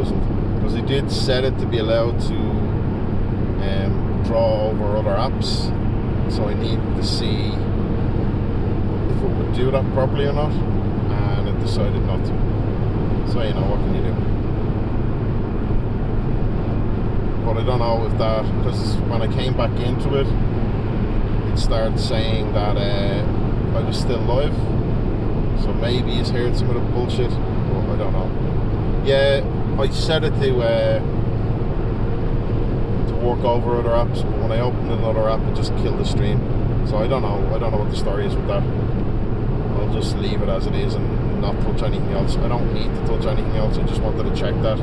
doesn't, because he did set it to be allowed to draw over other apps, so I need to see if it would do that properly or not, and it decided not to. So you know, what can you do? But I don't know if that, because when I came back into it, it started saying that I was still live, so maybe he's heard some of the bullshit, but I don't know. Yeah, I set it to work over other apps, but when I opened another app, it just killed the stream. So I don't know what the story is with that. I'll just leave it as it is and not touch anything else. I don't need to touch anything else. I just wanted to check that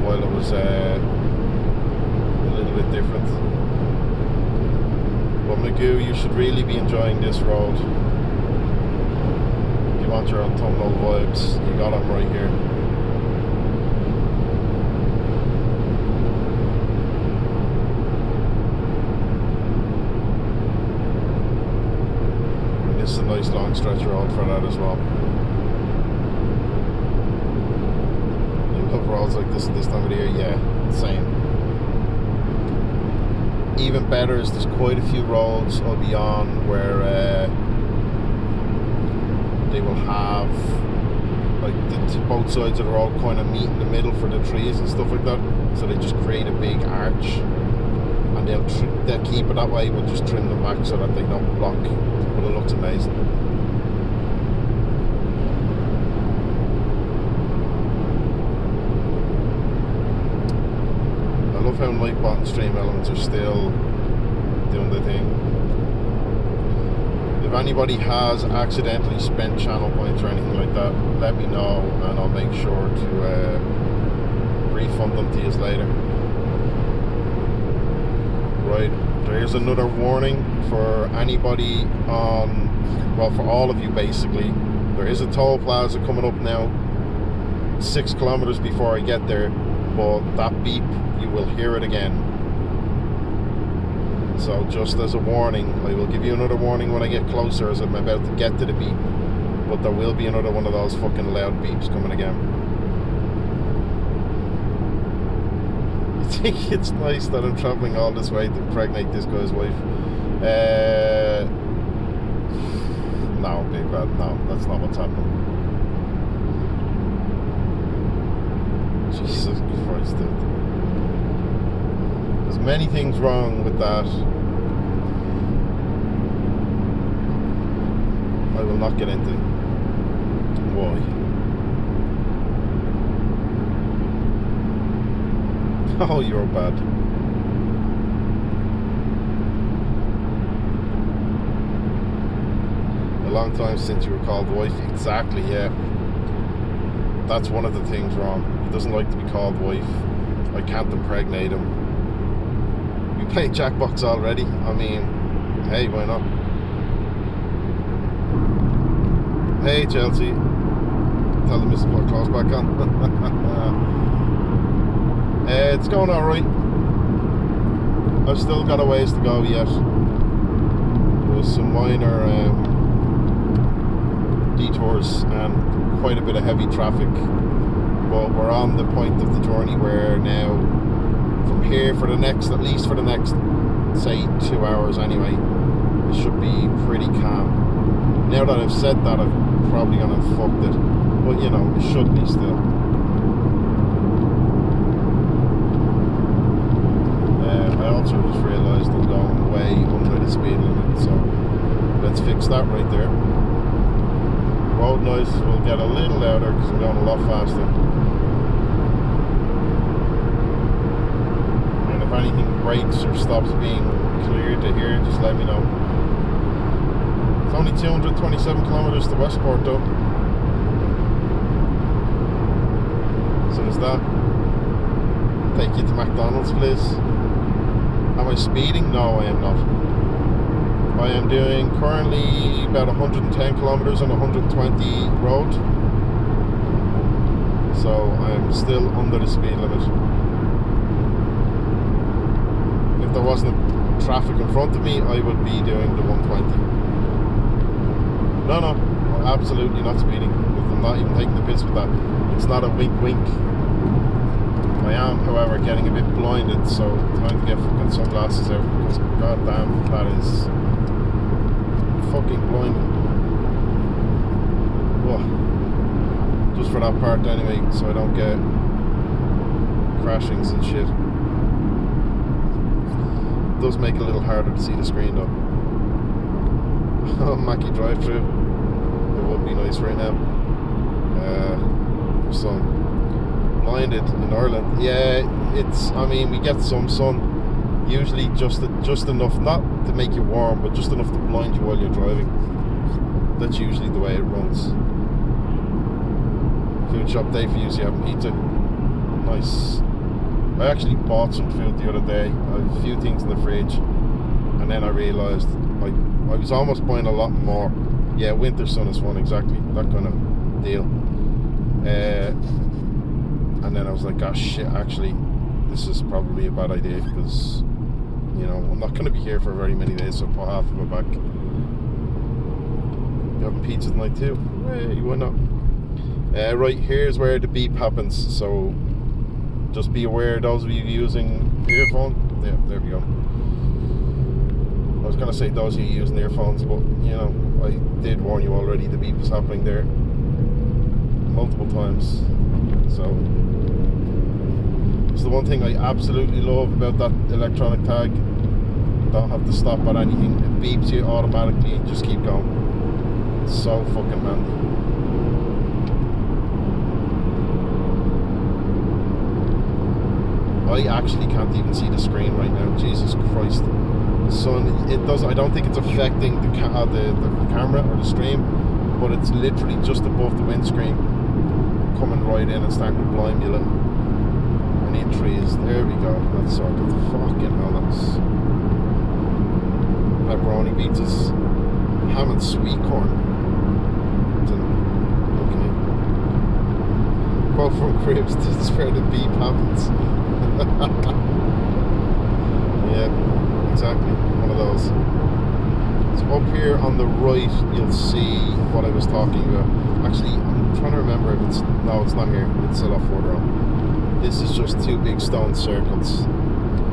while it was a little bit different. But Magoo, you should really be enjoying this road. If you want your autumnal vibes, you got them right here. This is a nice long stretch road for that as well. You love roads like this time of the year, yeah, same. Even better is there's quite a few roads I'll be on where they will have like both sides of the road kind of meet in the middle for the trees and stuff like that. So they just create a big arch, and they'll keep it that way, but just trim them back so that they don't block. But it looks amazing. I love how light bottom stream elements are still doing the thing. If anybody has accidentally spent channel points or anything like that, let me know and I'll make sure to refund them to you later. Right, there's another warning for anybody on, well, for all of you basically. There is a toll plaza coming up now 6 kilometers before I get there, but that beep, you will hear it again. So just as a warning, I will give you another warning when I get closer as I'm about to get to the beep, but there will be another one of those fucking loud beeps coming again. You think it's nice that I'm travelling all this way to impregnate this guy's wife? No, big bad, no, that's not what's happening. Jesus Christ, dude. There's many things wrong with that. I will not get into why. Oh, you're bad. A long time since you were called wife. Exactly, yeah. That's one of the things wrong. He doesn't like to be called wife. I can't impregnate him. We played Jackbox already. I mean, hey, why not? Hey, Chelsea. Tell them Mr. Block close back on. It's going alright. I've still got a ways to go yet. There was some minor detours and quite a bit of heavy traffic, but we're on the point of the journey where now from here for the next, at least for the next, say 2 hours anyway, it should be pretty calm. Now that I've said that, I've probably gone and fucked it, but you know, it should be still. I also just realised I'm going way under the speed limit, so let's fix that right there. Road noises will get a little louder because I'm going a lot faster. And if anything breaks or stops being clear to hear, just let me know. It's only 227 kilometers to Westport though. So there's that. Take you to McDonald's, please. Am I speeding? No, I am not. I am doing currently about 110 kilometers on 120 road. So I'm still under the speed limit. If there wasn't traffic in front of me, I would be doing the 120. No, I'm absolutely not speeding. I'm not even taking the piss with that. It's not a wink wink. I am, however, getting a bit blinded, so time to get fucking sunglasses out, because goddamn, that is fucking blinding. Whoa. Just for that part anyway, so I don't get crashings and shit. It does make it a little harder to see the screen though. Oh, Mackie drive-through. It would be nice right now. For some blinded in Ireland. Yeah, it's, I mean, we get some sun, usually just enough, not to make you warm, but just enough to blind you while you're driving. That's usually the way it runs. Food shop day for you, so you having pizza. Nice. I actually bought some food the other day. I had a few things in the fridge, and then I realised I was almost buying a lot more. Yeah, winter sun is fun, exactly, that kind of deal. And then I was like, gosh, shit, actually, this is probably a bad idea, because, you know, I'm not going to be here for very many days, so I'll put half of it back. You having pizza tonight too? Hey, why not? Right, here's where the beep happens, so just be aware, those of you using earphones. Yeah, there we go. I was going to say those of you using earphones, but, you know, I did warn you already, the beep is happening there multiple times. So it's the one thing I absolutely love about that electronic tag. You don't have to stop at anything. It beeps you automatically and just keep going. It's so fucking handy. I actually can't even see the screen right now. Jesus Christ. The sun, it does, I don't think it's affecting the camera or the stream, but it's literally just above the windscreen, coming right in and starting to blind me a little. I need trees. There we go. That's sorted. Fucking hell, that's pepperoni pizzas, ham and sweet corn. Okay. Quote from Cribs, this is where the beep happens. Yeah, exactly. One of those. So up here on the right, you'll see what I was talking about. Actually, I'm trying to remember if it's... No, it's not here. It's a lot further on. This is just two big stone circles.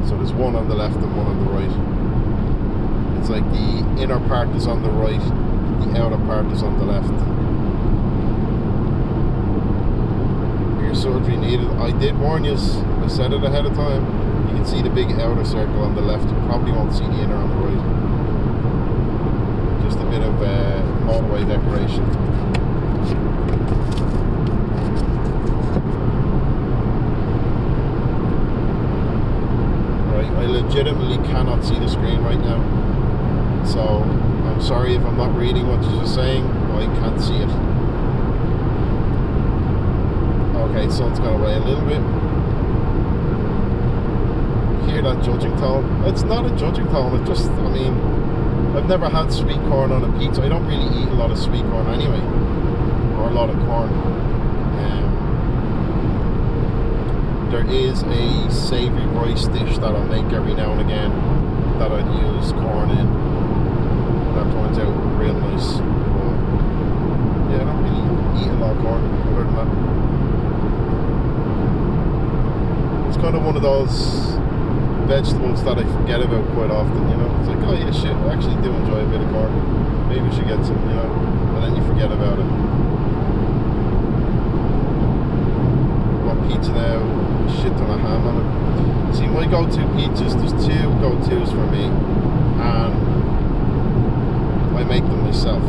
So there's one on the left and one on the right. It's like the inner part is on the right, the outer part is on the left. Ear surgery needed. I did warn you. I said it ahead of time. You can see the big outer circle on the left. You probably won't see the inner on the right. Just a bit of motorway decoration. Right, I legitimately cannot see the screen right now. So I'm sorry if I'm not reading what you're saying. I can't see it. Okay, sun's gone away a little bit. Hear that judging tone? It's not a judging tone, it just, I mean, I've never had sweet corn on a pizza. I don't really eat a lot of sweet corn anyway, or a lot of corn. There is a savoury rice dish that I'll make every now and again that I'd use corn in. That turns out real nice. But yeah, I don't really eat a lot of corn other than that. It's kind of one of those vegetables that I forget about quite often, you know. It's like, oh yeah, shit, I actually do enjoy a bit of corn. Maybe we should get some, you know, and then you forget about it. Want pizza now, a shit ton of ham on it. See, my go-to pizzas, there's two go-tos for me, and I make them myself.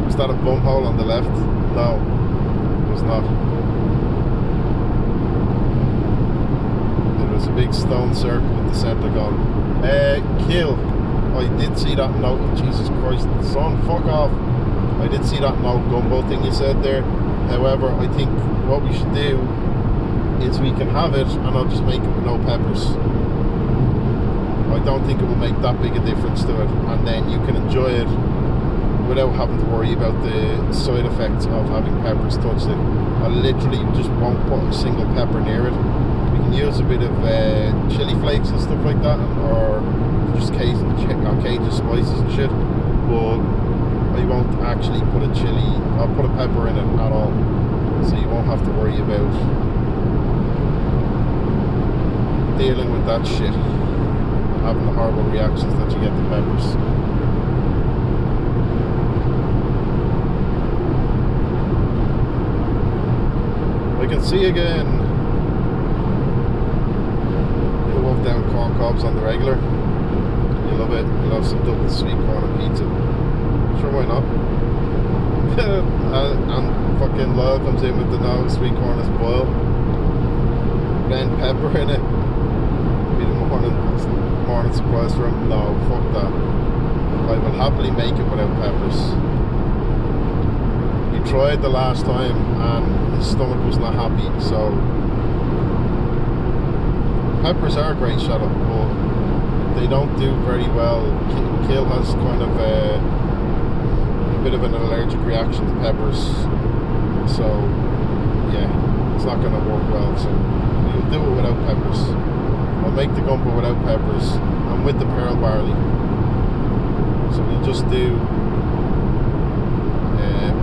Was that a bum hole on the left? No, it was not. There's a big stone circle with the centre gone. Kill. I did see that note. Jesus Christ, son, fuck off. I did see that no gumbo thing you said there. However, I think what we should do is we can have it and I'll just make it with no peppers. I don't think it will make that big a difference to it, and then you can enjoy it without having to worry about the side effects of having peppers touched it. I literally just won't put a single pepper near it. We can use a bit of chili flakes and stuff like that, or just Cajun spices and shit, but I won't actually put a chili, I'll put a pepper in it at all, so you won't have have to worry about dealing with that shit and having the horrible reactions that you get to peppers. I can see again you love down corn cobs on the regular. You love it. You love some double sweet corn and pizza. Sure, why not? And fucking Lyle comes in with the no sweet corn is boiled. Then pepper in it. Be the morning surprise for him. No, fuck that. I will happily make it without peppers. He tried the last time and his stomach was not happy, so peppers are a great shut-up, but they don't do very well. Kill has kind of a bit of an allergic reaction to peppers, so yeah, it's not going to work well. So you'll do it without peppers. I'll make the gumbo without peppers and with the pearl barley. So we'll just do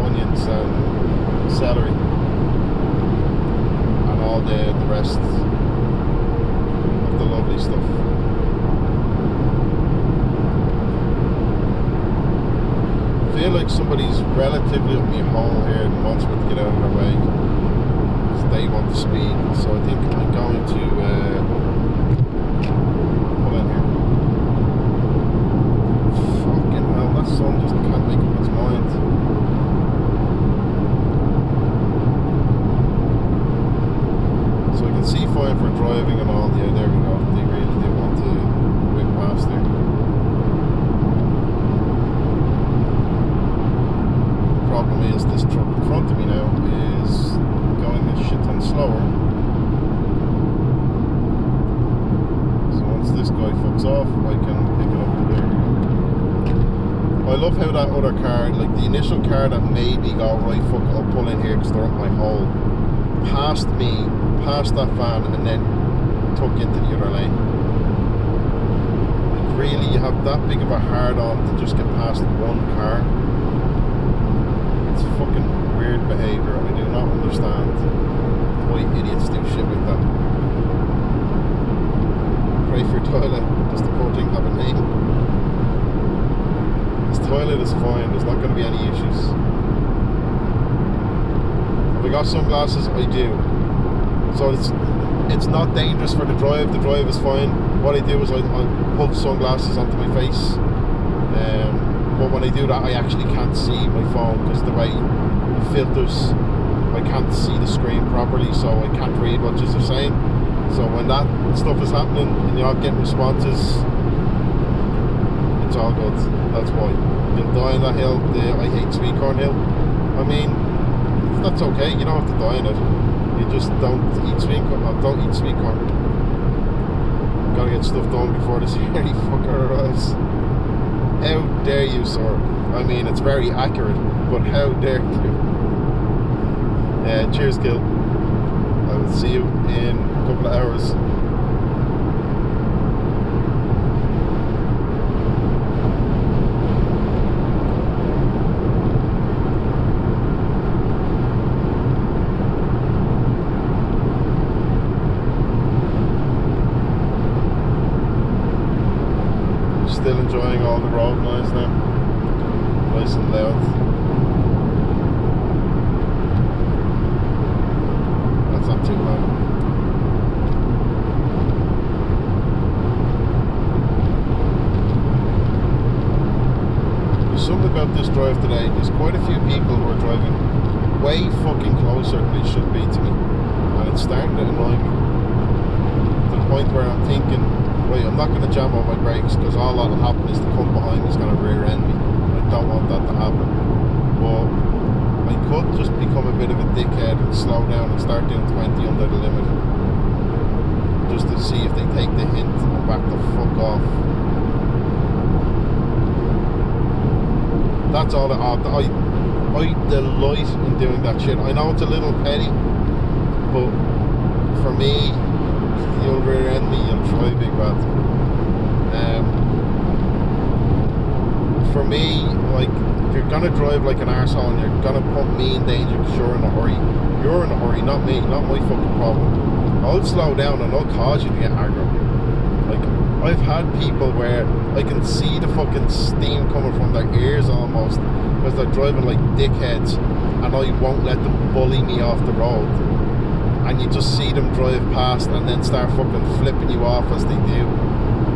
onions and celery and all the rest of the lovely stuff. I feel like somebody's relatively up my hole here and wants me to get out of their way because they want the speed. So I think I'm going to pull in here. Fucking hell, that sun just can't make up its mind. So I can see fine for driving and all. Yeah, there we go. They really do want to whip past there. The problem is this truck in front of me now is going a shit ton slower. So once this guy fucks off, I can pick it up. There we go. I love how that other car, like the initial car that made me go, right, fuck, I'll pull in here because they're up my hole, passed me, past that van, and then took into the other lane. Like really, you have that big of a hard on to just get past one car? It's fucking weird behaviour. I do not understand why idiots do shit like that. Pray for your toilet. Does the poor thing have a name? This toilet is fine. There's not going to be any issues. Have I got sunglasses? I do. So it's not dangerous for the drive. The drive is fine. What I do is I pull the sunglasses onto my face. But when I do that, I actually can't see my phone because the way it filters, I can't see the screen properly, so I can't read what you're saying. So when that stuff is happening and you're not getting responses, it's all good. That's why. You'll die on that hill, the I hate sweet corn hill. I mean, that's okay. You don't have to die on it. You just don't eat sweet corn. Don't eat sweet corn. Gotta get stuff done before this hairy fucker arrives. How dare you, sir? I mean, it's very accurate, but how dare you? Cheers, Gil. I will see you in a couple of hours. Still enjoying all the road noise now. Nice and loud. That's not too bad. There's something about this drive today. There's quite a few people who are driving way fucking closer than they should be to me. And it's starting to annoy me. To the point where I'm thinking, right, I'm not going to jam on my brakes because all that will happen is the cunt behind me is going to rear end me. I don't want that to happen. But I could just become a bit of a dickhead and slow down and start doing 20 under the limit. Just to see if they take the hint and back the fuck off. That's all I delight in doing that shit. I know it's a little petty, but for me, you'll rear end me, you'll try big bad. For me, like, if you're gonna drive like an arsehole and you're gonna put me in danger because you're in a hurry, You're in a hurry, not me, not my fucking problem. I'll slow down and I'll cause you to get aggro. Like, I've had people where I can see the fucking steam coming from their ears almost, because they're driving like dickheads, and I won't let them bully me off the road. And you just see them drive past and then start fucking flipping you off as they do.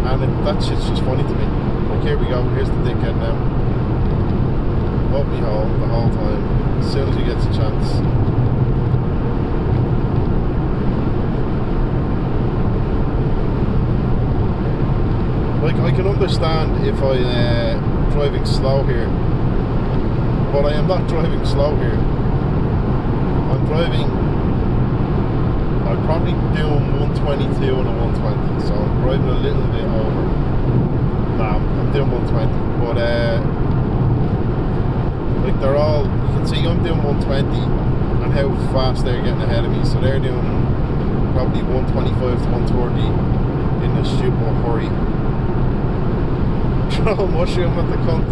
And that shit's just funny to me. Like, here we go, here's the dickhead now. Up me hole the whole time, as soon as he gets a chance. Like, I can understand if I driving slow here, but I am not driving slow here. I'm probably doing 122 and a 120, so I'm driving a little bit over. Nah, I'm doing 120, but like, they're all, you can see I'm doing 120 and how fast they're getting ahead of me, so they're doing probably 125 to 130 in a stupid hurry. Throw mushroom at the cunt.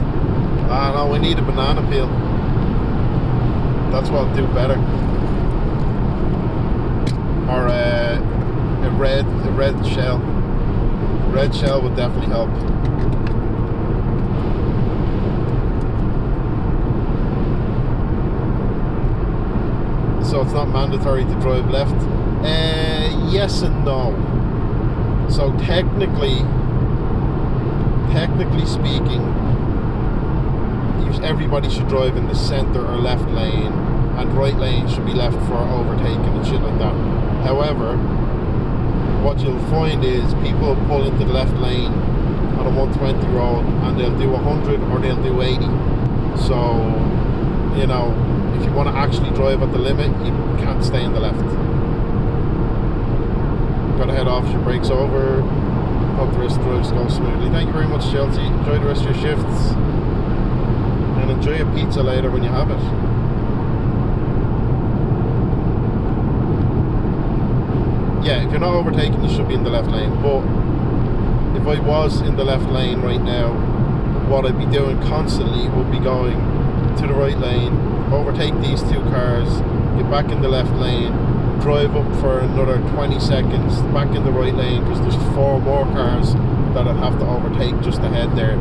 Ah no, we need a banana peel. That's what I'll do better. Or a red shell. Red shell would definitely help. So it's not mandatory to drive left. Yes and no. So technically speaking, everybody should drive in the centre or left lane, and right lane should be left for overtaking and shit like that. However, what you'll find is people pull into the left lane on a 120 road and they'll do 100 or they'll do 80. So, you know, if you want to actually drive at the limit, you can't stay in the left. Gotta head off, your brakes over. Hope the rest of the drives go smoothly. Thank you very much, Chelsea. Enjoy the rest of your shifts. And enjoy a pizza later when you have it. Yeah, if you're not overtaking, you should be in the left lane. But if I was in the left lane right now, what I'd be doing constantly would be going to the right lane, overtake these two cars, get back in the left lane, drive up for another 20 seconds, back in the right lane, because there's 4 more cars that I'd have to overtake just ahead there,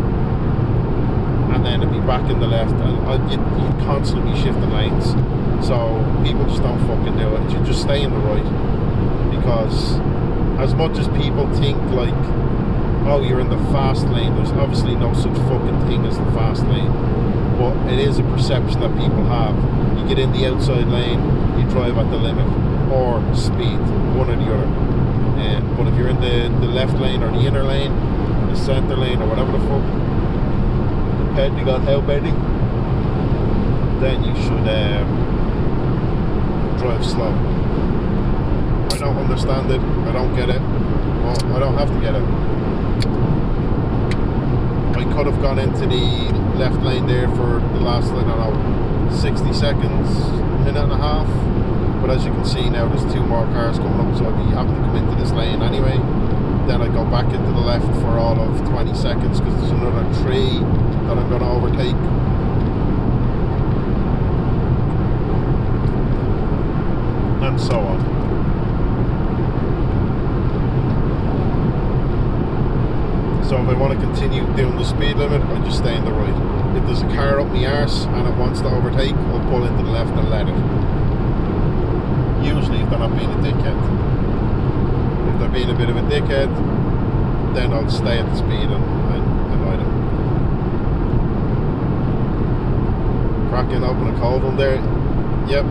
and then it'd be back in the left, and you'd constantly be shifting lanes. So people just don't fucking do it. You just stay in the right, because as much as people think like, oh, you're in the fast lane, there's obviously no such fucking thing as the fast lane, but it is a perception that people have. You get in the outside lane, you drive at the limit, or speed, one or the other. But if you're in the left lane or the inner lane, or the centre lane, or whatever the fuck, depending on how many, then you should drive slow. I don't understand it, I don't get it. Well, I don't have to get it. I could have gone into the left lane there for the last, I don't know, 60 seconds, minute and a half. But as you can see now, there's 2 more cars coming up, so I'd be having to come into this lane anyway. Then I go back into the left for all of 20 seconds because there's another 3 that I'm going to overtake. And so on. So if I want to continue doing the speed limit, I just stay in the right. If there's a car up my arse and it wants to overtake, I'll pull into the left and let it. Usually if they're not being a dickhead. If they're being a bit of a dickhead, then I'll stay at the speed and annoy them. Cracking open a cold one there. Yep.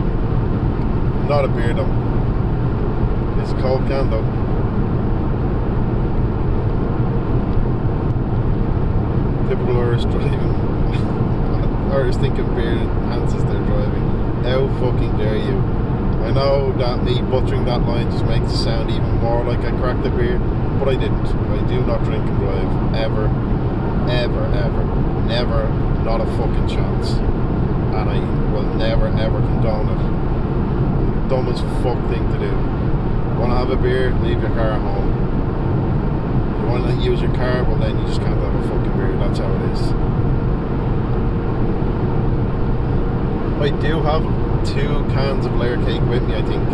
Not a beer though. It's a cold can though. Typical Irish driving. Irish thinking beer enhances their driving. How fucking dare you? I know that me butchering that line just makes it sound even more like I cracked a beer, but I didn't. I do not drink and drive. Ever. Ever, ever. Never. Not a fucking chance. And I will never, ever condone it. Dumbest fuck thing to do. You want to have a beer? Leave your car at home. You want to use your car? Well then you just can't have a fucking beer. That's how it is. I do have 2 cans of layer cake with me, I think,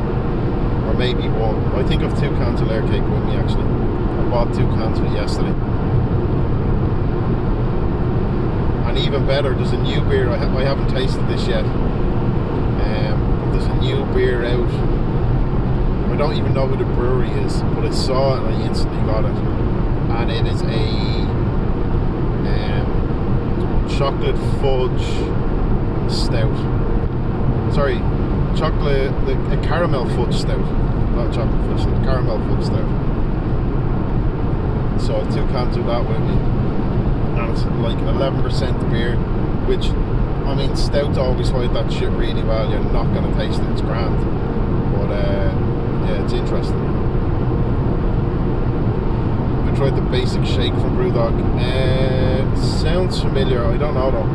or maybe 1. I think I've 2 cans of layer cake with me actually. I bought 2 cans of it yesterday. And even better, there's a new beer. I haven't tasted this yet. There's a new beer out. I don't even know who the brewery is, but I saw it and I instantly got it. And it is a chocolate fudge stout. Sorry, a caramel fudge stout. Not chocolate fudge stout, caramel fudge stout. So I have 2 cans of that with me. And it's like an 11% beer, which, I mean, stouts always hide that shit really well. You're not going to taste it, it's grand. But yeah, it's interesting. I tried the basic shake from Brewdog. Sounds familiar, I don't know though.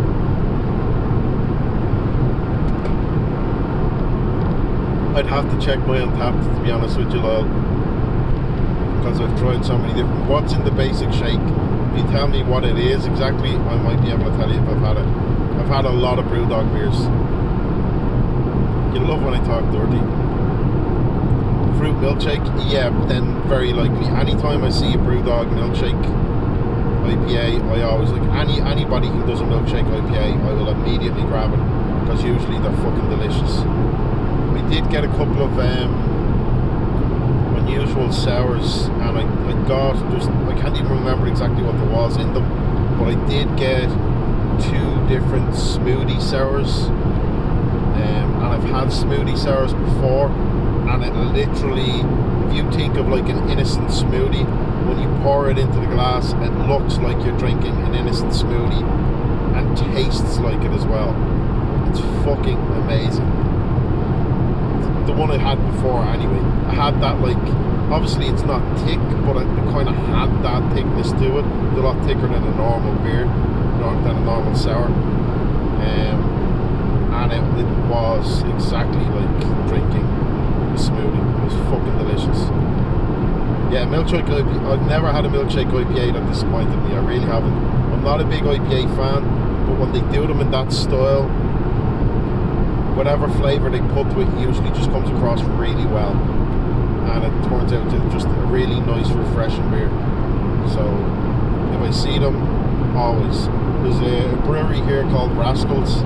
I'd have to check my Untapped, to be honest with you, Lyle, because I've tried so many different. What's in the basic shake? If you tell me what it is exactly, I might be able to tell you if I've had it. I've had a lot of Brewdog beers. You love when I talk dirty. Fruit milkshake, yeah, then very likely. Anytime I see a Brewdog milkshake IPA, I always like anybody who does a milkshake IPA, I will immediately grab it, because usually they're fucking delicious. I did get a couple of unusual sours, and I got just, I can't even remember exactly what there was in them, but I did get 2 different smoothie sours, and I've had smoothie sours before, and it literally, if you think of like an innocent smoothie, when you pour it into the glass, it looks like you're drinking an innocent smoothie and tastes like it as well. It's fucking amazing. The one I had before anyway, I had that, like, obviously it's not thick, but it kind of had that thickness to it. It's a lot thicker than a normal beer, than a normal sour, and it was exactly like drinking a smoothie. It was fucking delicious. Yeah, milkshake IPA, I've never had a milkshake IPA that disappointed me. I really haven't. I'm not a big IPA fan, but when they do them in that style, whatever flavour they put to it usually just comes across really well, and it turns out to just a really nice, refreshing beer. So if I see them, always. There's a brewery here called Rascals.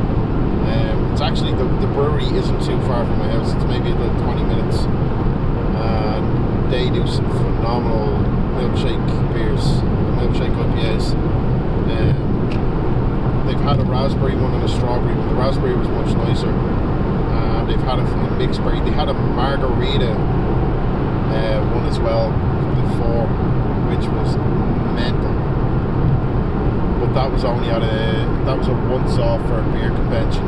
It's actually, the brewery isn't too far from my house. It's maybe about 20 minutes, and they do some phenomenal milkshake beers, milkshake IPAs. They've had a raspberry one and a strawberry one. The raspberry was much nicer, and they've had a mixed berry. They had a margarita one as well before, which was mental. But that was only that was a once-off for a beer convention.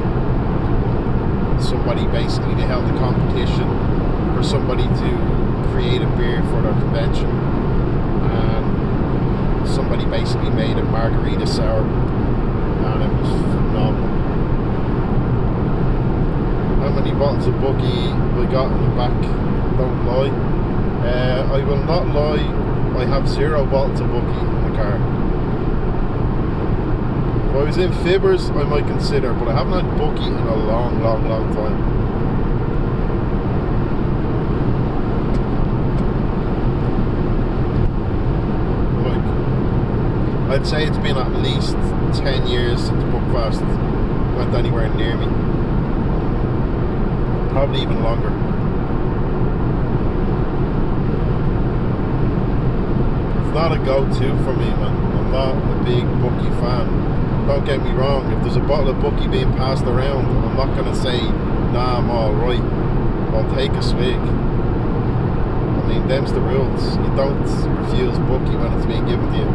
Somebody basically, they held a competition for somebody to create a beer for their convention, and somebody basically made a margarita sour, and it was phenomenal. How many bottles of Bucky I got in the back? Don't lie. I will not lie, I have 0 bottles of Bucky in the car. If I was in Fibbers, I might consider, but I haven't had Bucky in a long, long, long time. I'd say it's been at least 10 years since Buckfast went anywhere near me. Probably even longer. It's not a go-to for me, man. I'm not a big Bucky fan. Don't get me wrong, if there's a bottle of Bucky being passed around, I'm not going to say, nah, I'm alright. I'll take a swig. I mean, them's the rules. You don't refuse Bucky when it's being given to you.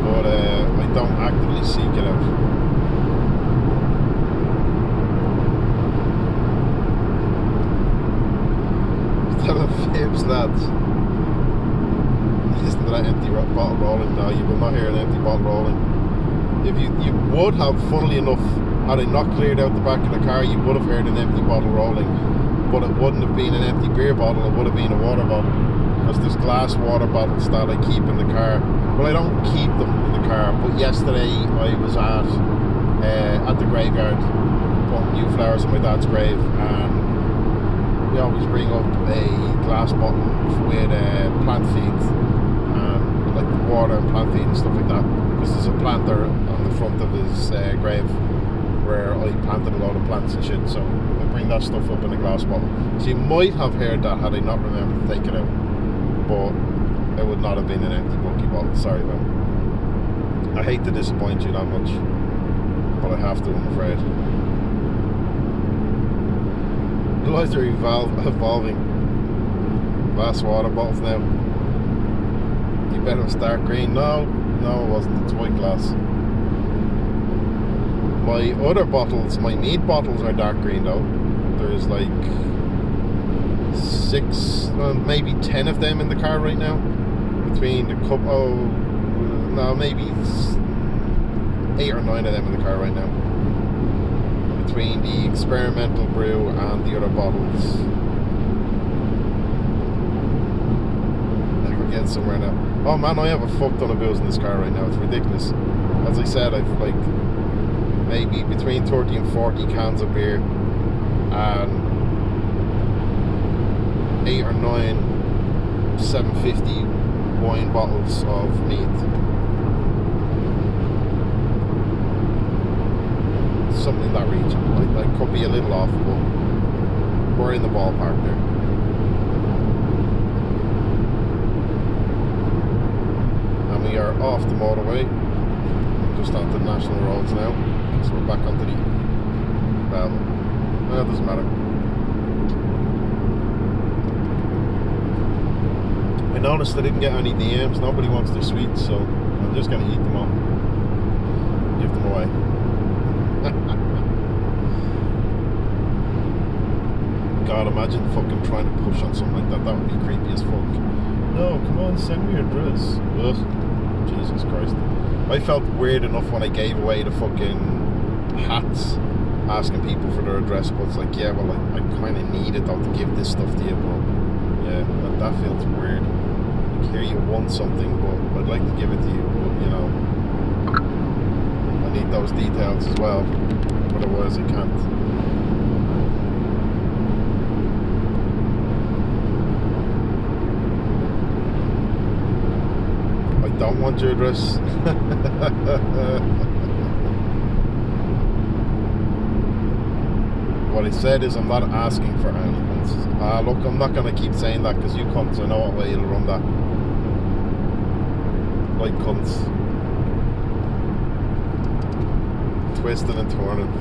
But I don't actively seek it out. Telling fibs, lads. Listen to that empty bottle rolling. No, you will not hear an empty bottle rolling. If you would have, funnily enough, had I not cleared out the back of the car, you would have heard an empty bottle rolling. But it wouldn't have been an empty beer bottle, it would have been a water bottle. Because there's glass water bottles that I keep in the car. Well, I don't keep them in the car, but yesterday I was at at the graveyard, putting new flowers on my dad's grave, and we always bring up a glass bottle with plant feed, like water and plant feed and stuff like that, because there's a planter on the front of his grave where I planted a lot of plants and shit, so I bring that stuff up in a glass bottle. So you might have heard that had I not remembered to take it out, but it would not have been an empty bucky bottle. Sorry, man. I hate to disappoint you that much, but I have to, I'm afraid. The lights are evolving. Glass water bottles now. You bet it was dark green. No, it wasn't. It's white glass. My other bottles, my mead bottles, are dark green though. There's like 6, maybe 10 of them in the car right now. Between the cup, maybe 8 or 9 of them in the car right now. Between the experimental brew and the other bottles. We're getting somewhere now. Oh man, I have a fuck ton of booze in this car right now. It's ridiculous. As I said, I've like maybe between 30 and 40 cans of beer and 8 or 9 750 wine bottles of mead. Something in that region. I could be a little off, but we're in the ballpark there. And we are off the motorway, just onto the national roads now. So we're back onto the, well, it doesn't matter. I noticed I didn't get any DMs. Nobody wants their sweets, so I'm just going to eat them all. Give them away. God, imagine fucking trying to push on something like that. That would be creepy as fuck. No, come on, send me your address. Ugh, Jesus Christ. I felt weird enough when I gave away the fucking hats, asking people for their address, but it's like, yeah, well, I kind of need it though to give this stuff to you, but yeah, that feels weird. Like, here you want something, but I'd like to give it to you, but you know, I need those details as well, otherwise I can't. I don't want your address. What I said is I'm not asking for anyone's. Look, I'm not going to keep saying that because you cunts, I know what way you'll run that. Like cunts. Twisting and turning.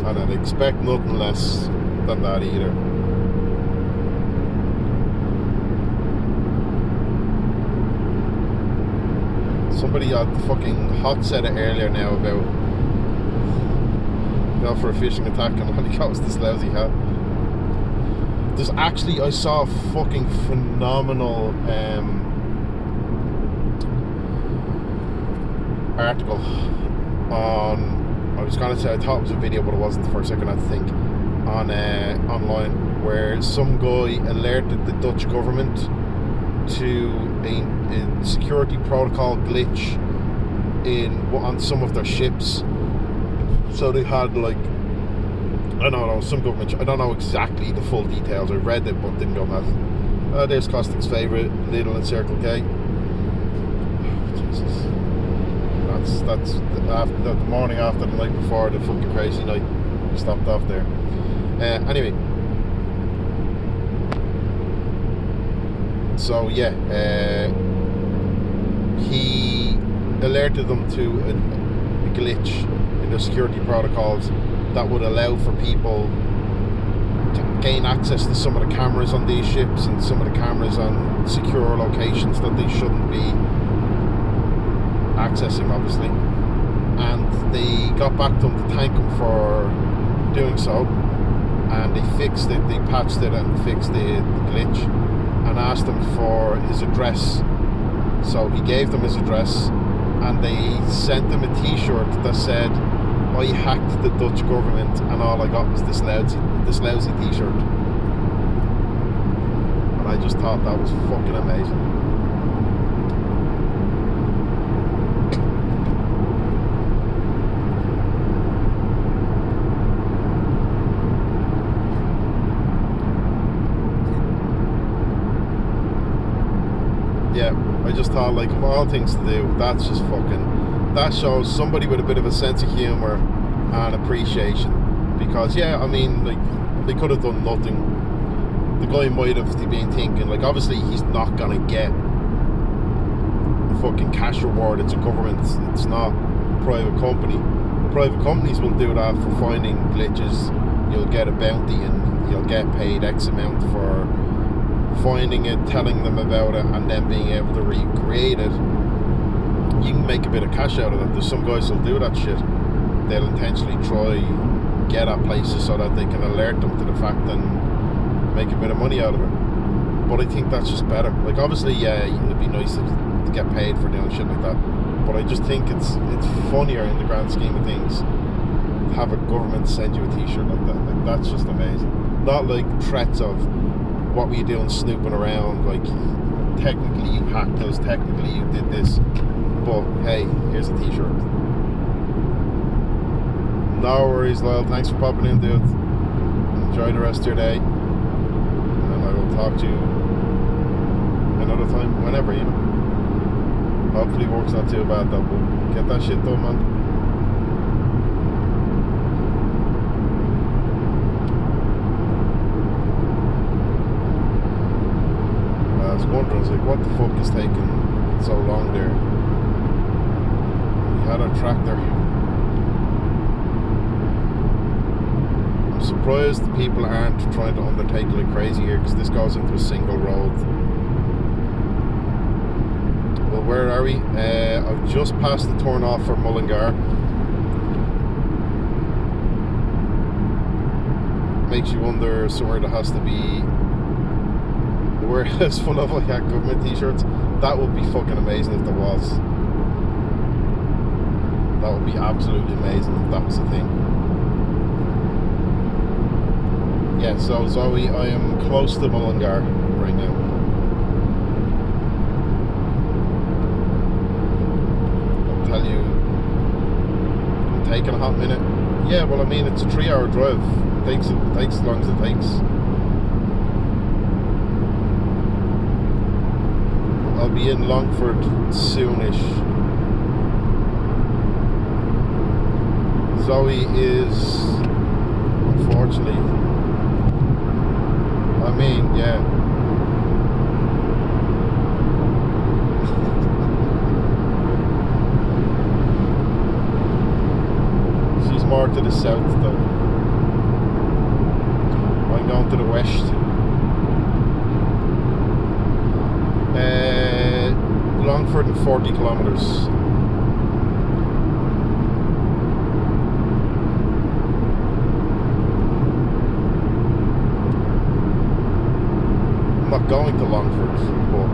And I'd expect nothing less than that either. Somebody had the fucking hot set it earlier now about for a fishing attack and all he got was this lousy hat. There's actually, I saw a fucking phenomenal article on, I was gonna say, I thought it was a video but it wasn't for a second, I think, on online, where some guy alerted the Dutch government to a security protocol glitch on some of their ships. So they had like, I don't know, some government, I don't know exactly the full details, I read it but didn't go mad. There's Caustic's favourite, Lidl and Circle K. Jesus. That's the morning after the night before the fucking crazy night. We stopped off there. Anyway. So yeah, he alerted them to a glitch in their security protocols that would allow for people to gain access to some of the cameras on these ships and some of the cameras on secure locations that they shouldn't be accessing, obviously. And they got back to him to thank him for doing so, and they fixed it, they patched it and fixed the glitch, and asked him for his address. So he gave them his address, and they sent him a t-shirt that said, I hacked the Dutch government and all I got was this lousy t-shirt. And I just thought that was fucking amazing. just thought, like, of all things to do, that's just fucking, that shows somebody with a bit of a sense of humour and appreciation. Because, yeah, I mean, like, they could have done nothing. The guy might have been thinking, like, obviously he's not gonna get a fucking cash reward. It's a government, it's not a private company. Private companies will do that for finding glitches. You'll get a bounty and you'll get paid X amount for finding it, telling them about it, and then being able to recreate it. You can make a bit of cash out of that. There's some guys who'll do that shit. They'll intentionally try get at places so that they can alert them to the fact and make a bit of money out of it. But I think that's just better. Like, obviously, yeah, it'd be nice to get paid for doing shit like that. But I just think it's funnier in the grand scheme of things to have a government send you a t-shirt like that. Like, that's just amazing. Not like threats of, what were you doing snooping around, like, technically you hacked us, technically you did this, but hey, here's a t-shirt. No worries, Lyle, thanks for popping in, dude. Enjoy the rest of your day, and I will talk to you another time, whenever, you know. Hopefully work's not too bad though, but get that shit done, man. I was wondering, I was like, what the fuck is taking so long there? We had our tractor. I'm surprised people aren't trying to undertake like crazy here, because this goes into a single road. Well, where are we? I've just passed the turn off for Mullingar. Makes you wonder somewhere there has to be a warehouse full of like government t-shirts. That would be fucking amazing if there was. That would be absolutely amazing if that was a thing. Yeah, so Zoe, I am close to Mullingar right now. I'll tell you, I'm taking a hot minute. Yeah, well, I mean, it's a 3-hour drive. It takes as long as it takes. I'll be in Longford soonish. Zoe is, unfortunately, I mean, yeah. She's more to the south though. I'm going to the west. Longford and 40 kilometres. I'm not going to Longford, but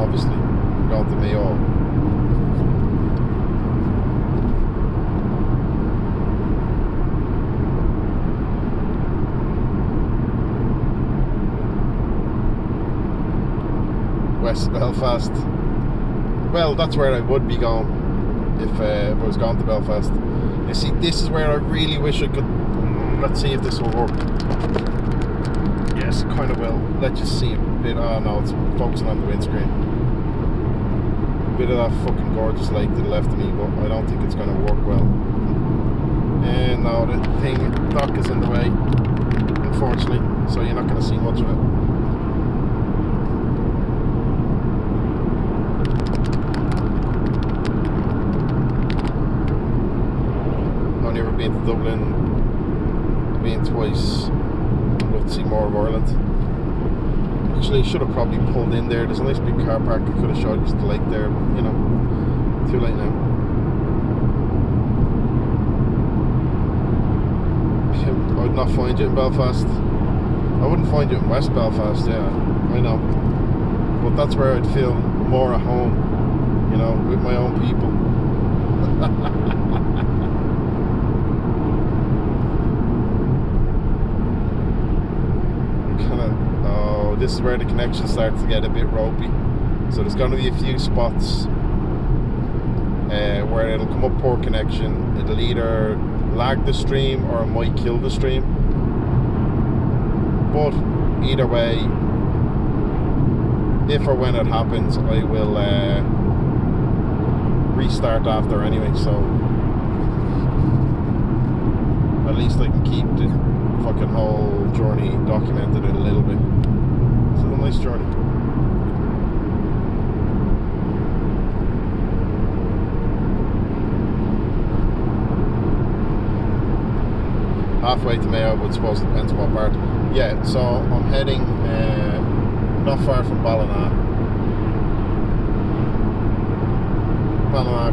obviously I'm going to Mayo. West Belfast. Well, that's where I would be going if I was going to Belfast. You see, this is where I really wish I could. Let's see if this will work. Yes, it kind of will. Let's just see a bit. Oh no, it's focusing on the windscreen. A bit of that fucking gorgeous lake to the left of me, but I don't think it's going to work well. And no, the dock is in the way, unfortunately, so you're not going to see much of it. Never been to Dublin, been twice. I'd love to see more of Ireland. Actually, I should have probably pulled in there. There's a nice big car park. I could have showed you the lake there, but you know, too late now. I'd not find you in Belfast. I wouldn't find you in West Belfast, yeah, I know. But that's where I'd feel more at home, you know, with my own people. This is where the connection starts to get a bit ropey. So there's going to be a few spots where it'll come up poor connection. It'll either lag the stream or it might kill the stream. But either way, if or when it happens, I will restart after anyway, so at least I can keep the fucking whole journey documented a little bit. It's a nice journey. Halfway to Mayo, but suppose it depends on what part. Yeah, so I'm heading not far from Ballina,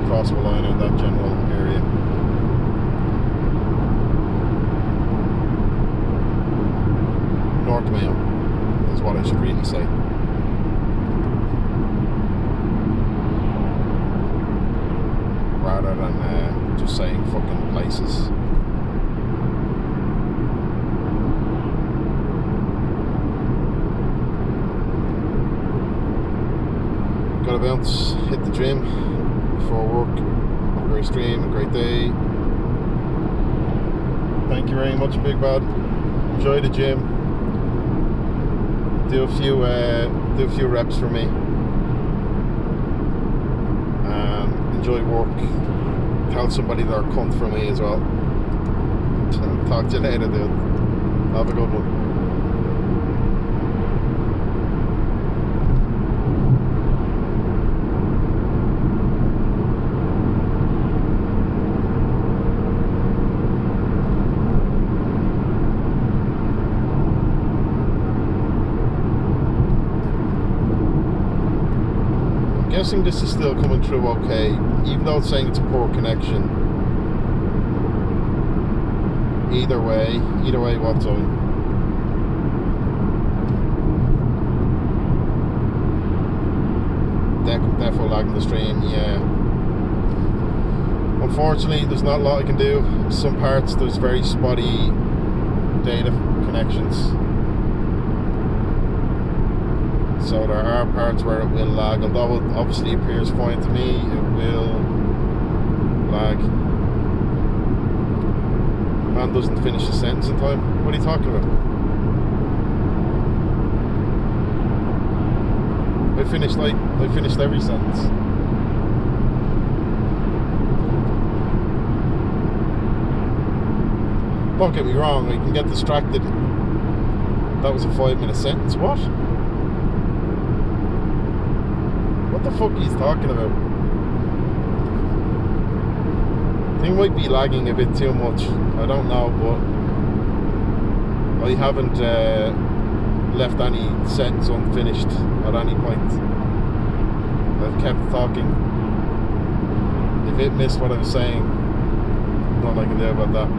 across Malina, that general area. North Mayo is what I should really say. Rather than just saying fucking places. Gotta bounce, hit the gym before work. Have a great stream, a great day. Thank you very much, Big Bad. Enjoy the gym. Do a few reps for me. Enjoy work. Tell somebody they're cunt for me as well. Talk to you later, dude. Have a good one. Guessing this is still coming through okay, even though it's saying it's a poor connection. Either way, what's on? Defo lagging the stream, yeah. Unfortunately, there's not a lot I can do. Some parts there's very spotty data connections. So there are parts where it will lag, although it obviously appears fine to me, it will lag. Man doesn't finish a sentence in time. What are you talking about? I finished every sentence. Don't get me wrong, I can get distracted. That was a 5-minute sentence. What? What the fuck he's talking about? Thing might be lagging a bit too much. I don't know, but I haven't left any sentence unfinished at any point. I've kept talking. If it missed what I was saying, nothing I can do about that.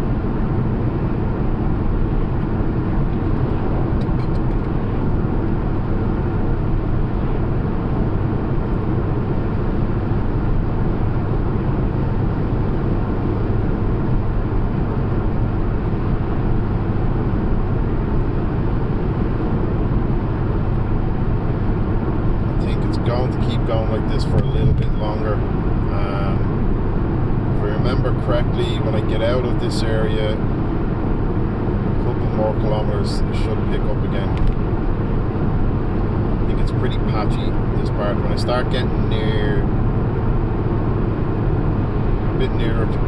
Like this for a little bit longer. If I remember correctly, when I get out of this area, a couple more kilometers, it should pick up again. I think it's pretty patchy, this part. When I start getting near, a bit nearer to,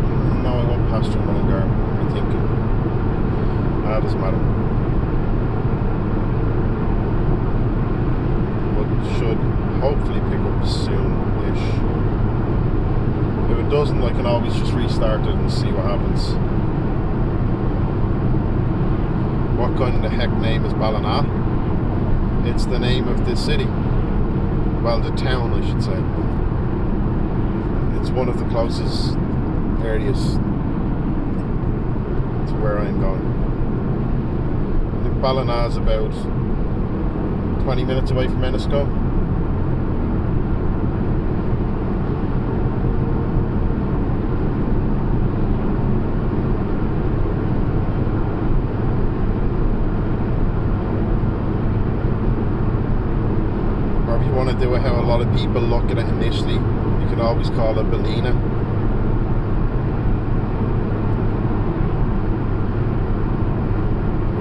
no, I won't pass through Mullingar, I'm thinking. Doesn't matter. But it should hopefully pick up soon-ish. If it doesn't, I can always just restart it and see what happens. What kind of heck name is Ballina? It's the name of the city. Well, the town, I should say. It's one of the closest areas to where I'm going. I think Ballina is about 20 minutes away from Ennisco. Want to do it how a lot of people look at it initially, you can always call it Ballina.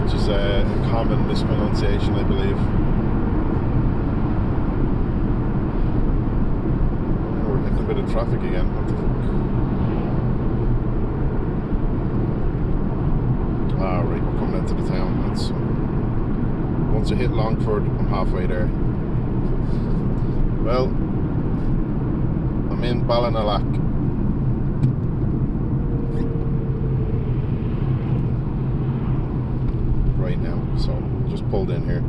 Which is is a common mispronunciation, I believe. Oh, we're hitting a bit of traffic again. What the fuck? Ah, right, we're coming into the town. Once I hit Longford, I'm halfway there. Well, I'm in Ballinalack. Right now, so just pulled in here.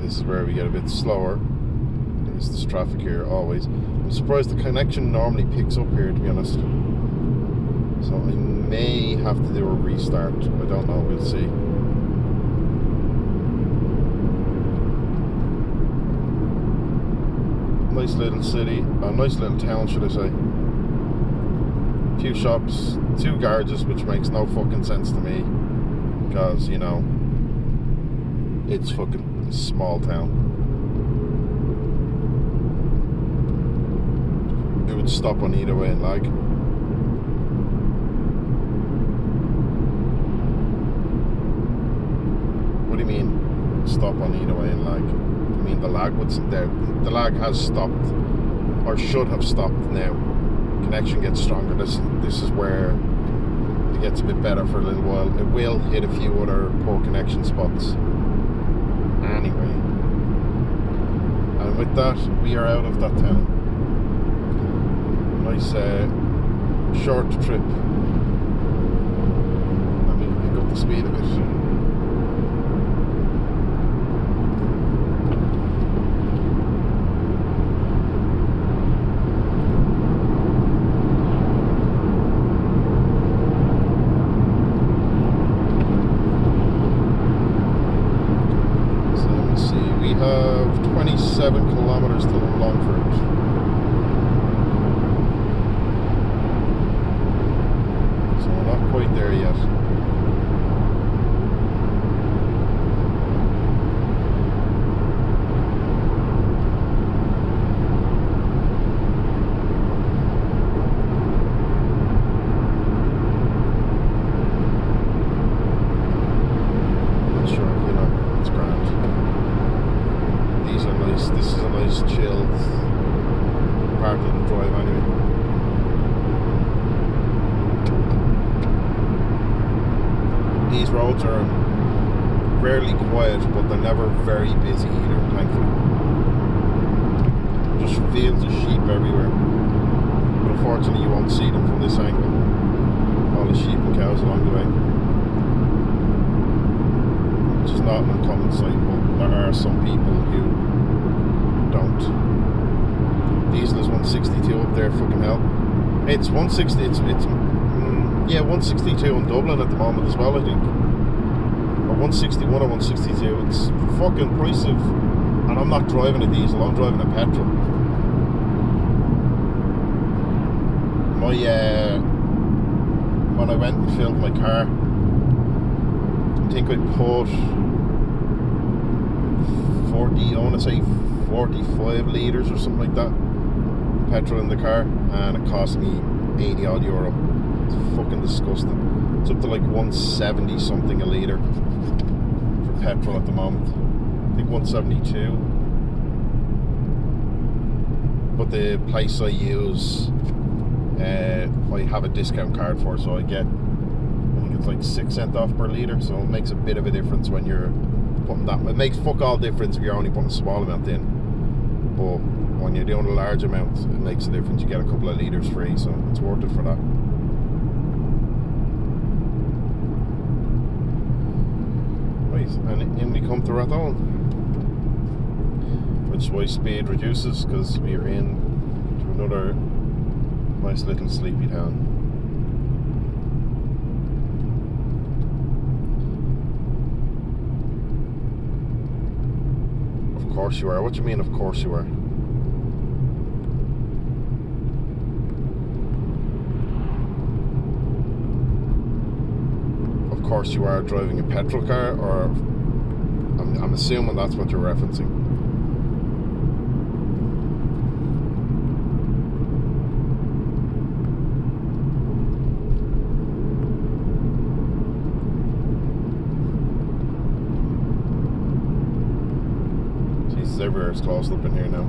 This is where we get a bit slower. There's this traffic here always. I'm surprised the connection normally picks up here, to be honest. So I may have to do a restart. I don't know, we'll see. Nice little city, a nice little town, should I say. Few shops, 2 garages, which makes no fucking sense to me. Because, you know, it's fucking a small town. It would stop on either way and lag. What do you mean, stop on either way and lag? I mean, the lag wasn't there. The lag has stopped, or should have stopped now. Connection gets stronger. This is where it gets a bit better for a little while. It will hit a few other poor connection spots. Anyway. And with that, we are out of that town. Nice short trip. Let me pick up the speed a bit. So let me see. We have 27 kilometers to Longford. Quite there yet. Not sure, you know, it's grand. These are nice. This is a nice chilled part of the drive anyway. These roads are rarely quiet, but they're never very busy either, thankfully. Just fields of sheep everywhere. But unfortunately you won't see them from this angle. All the sheep and cows along the way. Which is not an uncommon sight, but there are some people who don't. Diesel is 162 up there, fucking hell. It's 160, yeah, 162 in Dublin at the moment as well, I think. Or 161 or 162. It's fucking pricey. And I'm not driving a diesel, I'm driving a petrol. When I went and filled my car, I think I put 40, I want to say 45 litres or something like that, petrol in the car, and it cost me 80 odd euro. It's fucking disgusting. It's up to like 170 something a litre for petrol at the moment. I think 172. But the place I use, I have a discount card for, so I think it's like 6 cents off per litre, so it makes a bit of a difference when you're putting that. It makes fuck all difference if you're only putting a small amount in, but when you're doing a large amount, it makes a difference. You get a couple of litres free, so it's worth it for that. Right, and in we come to Rathdonnell, which is why speed reduces, because we are in to another nice little sleepy town. Of course you are. What do you mean, of course you are? Of course you are driving a petrol car, or I'm assuming that's what you're referencing. places everywhere is closed up in here now.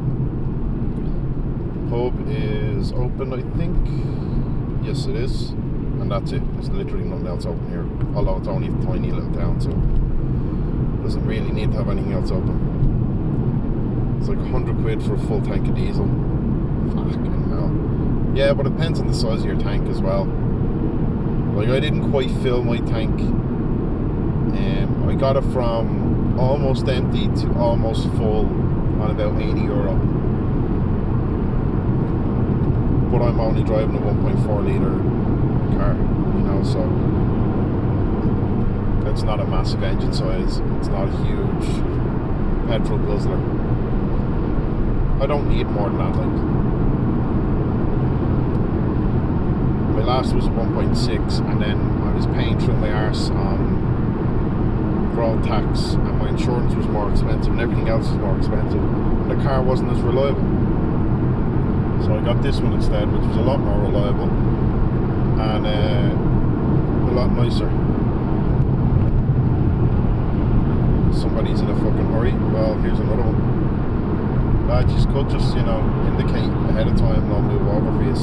Pub is open, I think. Yes, it is. And that's it. There's literally nothing else open here. Although it's only a tiny little town, so it doesn't really need to have anything else open. It's like 100 quid for a full tank of diesel. Fucking hell. Yeah, but it depends on the size of your tank as well. Like, I didn't quite fill my tank. I got it from almost empty to almost full on about €80. But I'm only driving a 1.4 litre car, you know, so it's not a massive engine size. It's not a huge petrol guzzler. I don't need more than that, like. My last was a 1.6, and then I was paying through my arse on road tax, and my insurance was more expensive, and everything else was more expensive, and the car wasn't as reliable. So I got this one instead, which was a lot more reliable and a lot nicer. Somebody's in a fucking hurry. Well, here's another one. Lads, you could just, you know, indicate ahead of time and I'll move over for you.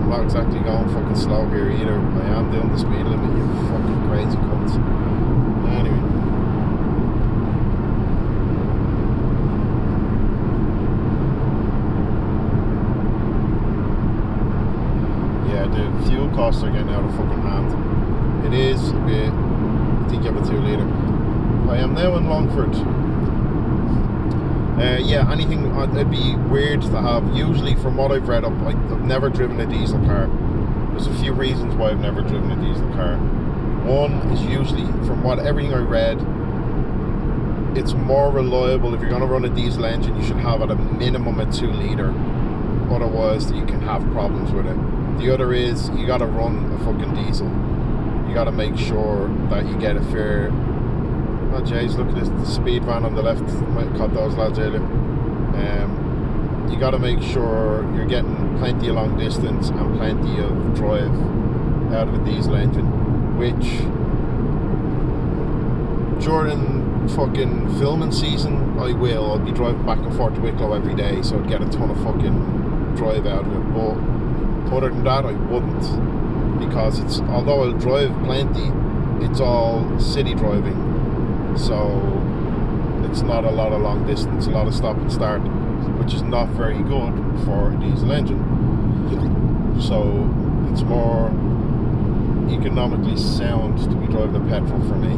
I'm not exactly going fucking slow here either. I am doing the speed limit, you fucking crazy cunts. Anyway. Yeah, the fuel costs are getting out of fucking hand. It is a bit. I think you have a 2 litre. I am now in Longford. Yeah, anything, it'd be weird to have. Usually, from what I've read up, I've never driven a diesel car. There's a few reasons why I've never driven a diesel car. One is usually, from everything I read, it's more reliable. If you're going to run a diesel engine, you should have at a minimum a 2 litre. Otherwise, you can have problems with it. The other is, you got to run a fucking diesel. You got to make sure that you get a fair. Oh jeez, look at this, the speed van on the left. Might have caught those lads earlier. You got to make sure you're getting plenty of long distance and plenty of drive out of a diesel engine, which during fucking filming season I'll be driving back and forth to Wicklow every day, so I'd get a ton of fucking drive out of it. But other than that, I wouldn't, because although I'll drive plenty, it's all city driving. So it's not a lot of long distance, a lot of stop and start, which is not very good for a diesel engine. So it's more economically sound to be driving a petrol for me,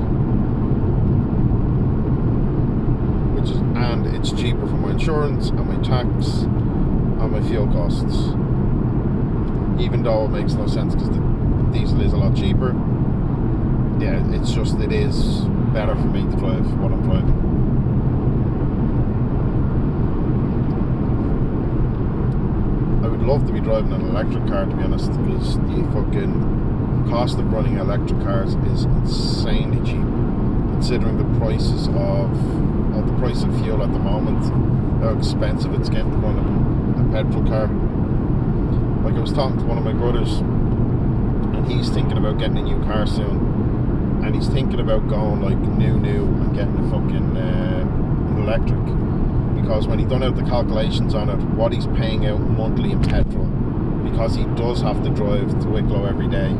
and it's cheaper for my insurance and my tax and my fuel costs. Even though it makes no sense because the diesel is a lot cheaper. Yeah, it is better for me to drive what I'm driving. I would love to be driving an electric car, to be honest, because the fucking cost of running electric cars is insanely cheap, considering the prices of the price of fuel at the moment, how expensive it's getting to run a petrol car. Like, I was talking to one of my brothers, and he's thinking about getting a new car soon. And he's thinking about going like new and getting a fucking an electric, because when he done out the calculations on it, what he's paying out monthly in petrol, because he does have to drive to Wicklow every day,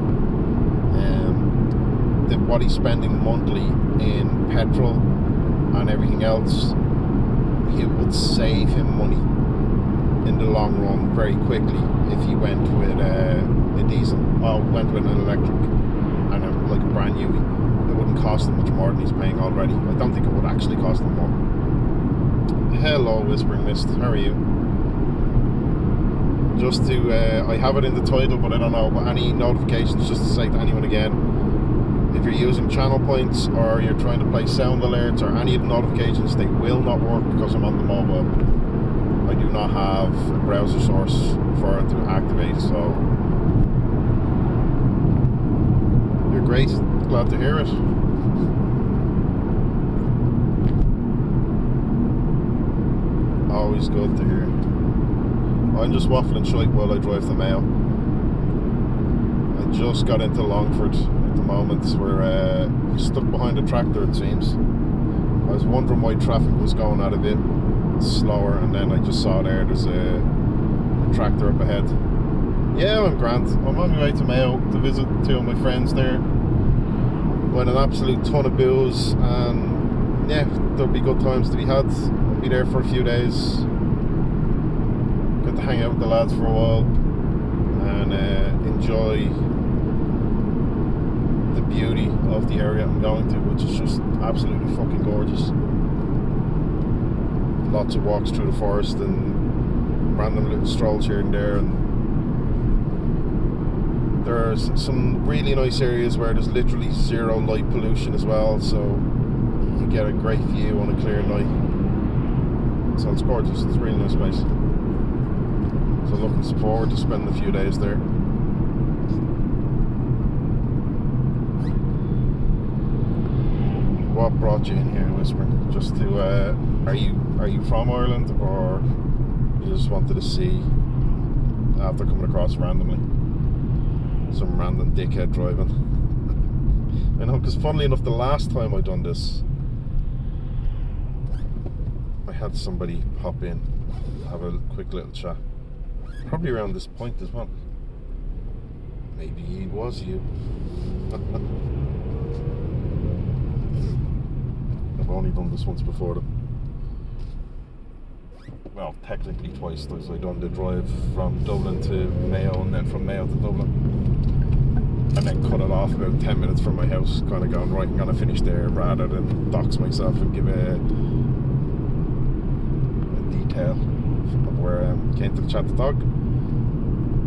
what he's spending monthly in petrol and everything else, it would save him money in the long run very quickly if he went with a diesel, or went with an electric and like a brand new. It wouldn't cost him much more than he's paying already. I don't think it would actually cost him more. Hello, Whispering Mist, how are you? Just to, I have it in the title, but I don't know any notifications, just to say to anyone again, if you're using channel points or you're trying to play sound alerts or any of the notifications, they will not work because I'm on the mobile. I do not have a browser source for it to activate, so you're great, glad to hear it. Always good to hear. I'm just waffling shite while I drive to Mayo. I just got into Longford at the moment. We're stuck behind a tractor, it seems. I was wondering why traffic was going out a bit slower, and then I just saw there's a tractor up ahead. Yeah, I'm grand. I'm on my way to Mayo to visit two of my friends there. Went an absolute ton of booze, and yeah, there'll be good times to be had. I'll be there for a few days. Get to hang out with the lads for a while and enjoy the beauty of the area I'm going to, which is just absolutely fucking gorgeous. Lots of walks through the forest and random little strolls here and there, and there's some really nice areas where there's literally zero light pollution as well, so you get a great view on a clear night. So it's gorgeous. It's a really nice place. So looking forward to spending a few days there. What brought you in here, Whispering? Just to are you from Ireland, or you just wanted to see after coming across randomly some random dickhead driving? I know, because funnily enough, the last time I done this, I had somebody pop in, have a quick little chat, probably around this point as well. Maybe he was you. I've only done this once before, though. Well, technically twice. I done the drive from Dublin to Mayo, and then from Mayo to Dublin, and then cut it off about 10 minutes from my house, kind of going, right, I'm going to finish there, rather than dox myself and give a detail of where I came to the chat to talk.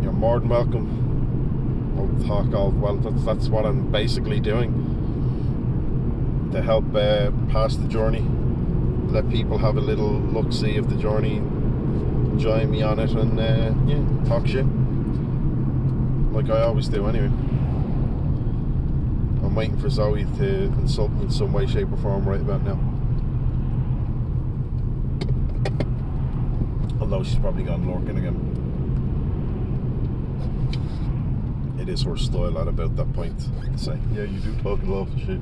You're more than welcome. I'll talk all, well, that's what I'm basically doing, to help pass the journey, let people have a little look-see of the journey, join me on it, and yeah, talk shit like I always do anyway. I'm waiting for Zoe to insult me in some way, shape or form right about now, although she's probably gone lurking again. It is her style at about that point to say, yeah, you do talk a lot of shit.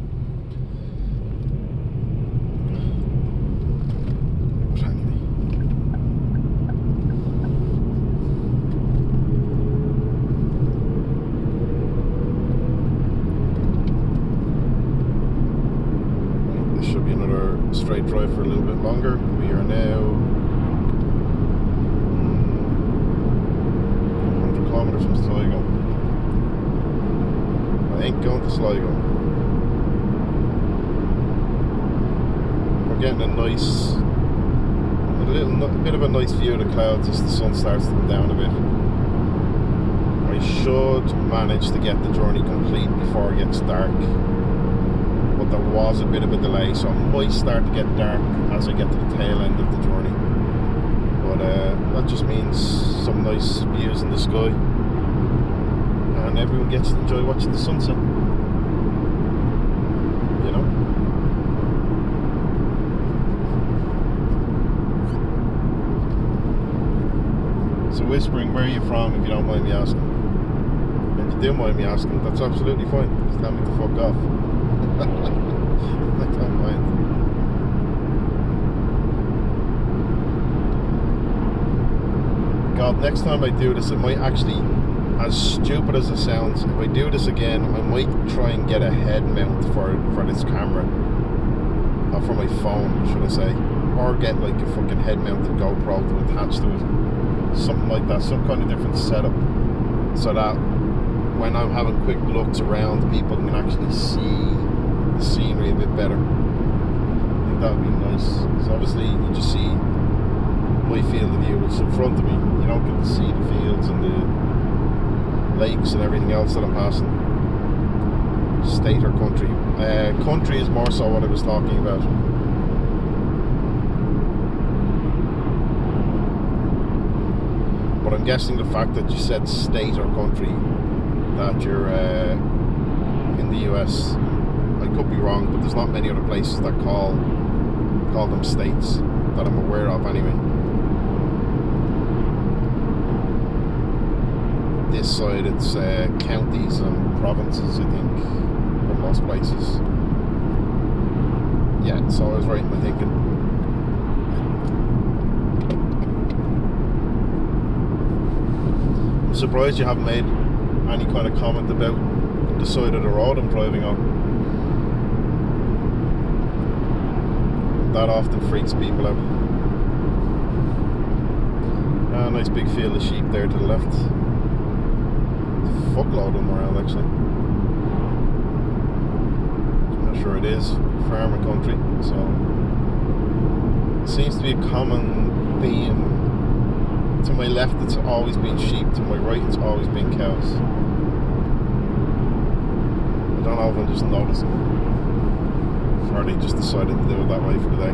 Straight drive for a little bit longer. We are now 100 kilometers from Sligo. I ain't going to Sligo. We're getting a bit of a nice view of the clouds as the sun starts to come down a bit. I should manage to get the journey complete before it gets dark. But there was a bit of a delay, so it might start to get dark as I get to the tail end of the journey. But that just means some nice views in the sky, and everyone gets to enjoy watching the sunset, you know? So Whispering, where are you from, if you don't mind me asking? If you do mind me asking, that's absolutely fine. Just tell me to fuck off. I don't mind. God, next time I do this, it might actually, as stupid as it sounds, if I do this again, I might try and get a head mount for this camera, or for my phone, should I say, or get like a fucking head mounted GoPro to attach to it, something like that, some kind of different setup, so that when I'm having quick looks around, people can actually see the scenery a bit better. I think that would be nice, because obviously you just see my field of view, which is in front of me. You don't get to see the fields and the lakes and everything else that I'm passing. State or country? Country is more so what I was talking about. But I'm guessing the fact that you said state or country, that you're in the US. I could be wrong, but there's not many other places that call them states that I'm aware of anyway. This side it's counties and provinces, I think, for most places. Yeah, So I was right in my thinking. I'm surprised you haven't made any kind of comment about the side of the road I'm driving on. That often freaks people out. A nice big field of sheep there to the left. Fuckload of them around, actually. I'm not sure it is farming country, so it seems to be a common theme. To my left it's always been sheep, to my right it's always been cows. I don't know if I'm just noticing, or they just decided to do it that way for the day.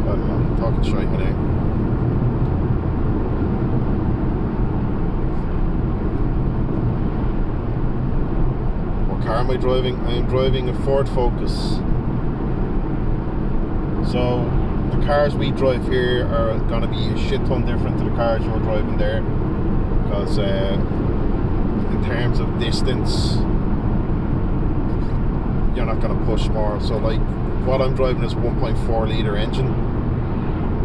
I don't know, talking shite now. What car am I driving? I am driving a Ford Focus. So the cars we drive here are going to be a shit ton different to the cars you're driving there, because in terms of distance you're not going to push more. So like what I'm driving is 1.4 litre engine.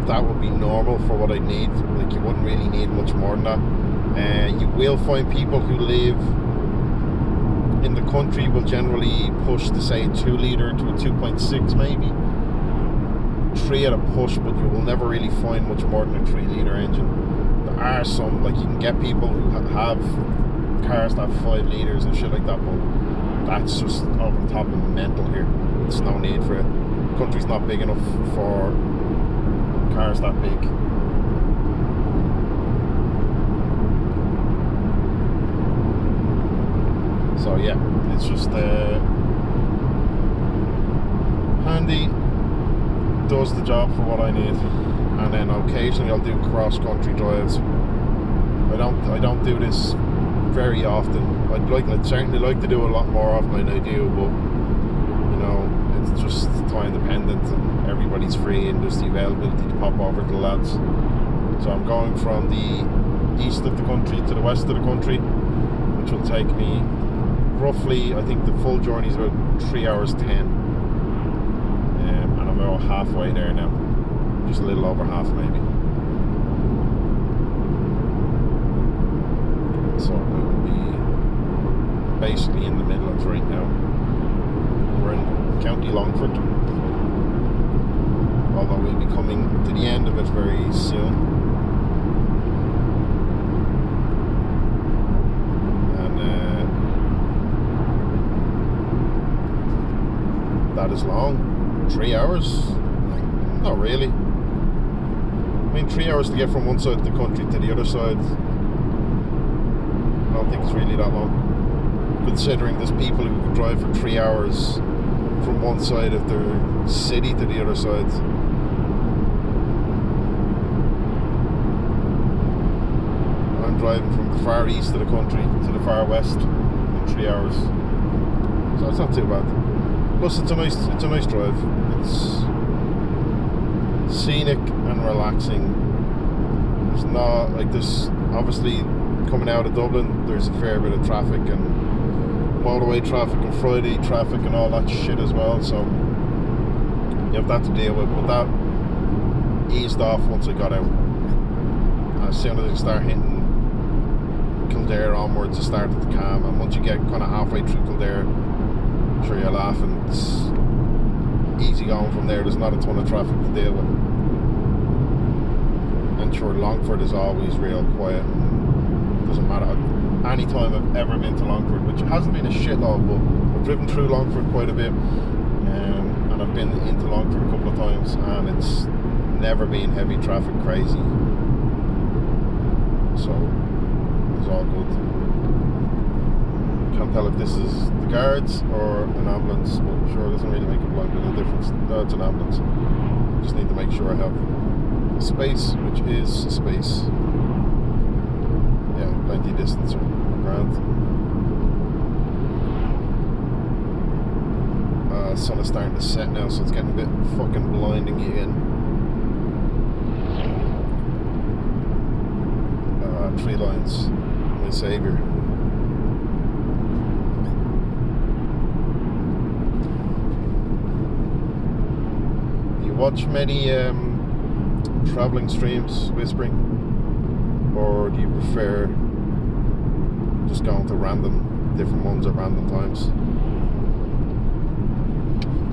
That would be normal for what I need. Like you wouldn't really need much more than that. You will find people who live in the country will generally push to say a 2 litre to a 2.6 maybe. 3 at a push, but you will never really find much more than a 3 litre engine. There are some, like you can get people who have cars that have 5 litres and shit like that, but that's just over the top of mental here. There's no need for it. The country's not big enough for cars that big. So yeah, it's just handy, does the job for what I need, and then occasionally I'll do cross-country drives. I don't do this very often. I'd certainly like to do a lot more often than I do, but you know, it's just time dependent and everybody's free and there's the availability to pop over to the lads. So I'm going from the east of the country to the west of the country, which will take me roughly, I think the full journey is about 3 hours 10, and I'm about halfway there now, just a little over half maybe. So I will be basically in the Midlands right now. We're in County Longford, although we'll be coming to the end of it very soon. That is long. 3 hours? Not really. I mean, 3 hours to get from one side of the country to the other side, I don't think it's really that long, considering there's people who can drive for 3 hours from one side of their city to the other side. I'm driving from the far east of the country to the far west in 3 hours, so it's not too bad. Plus, it's a nice drive. It's scenic and relaxing. There's not like this. Obviously, coming out of Dublin, there's a fair bit of traffic and motorway traffic and Friday traffic and all that shit as well. So you have that to deal with. But that eased off once I got out. As soon as I start hitting Kildare onwards, it started to calm. And once you get kind of halfway through Kildare, sure you're laughing. It's easy going from there. There's not a ton of traffic to deal with. And sure, Longford is always real quiet. And doesn't matter. Any time I've ever been to Longford, which hasn't been a shitload, but I've driven through Longford quite a bit, and I've been into Longford a couple of times, and it's never been heavy traffic crazy. So it's all good. Can't tell if this is the guards or an ambulance, but sure, it doesn't really make a blind bit of difference. No, it's an ambulance. Just need to make sure I have space, which is space. Yeah, plenty of distance around. Sun is starting to set now, so it's getting a bit fucking blinding again. Tree lines, my saviour. watch many travelling streams, whispering, or do you prefer just going to random different ones at random times?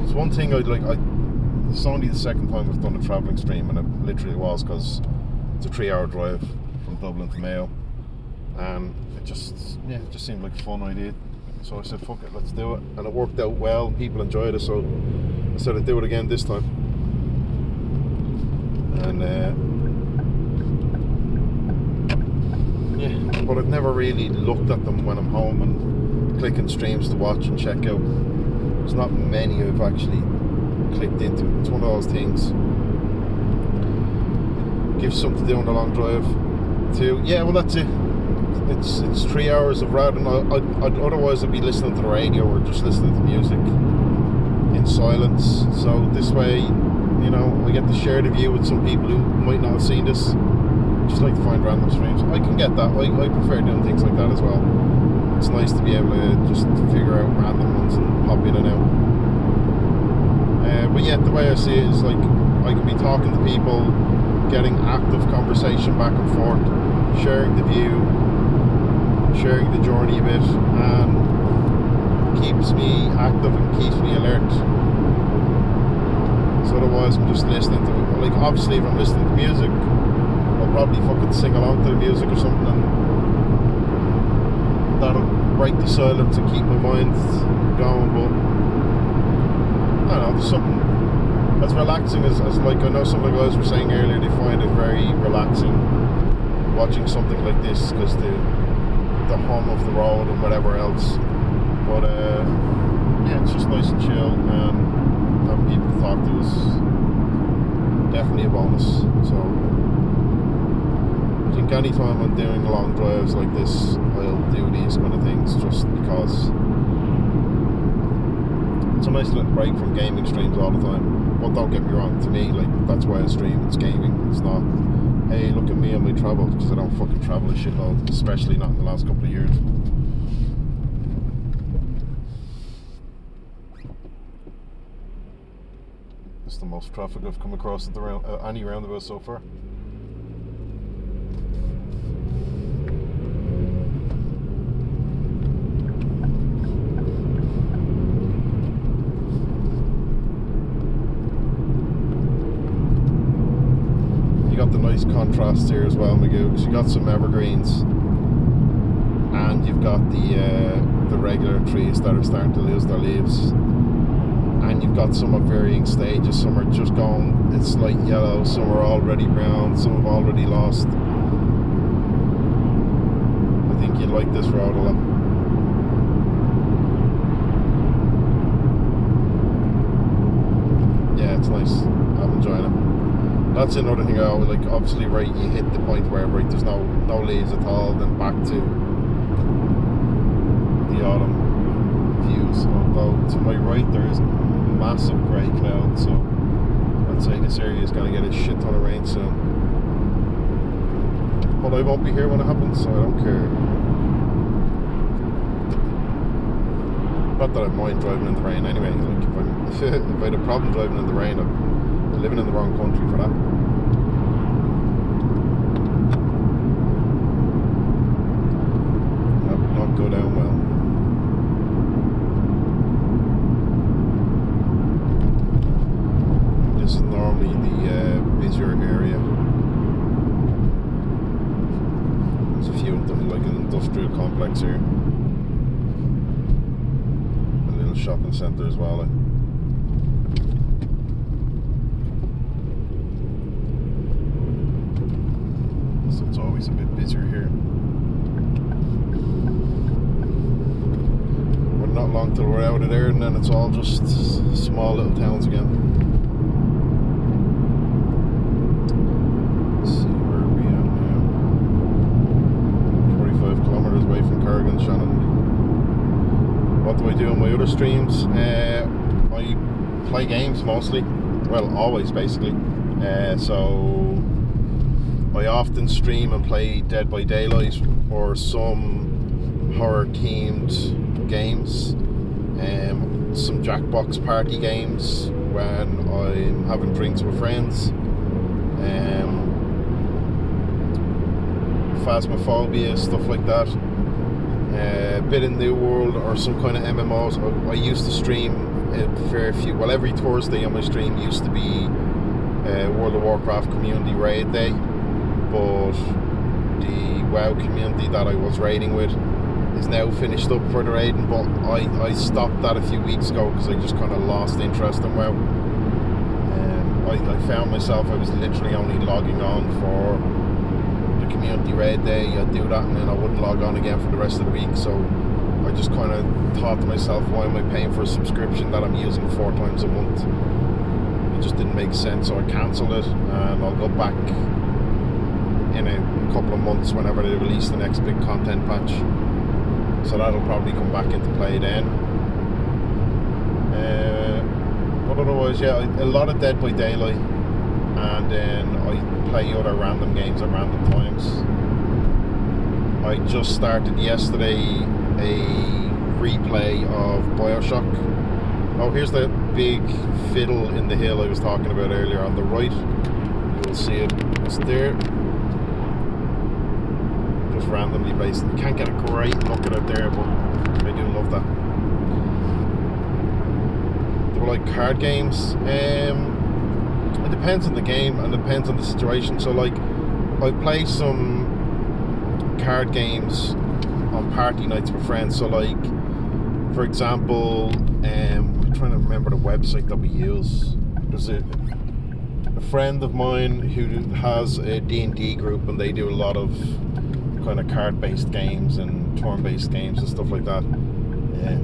It's one thing it's only the second time I've done a travelling stream, and it literally was because it's a 3-hour drive from Dublin to Mayo, and it just seemed like a fun idea. So I said, fuck it, let's do it. And it worked out well, people enjoyed it, so I said I'd do it again this time. And but I've never really looked at them when I'm home and clicking streams to watch and check out. There's not many I've actually clicked into. It's one of those things. Gives something to do on the long drive too. Yeah, well, that's it. It's 3 hours of riding. Otherwise I'd be listening to the radio or just listening to music in silence. So this way, I get to share the view with some people who might not have seen this. Just like to find random streams. I can get that. I prefer doing things like that as well. It's nice to be able to just figure out random ones and pop in and out. But yeah, the way I see it is like I can be talking to people, getting active conversation back and forth, sharing the view, sharing the journey a bit, and keeps me active and keeps me alert. So otherwise I'm just listening to it. Like, obviously if I'm listening to music, I'll probably fucking sing along to the music or something, and that'll break the silence and keep my mind going. But I don't know, there's something as relaxing as like, I know some of the guys were saying earlier they find it very relaxing watching something like this because the hum of the road and whatever else. But yeah, it's just nice and chill, and having people to talk to is definitely a bonus. So I think anytime I'm doing long drives like this, I'll do these kind of things just because it's a nice little break from gaming streams all the time. But don't get me wrong, to me, like, that's why I stream. It's gaming. It's not, hey, look at me on my travels, because I don't fucking travel a shitload, especially not in the last couple of years. It's the most traffic I've come across at any roundabout so far. Got the nice contrast here as well, Magoo, because you got some evergreens and you've got the regular trees that are starting to lose their leaves, and you've got some at varying stages. Some are just going, it's like yellow, some are already brown, some have already lost. I think you'd like this road a lot. Yeah, it's nice. I'm enjoying it. That's another thing I always like. Obviously, right, you hit the point where there's no leaves at all, then back to the autumn views. Although to my right there is massive grey clouds, so I'd say this area is going to get a shit ton of rain soon. But I won't be here when it happens, so I don't care. Not that I mind driving in the rain anyway. Like, if I had a problem driving in the rain, I'm living in the wrong country for that. That would not go down well. This is normally the busier area. There's a few, like an industrial complex here. A little shopping centre as well. It's always a bit busier here. We're not long till we're out of there, and then it's all just small little towns again. Let's see where we are now. 45 kilometres away from Kurgan, Shannon. What do I do on my other streams? I play games mostly. Well, always basically. So I often stream and play Dead by Daylight or some horror themed games. some Jackbox party games when I'm having drinks with friends. Phasmophobia, stuff like that. A bit of New World or some kind of MMOs. I used to stream a fair few. Well, every Thursday on my stream used to be World of Warcraft Community Raid Day, but the WoW community that I was raiding with is now finished up for the raiding, but I stopped that a few weeks ago because I just kind of lost interest in WoW. I found myself, I was literally only logging on for the community raid day. I'd do that and then I wouldn't log on again for the rest of the week, so I just kind of thought to myself, why am I paying for a subscription that I'm using 4 times a month? It just didn't make sense, so I cancelled it, and I'll go back in a couple of months whenever they release the next big content patch. So that'll probably come back into play then. But otherwise, yeah, a lot of Dead by Daylight, and then I play other random games at random times. I just started yesterday a replay of Bioshock. Oh, here's the big fiddle in the hill I was talking about earlier on the right. You will see it. It's there. Just randomly placed. You can't get a great look at it there, but I do love that. They were like card games. It depends on the game and depends on the situation. So like, I play some card games on party nights with friends. So like, for example, I'm trying to remember the website that we use. There's a friend of mine who has a D&D group, and they do a lot of kind of card-based games and turn-based games and stuff like that.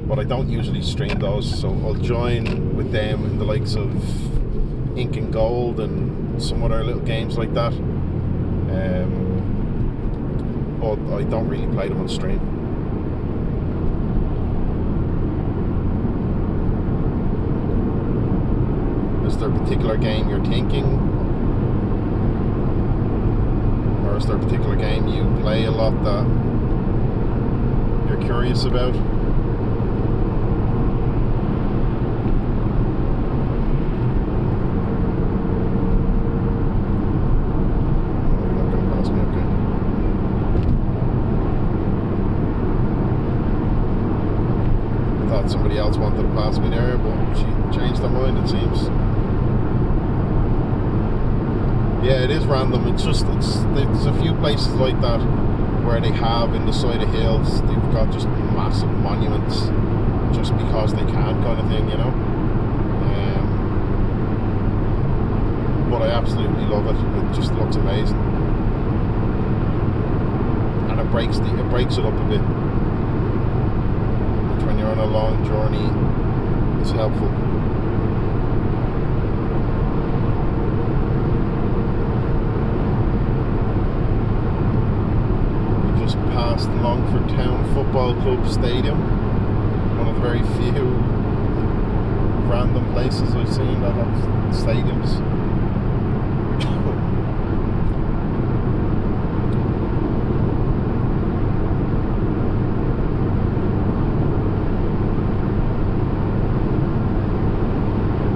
But I don't usually stream those, so I'll join with them in the likes of Ink and Gold and some other little games like that. But I don't really play them on stream. Is there a particular game you're thinking? Or is there a particular game you play a lot that you're curious about? Somebody else wanted to pass me there, but she changed her mind, it seems. Yeah, it is random. There's a few places like that where they have in the side of hills, they've got just massive monuments just because they can, kind of thing, you know. But I absolutely love it. It just looks amazing, and it breaks it up a bit. When you're on a long journey, it's helpful. We just passed Longford Town Football Club Stadium, one of the very few random places I've seen that have stadiums.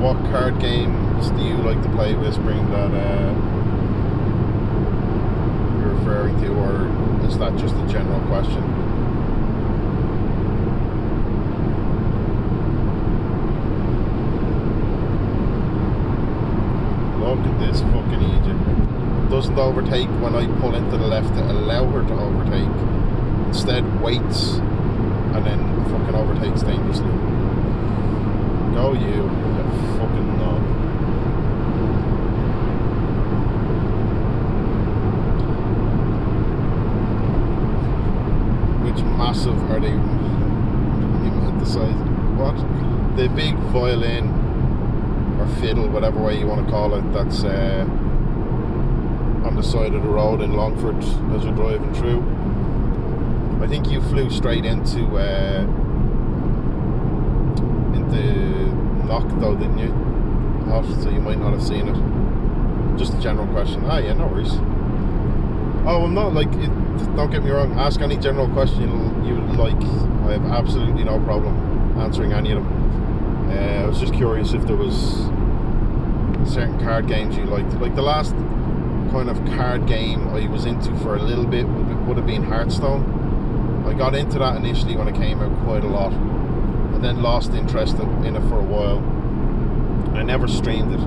What card games do you like to play, Whispering, that you're referring to, or is that just a general question? Look at this fucking Egypt. Doesn't overtake when I pull into the left to allow her to overtake. Instead waits and then fucking overtakes dangerously. Go you fucking knob. Which massive are they? The size. What? The big violin or fiddle, whatever way you want to call it, that's on the side of the road in Longford as you're driving through. I think you flew straight into Knock though, didn't you? So you might not have seen it. Just a general question. Ah, yeah, no worries. Oh, I'm not like it, don't get me wrong, ask any general question you would like. I have absolutely no problem answering any of them. I was just curious if there was certain card games you liked. Like the last kind of card game I was into for a little bit would have been Hearthstone. I got into that initially when it came out quite a lot, and then lost interest in it for a while. I never streamed it,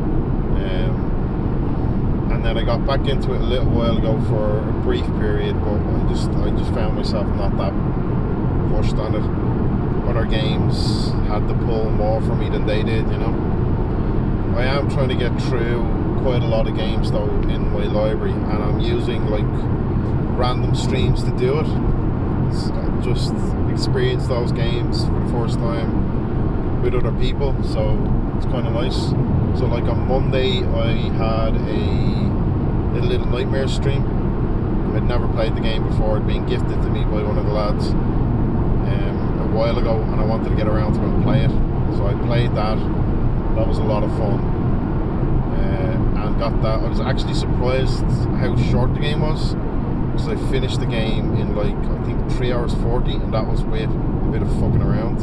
and then I got back into it a little while ago for a brief period, but I just found myself not that pushed on it. Other games had the pull more for me than they did, you know. I am trying to get through quite a lot of games though in my library, and I'm using like random streams to do it. Just experience those games for the first time with other people, so it's kind of nice. So like on Monday I had a Little Nightmares stream. I'd never played the game before. It'd been gifted to me by one of the lads a while ago, and I wanted to get around to it and play it, so I played that. That was a lot of fun, and got that. I was actually surprised how short the game was, because I finished the game in like I think 3 hours 40, and that was with a bit of fucking around.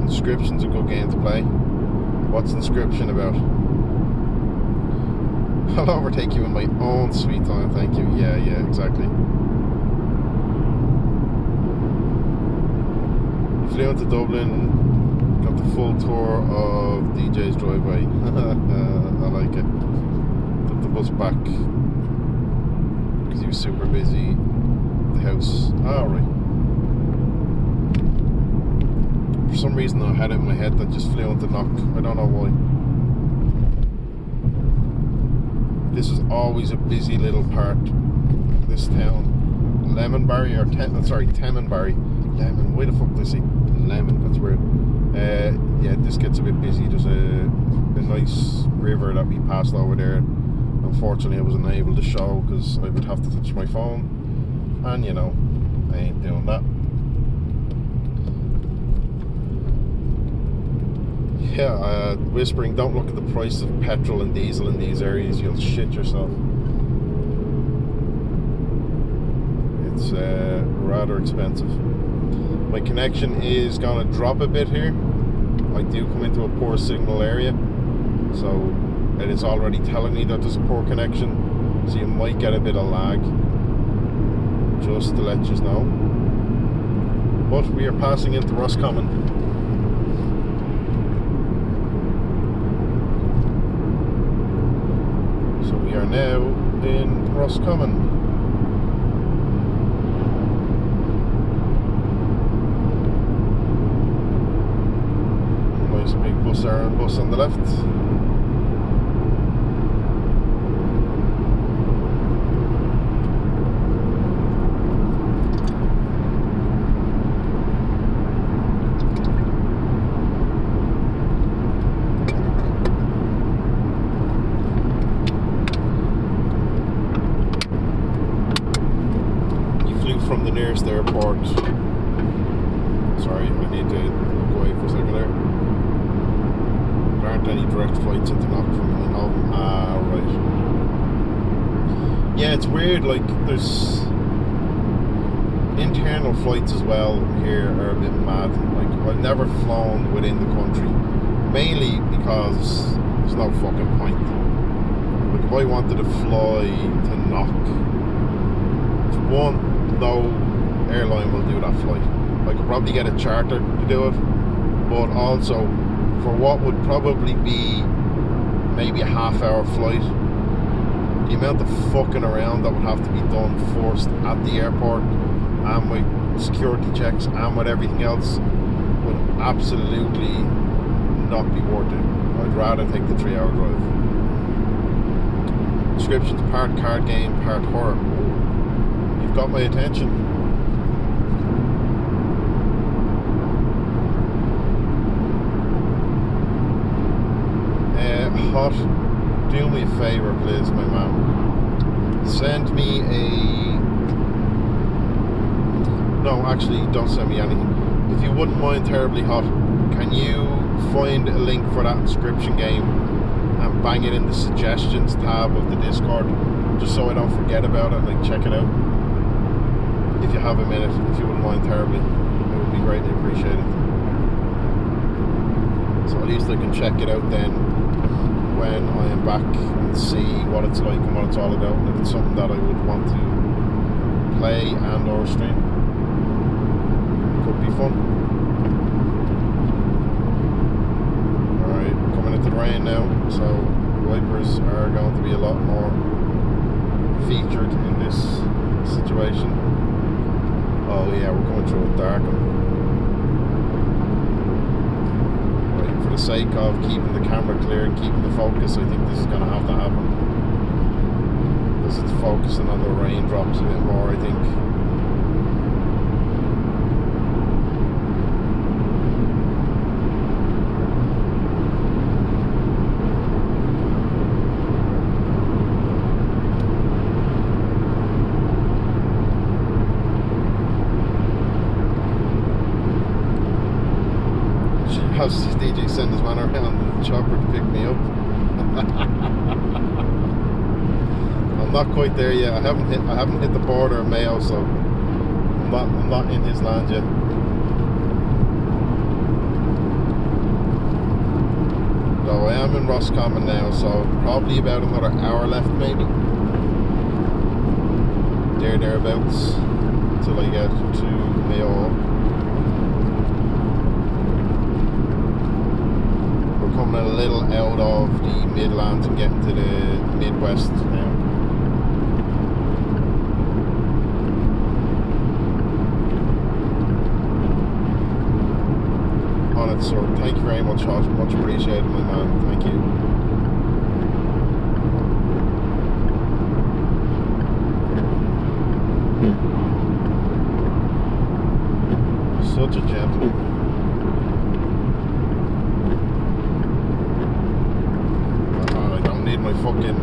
Inscription's a good game to play. What's Inscription about? I'll overtake you in my own sweet time, thank you. Yeah, exactly. Flew into Dublin, got the full tour of DJ's driveway. I like it. Took the bus back because he was super busy. The house. Right. For some reason I had it in my head that just flew into Knock. I don't know why. This is always a busy little part of this town. Lemonbarry or Temenbarry. Lemon. Why the fuck did I say Lemon? That's weird. Yeah, this gets a bit busy. There's a nice river that we passed over there. Unfortunately, I wasn't able to show because I would have to touch my phone, and you know, I ain't doing that. Yeah, whispering, don't look at the price of petrol and diesel in these areas, you'll shit yourself. It's rather expensive. My connection is going to drop a bit here. I do come into a poor signal area, so it is already telling me that there's a poor connection, so you might get a bit of lag, just to let you know. But we are passing into Roscommon. So we are now in Roscommon. Nice big bus on the left. From the nearest airport. Sorry, I need to look away for a second there. There aren't any direct flights into Knock from Eindhoven. Right. Yeah, it's weird, like, there's internal flights as well here are a bit mad. Like, I've never flown within the country, mainly because there's no fucking point. Like, if I wanted to fly to Knock, one, no airline will do that flight. I could probably get a charter to do it, but also for what would probably be maybe a half-hour flight, the amount of fucking around that would have to be done first at the airport and with security checks and with everything else would absolutely not be worth it. I'd rather take the 3-hour drive. Descriptions: part card game, part horror. You've got my attention. Hot, do me a favour please, my man. Send me no, actually don't send me anything. If you wouldn't mind terribly hot, can you find a link for that Inscription game and bang it in the suggestions tab of the Discord, just so I don't forget about it and like check it out? if you have a minute, if you wouldn't mind terribly, it would be greatly appreciated. So at least I can check it out then when I am back and see what it's like and what it's all about, and if it's something that I would want to play and or stream. Could be fun. Alright, coming into the rain now, so wipers are going to be a lot more featured in this situation. Oh yeah, we're coming through it darkened. Right, for the sake of keeping the camera clear and keeping the focus, I think this is going to have to happen. Because it's focusing on the raindrops a bit more, I think. How's DJ send his man around the chopper to pick me up? I'm not quite there yet. I haven't hit the border of Mayo, so I'm not in his land yet. Though I am in Roscommon now, so probably about another hour left, maybe. Thereabouts, till I get to Mayo. Coming a little out of the Midlands and getting to the Midwest now. On it, so thank you very much, Josh. Much appreciated, my man. Thank you. Such a gentleman. My fucking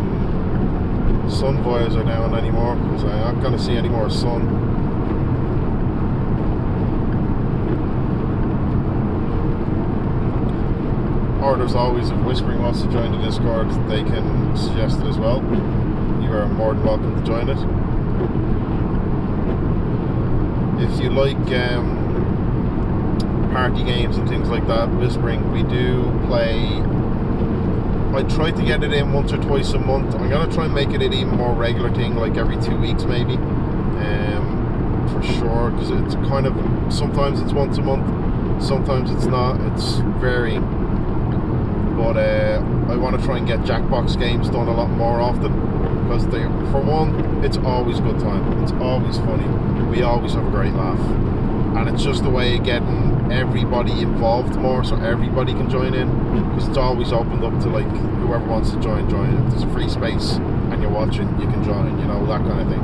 sun visor down anymore, because I'm not going to see any more sun. Or there's always, if Whispering wants to join the Discord, they can suggest it as well. You are more than welcome to join it. If you like party games and things like that, Whispering, we do play. I try to get it in once or twice a month. I'm going to try and make it an even more regular thing, like every 2 weeks maybe, for sure, because it's kind of, sometimes it's once a month, sometimes it's not, it's varying. But I want to try and get Jackbox games done a lot more often, because they, for one, it's always good time, it's always funny, we always have a great laugh, and it's just a way of getting everybody involved more, so everybody can join in, because it's always opened up to like whoever wants to join. If there's a free space and you're watching, you can join, you know, that kind of thing.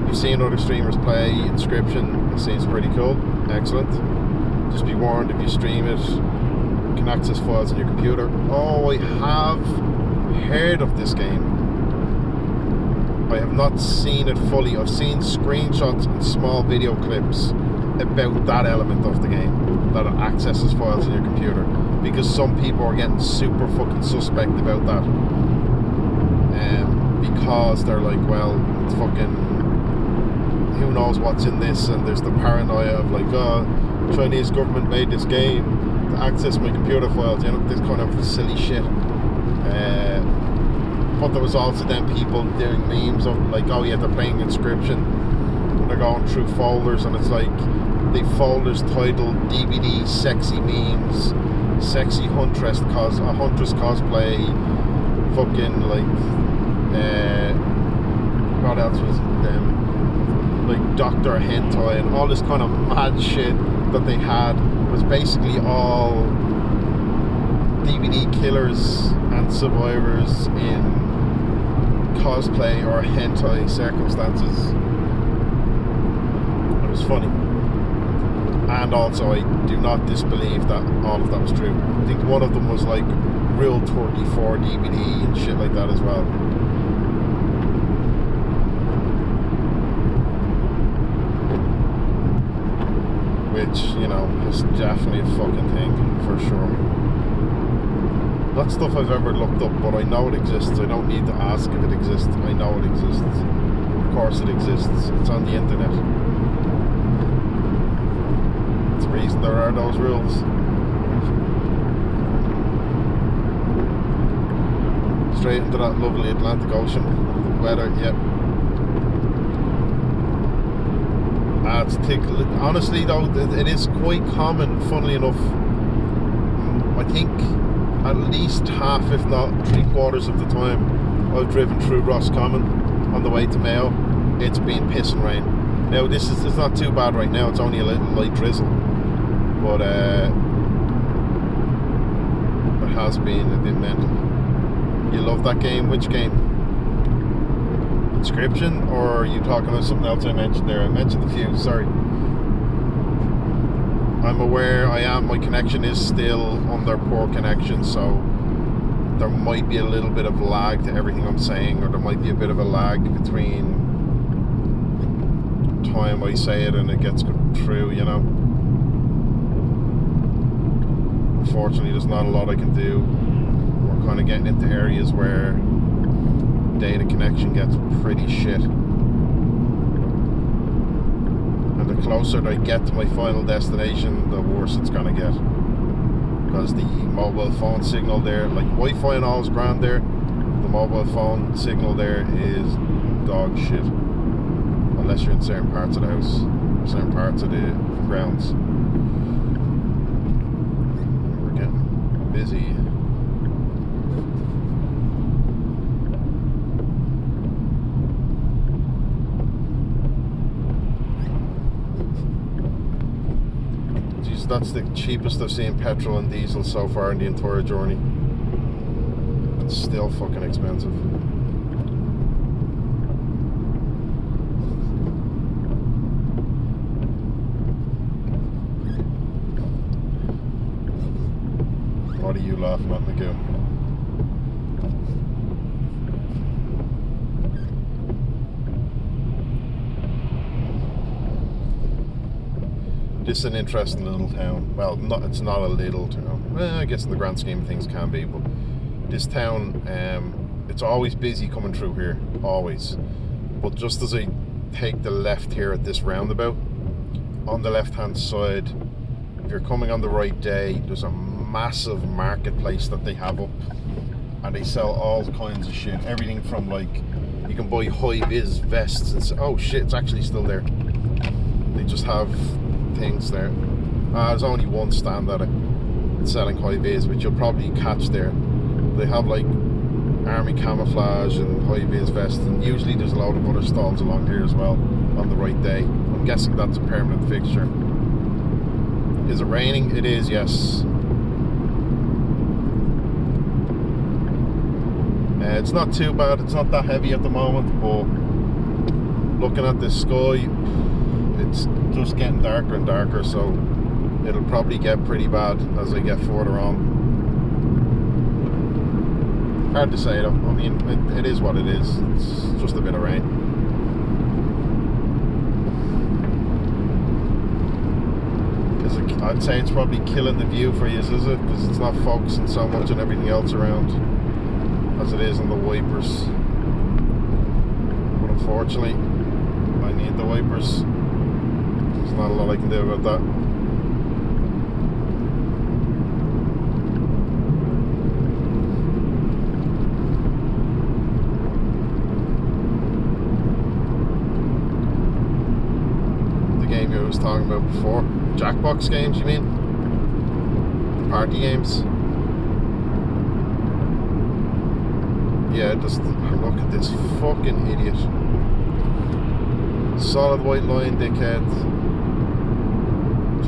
You've seen other streamers play Inscription, it seems pretty cool, excellent. Just be warned, if you stream it, you can access files on your computer. Oh, I have heard of this game. I have not seen it fully. I've seen screenshots and small video clips about that element of the game, that it accesses files on your computer, because some people are getting super fucking suspect about that, because they're like, well, it's fucking, who knows what's in this, and there's the paranoia of like, oh, Chinese government made this game to access my computer files, you know, this kind of silly shit. But there was also then people doing memes of like, oh yeah, they're playing Inscription, and they're going through folders, and it's like, the folders titled DVD sexy memes, sexy huntress cosplay, fucking like, what else was them? Like Dr. Hentai and all this kind of mad shit that they had was basically all DVD killers and survivors in cosplay or hentai circumstances. It was funny. And also, I do not disbelieve that all of that was true. I think one of them was like Rule 34 DVD and shit like that as well. Which, you know, is definitely a fucking thing, for sure. Not stuff I've ever looked up, but I know it exists. I don't need to ask if it exists. I know it exists. Of course it exists. It's on the internet. It's the reason there are those rules. Straight into that lovely Atlantic Ocean. The weather, yep. It's thick. Honestly though, it is quite common, funnily enough. I think at least half, if not 3/4 of the time I've driven through Roscommon on the way to Mayo, it's been pissing rain. Now it's not too bad right now, it's only a little light drizzle, but it has been a bit mental. You love that game? Which game? Inscription, or are you talking about something else I mentioned there? I mentioned a few, sorry. I'm aware my connection is still under poor connection, so there might be a little bit of lag to everything I'm saying, or there might be a bit of a lag between the time I say it and it gets through, you know. Unfortunately, there's not a lot I can do. We're kind of getting into areas where data connection gets pretty shit. And the closer I get to my final destination, the worse it's gonna get. Because the mobile phone signal there, like Wi-Fi and all is grand there, the mobile phone signal there is dog shit. Unless you're in certain parts of the house, or certain parts of the grounds. We're getting busy. That's the cheapest I've seen petrol and diesel so far in the entire journey. It's still fucking expensive. What are you laughing at, Magoo? This is an interesting little town. Well, it's not a little town. Well, I guess in the grand scheme of things can be, but this town, it's always busy coming through here, always. But just as I take the left here at this roundabout, on the left-hand side, if you're coming on the right day, there's a massive marketplace that they have up, and they sell all kinds of shit. Everything from, like, you can buy high-vis vests and oh shit, it's actually still there. They just have things there. There's only one stand at it selling high-vis, which you'll probably catch there. They have like army camouflage and high-vis vests, and usually there's a load of other stalls along here as well on the right day. I'm guessing that's a permanent fixture. Is it raining? It is, yes. It's not too bad, it's not that heavy at the moment, but looking at the sky, it's just getting darker and darker, so it'll probably get pretty bad as I get further on. Hard to say though. I mean, it is what it is. It's just a bit of rain. I'd say it's probably killing the view for you, is it? Because it's not focusing so much on everything else around as it is on the wipers. But unfortunately, I need the wipers. There's not a lot I can do about that. The game you was talking about before, Jackbox games, you mean? The party games? Yeah, just look at this fucking idiot. Solid white line, dickhead.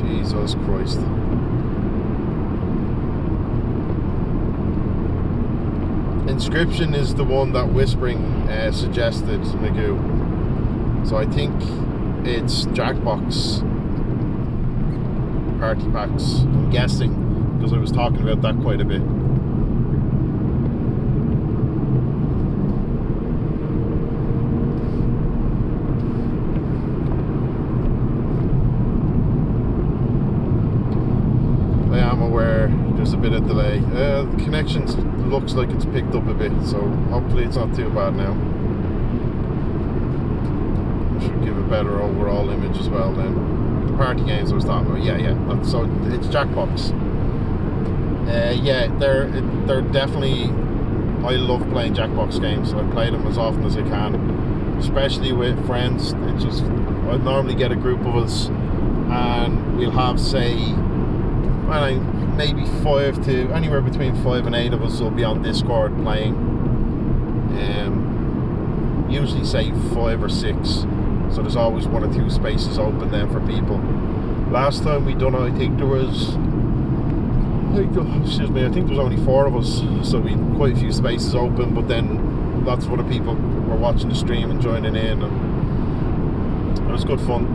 Jesus Christ. Inscription is the one that Whispering suggested, Magoo. So I think it's Jackbox party packs, I'm guessing, because I was talking about that quite a bit. I am aware there's a bit of delay. The connection looks like it's picked up a bit, so hopefully it's not too bad now. should give a better overall image as well then. The party games I was talking about, yeah. So it's Jackbox. Yeah, they're definitely... I love playing Jackbox games. I play them as often as I can, especially with friends. I'd normally get a group of us and we'll have, say, maybe anywhere between 5 and 8 of us will be on Discord playing. Usually say 5 or 6, so there's always 1 or 2 spaces open then for people. Last time we done it, I think there was only 4 of us, so we had quite a few spaces open, but then lots of other people were watching the stream and joining in, and it was good fun.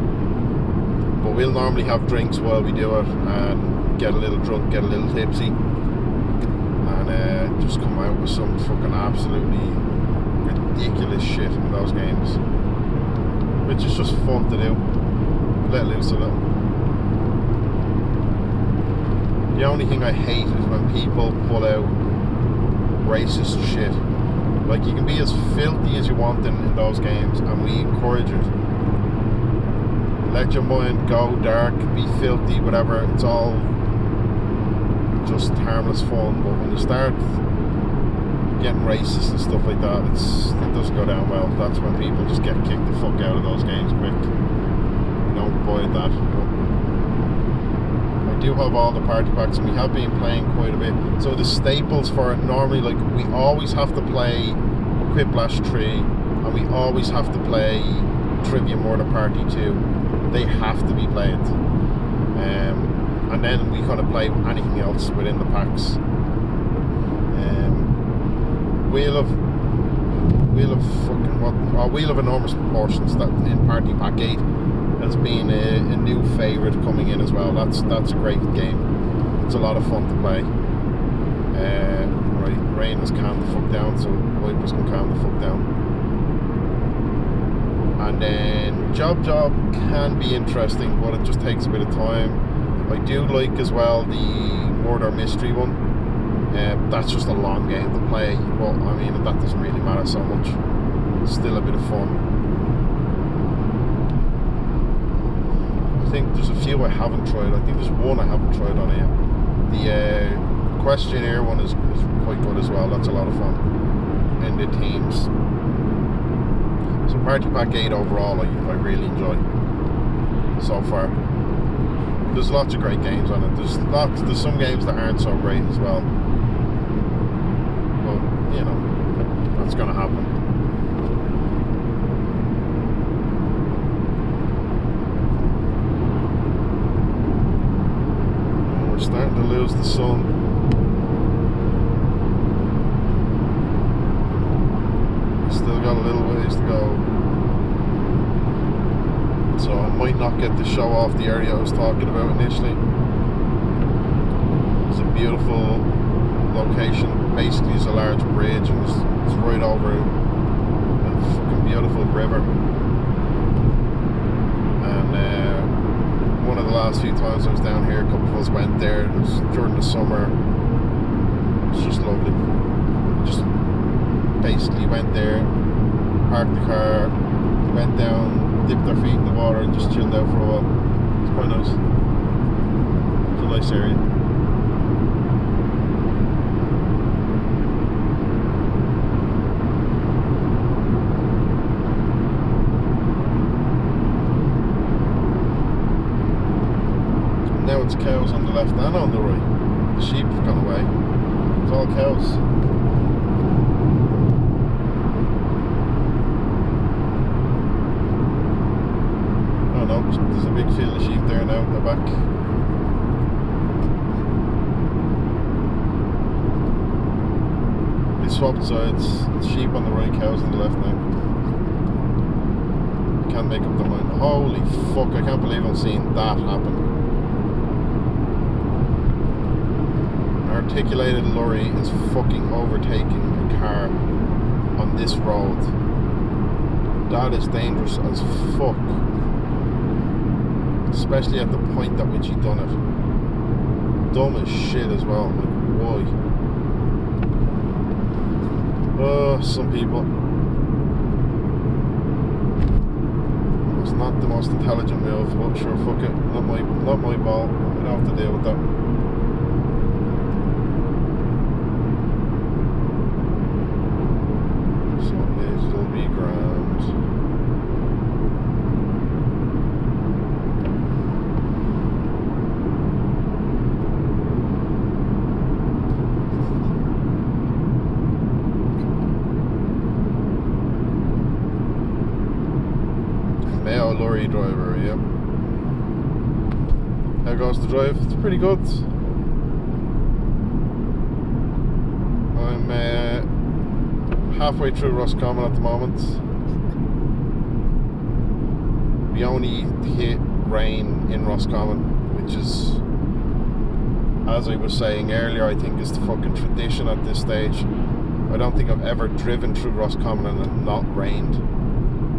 But we'll normally have drinks while we do it and get a little drunk, get a little tipsy, and just come out with some fucking absolutely ridiculous shit in those games, which is just fun to do. Let loose a little. The only thing I hate is when people pull out racist shit. Like, you can be as filthy as you want in those games, and we encourage it. Let your mind go dark, be filthy, whatever. It's all just harmless fun. But when you start getting racist and stuff like that, it doesn't go down well. That's when people just get kicked the fuck out of those games quick. You don't avoid that. I do have all the party packs, and we have been playing quite a bit. So the staples for it, normally, like, we always have to play Quiplash 3, and we always have to play Trivia Murder Party 2. They have to be played. And then we kind of play anything else within the packs. Wheel of Enormous Proportions, that in Party Pack 8 has been a new favourite coming in as well. That's a great game. It's a lot of fun to play. Right, rain has calmed the fuck down, so wipers can calm the fuck down. And then Job can be interesting, but it just takes a bit of time. I do like as well the Murder Mystery one. That's just a long game to play, but I mean, that doesn't really matter so much. It's still a bit of fun. I think there's a few I haven't tried. I think there's one I haven't tried on here. The Questionnaire one is quite good as well. That's a lot of fun in the teams. So Party Pack 8 overall I really enjoy so far. There's lots of great games on it. There's some games that aren't so great as well. But, you know, that's gonna happen. And we're starting to lose the sun. Still got a little ways to go, so I might not get to show off the area I was talking about initially. It's a beautiful location. Basically, it's a large bridge, and it's right over a fucking beautiful river. And one of the last few times I was down here, a couple of us went there. It was during the summer. It's just lovely. Just basically went there, parked the car, went down, dipped our feet in the water, and just chilled out for a while. It's quite nice. It's a nice area. And now it's cows on the left and on the right. The sheep have gone away. It's all cows. There's a big field of sheep there now at the back. They swapped sides. Sheep on the right, cows on the left now. Can't make up their mind. Holy fuck, I can't believe I'm seeing that happen. An articulated lorry is fucking overtaking a car on this road. That is dangerous as fuck. Especially at the point at which he done it. Dumb as shit as well. Like, why? Oh, some people. not the most intelligent move, but sure, fuck it. Not my ball. I don't have to deal with that. So it'll be grand. Mayo lorry driver, yep. How goes the drive? It's pretty good. I'm halfway through Roscommon at the moment. We only hit rain in Roscommon, which is, as I was saying earlier, I think is the fucking tradition at this stage. I don't think I've ever driven through Roscommon and it not rained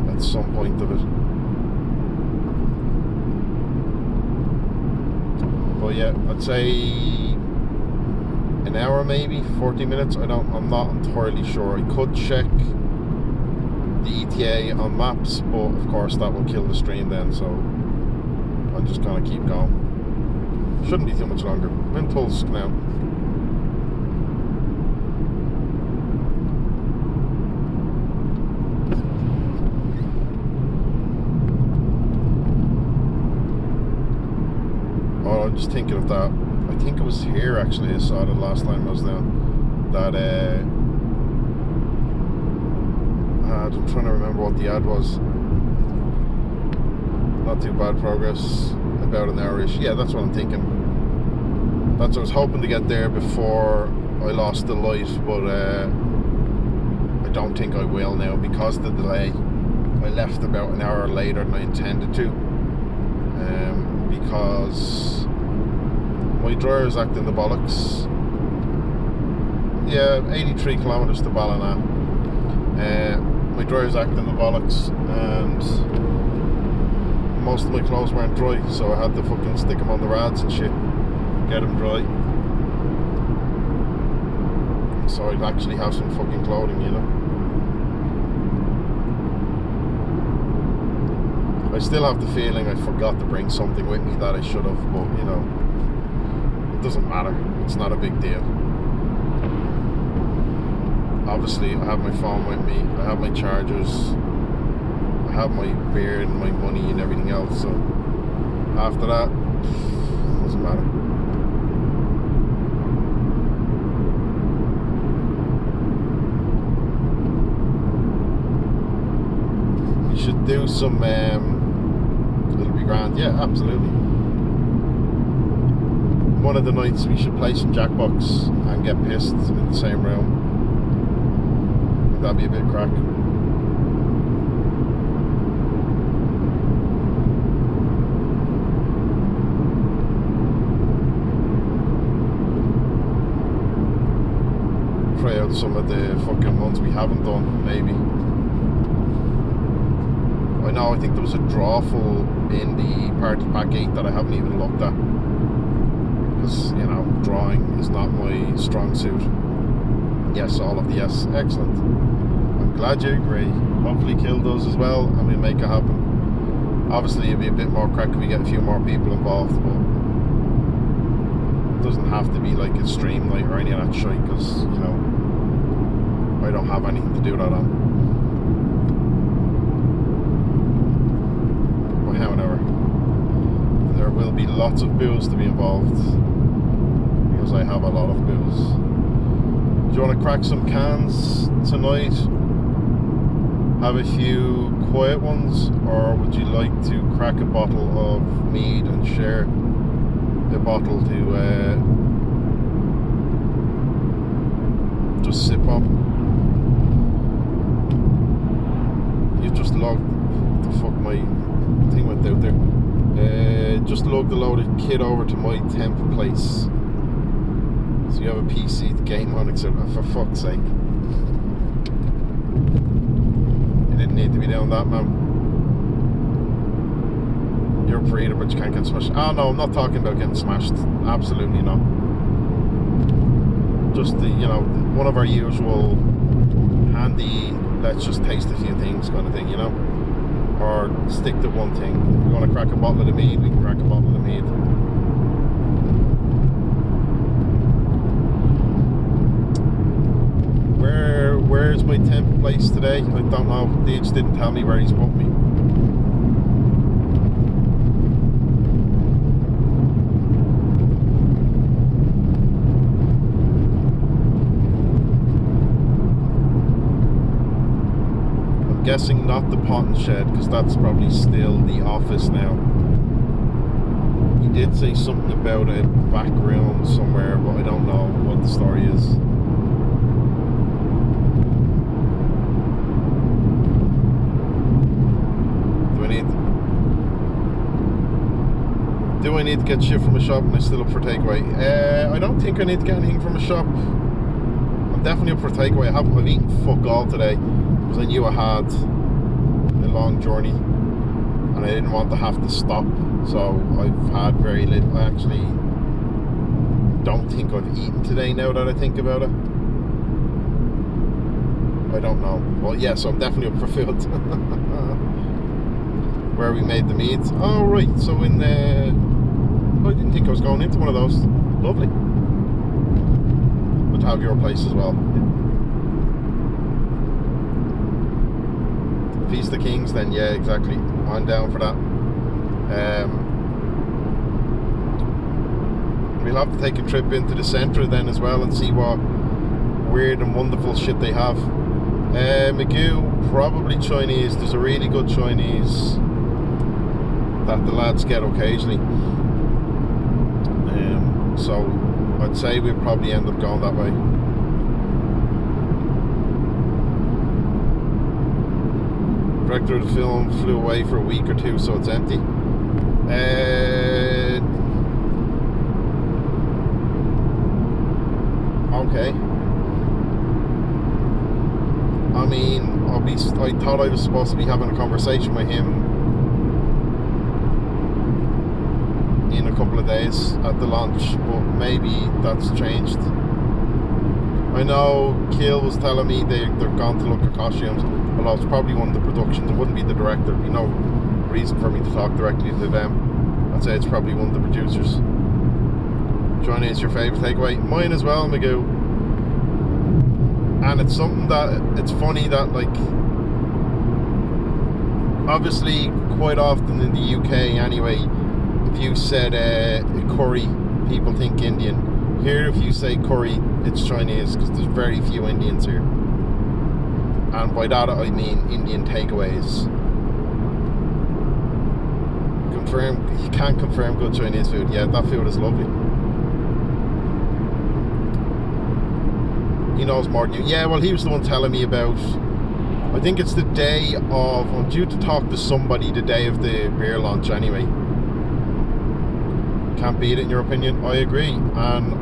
at some point of it. But yeah, I'd say an hour, maybe 40 minutes. I'm not entirely sure. I could check the ETA on maps, but of course that will kill the stream then, so I'm just gonna keep going. Shouldn't be too much longer. I'm in Tulsk now. Oh, I'm just thinking of that. I think it was here actually. I saw it the last time I was down. That I'm trying to remember what the ad was. Not too bad progress. About an hour-ish. Yeah, that's what I'm thinking. That's what I was hoping to get there before I lost the light, but I don't think I will now because of the delay. I left about an hour later than I intended to. Because my driver's acting the bollocks. Yeah, 83 kilometers to Ballina. My driver's acting the bollocks, and most of my clothes weren't dry, so I had to fucking stick them on the rads and shit, get them dry. So I'd actually have some fucking clothing, you know. I still have the feeling I forgot to bring something with me that I should have, but you know, it doesn't matter. It's not a big deal. Obviously, I have my phone with me. I have my chargers. I have my beer and my money and everything else. So after that, it doesn't matter. We should do some. It'll be grand. Yeah, absolutely. One of the nights we should play some Jackbox and get pissed in the same room. That'd be a bit crack. Try out some of the fucking ones we haven't done, maybe. I know, I think there was a drawful in the party pack 8 that I haven't even looked at. Because, you know, drawing is not my strong suit. Yes, all of the yes. Excellent. I'm glad you agree. Hopefully Kill does as well, and we'll make it happen. Obviously it'll be a bit more crack if we get a few more people involved, but it doesn't have to be like a stream night or any of that shit, because, you know, I don't have anything to do that on. But however, there will be lots of booze to be involved, because I have a lot of booze. Do you want to crack some cans tonight? Have a few quiet ones, or would you like to crack a bottle of mead and share a bottle to just sip on? You've just logged. The fuck, my thing went out there. Just logged a load of kit over to my temp place. So you have a PC to game on, etc. For fuck's sake. You didn't need to be doing that, man. You're a breeder, but you can't get smashed. Oh no, I'm not talking about getting smashed. Absolutely not. Just the, you know, one of our usual handy, let's just taste a few things kind of thing, you know. or stick to one thing. If we want to crack a bottle of the mead, we can crack a bottle of the mead. Where's my 10th place today? I don't know. They just didn't tell me where he's put me. I'm guessing not the potting shed, because that's probably still the office now. He did say something about a back room somewhere, but I don't know what the story is. Do I need to get shit from a shop and I'm still up for takeaway? I don't think I need to get anything from a shop. I'm definitely up for takeaway. I've eaten fuck all today because I knew I had a long journey and I didn't want to have to stop. So I've had very little. I actually don't think I've eaten today now that I think about it. I don't know. Well, yeah, so I'm definitely up for food. Where we made the meads. Oh, right. So in the... I didn't think I was going into one of those. Lovely. But to have your place as well. Feast of Kings, then yeah, exactly. I'm down for that. We'll have to take a trip into the centre then as well and see what weird and wonderful shit they have. Magoo, probably Chinese. There's a really good Chinese that the lads get occasionally. So I'd say we'll probably end up going that way. Director of the film flew away for a week or two, so it's empty. Okay. I mean, I thought I was supposed to be having a conversation with him in a couple of days at the launch, but maybe that's changed. I know Kiel was telling me they're gone to look at costumes. Well, it's probably one of the productions. It wouldn't be the director. You know, reason for me to talk directly to them. I'd say it's probably one of the producers. Johnny, is your favourite takeaway? Mine as well, Magoo. And it's something that, it's funny that, like, obviously quite often in the UK anyway, if you said curry, people think Indian. Here, if you say curry, it's Chinese, because there's very few Indians here. And by that I mean Indian takeaways. You can't confirm good Chinese food. Yeah, that food is lovely. He knows more than you. Yeah, well, he was the one telling me about, I think it's the day of, I'm due to talk to somebody the day of the beer launch anyway. Can't beat it in your opinion. I agree. And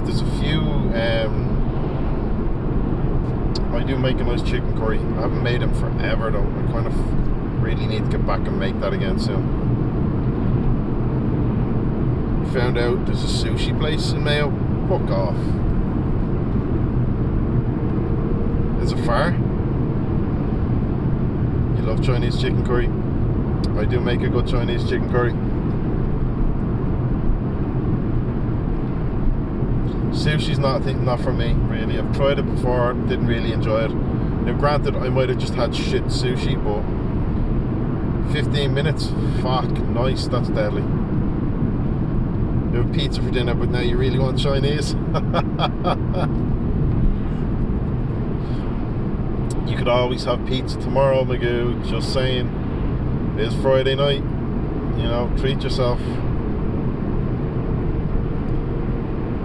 there's a few, I do make a nice chicken curry. I haven't made them forever though. I kind of really need to get back and make that again soon. Found out there's a sushi place in Mayo. Fuck off. Is it far? You love Chinese chicken curry? I do make a good Chinese chicken curry. Sushi's not for me, really. I've tried it before, didn't really enjoy it. Now granted, I might have just had shit sushi, but 15 minutes? Fuck, nice, that's deadly. You have pizza for dinner, but now you really want Chinese? You could always have pizza tomorrow, Magoo, just saying. It is Friday night, you know, treat yourself.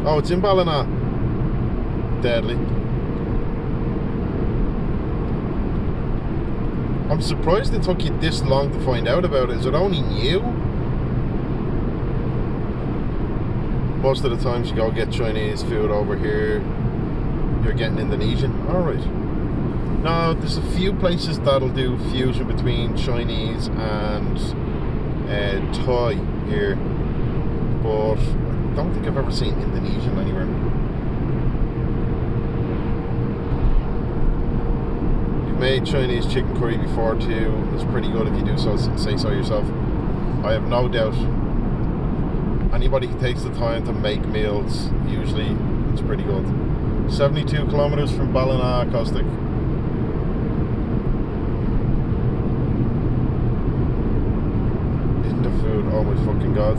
Oh, it's in Ballina. Deadly. I'm surprised it took you this long to find out about it. Is it only new? Most of the times you go get Chinese food over here, you're getting Indonesian. Alright. No, there's a few places that'll do fusion between Chinese and Thai here. But I don't think I've ever seen Indonesian anywhere. made Chinese chicken curry before too. It's pretty good if you do so, say so yourself. I have no doubt. Anybody who takes the time to make meals, usually it's pretty good. 72 kilometers from Ballina, Caustic. Isn't the food? Oh my fucking god.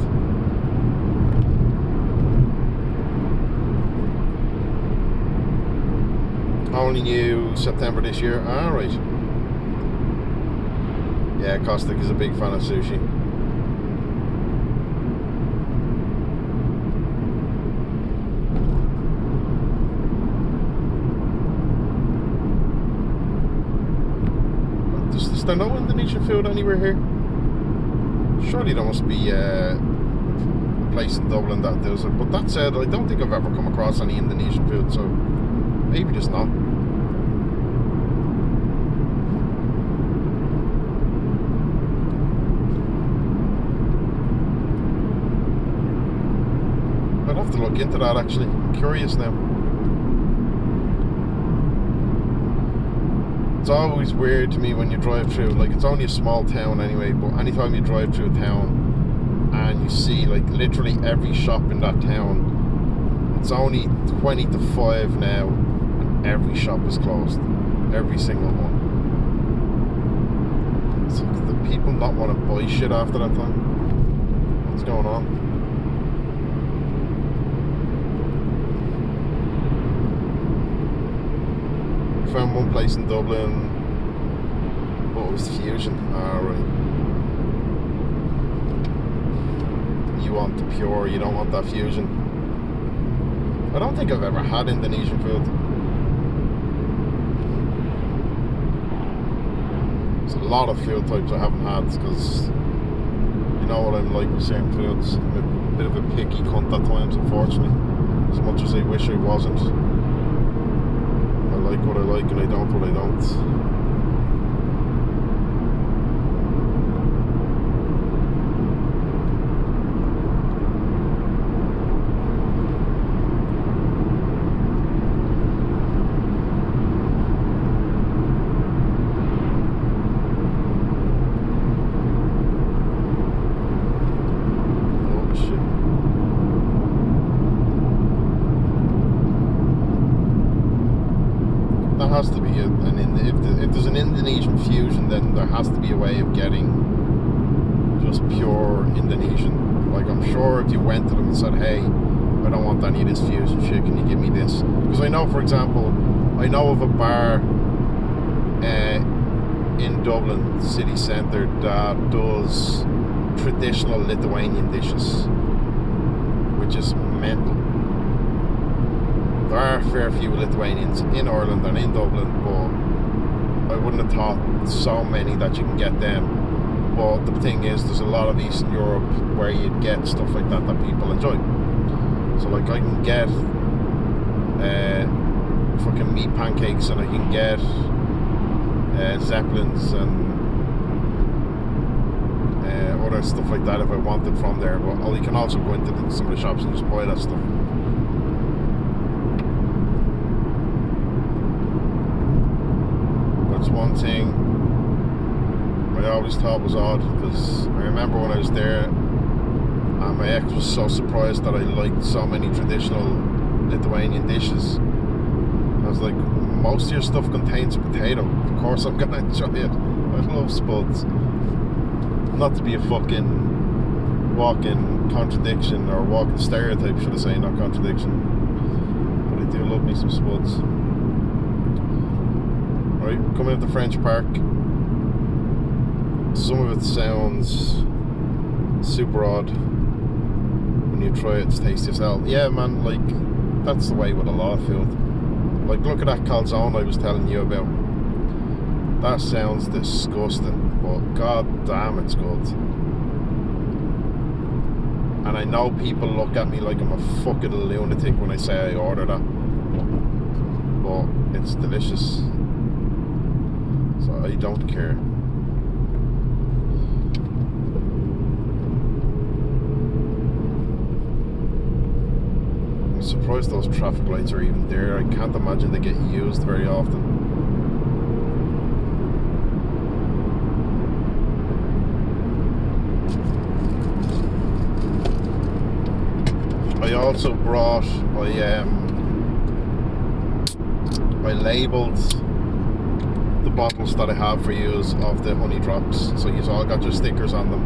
Only new September this year. Alright. Yeah, Caustic is a big fan of sushi. Is there no Indonesian food anywhere here? Surely there must be a place in Dublin that does it. But that said, I don't think I've ever come across any Indonesian food, so maybe just not. I'd have to look into that actually. I'm curious now. It's always weird to me when you drive through, like it's only a small town anyway, but anytime you drive through a town and you see like literally every shop in that town, it's only 20 to 5 now and every shop is closed. Every single one. It's like the people not want to buy shit after that time. What's going on? Found one place in Dublin, but it was fusion. Right. You want the pure, you don't want that fusion. I don't think I've ever had Indonesian food. There's a lot of food types I haven't had because you know what I'm like with certain foods. I'm a bit of a picky cunt at times, unfortunately. As much as I wish I wasn't. I like what I like and I don't what I don't. Has to be if there's an Indonesian fusion, then there has to be a way of getting just pure Indonesian. Like I'm sure if you went to them and said, hey, I don't want any of this fusion shit, can you give me this? Because I know, for example, I know of a bar in Dublin city centre that does traditional Lithuanian dishes, which is mental. There are a fair few Lithuanians in Ireland and in Dublin, but I wouldn't have thought so many that you can get them. But the thing is, there's a lot of Eastern Europe where you'd get stuff like that people enjoy. So like I can get fucking meat pancakes, and I can get zeppelins and other stuff like that if I wanted from there. But you can also go into some of the shops and just buy that stuff. One thing I always thought was odd, because I remember when I was there and my ex was so surprised that I liked so many traditional Lithuanian dishes. I was like, most of your stuff contains a potato, of course I'm gonna enjoy it. I love spuds. Not to be a fucking walking contradiction or walking stereotype, should I say, not contradiction, but I do love me some spuds. Right, coming into French Park. Some of it sounds super odd. When you try it, it's tasty as hell. Yeah, man, like, that's the way with a lot of food. Like, look at that calzone I was telling you about. That sounds disgusting, but god damn, it's good. And I know people look at me like I'm a fucking lunatic when I say I order that. But it's delicious. So I don't care. I'm surprised those traffic lights are even there. I can't imagine they get used very often. I also brought, I labelled the bottles that I have for you of the honey drops, so you've all got your stickers on them.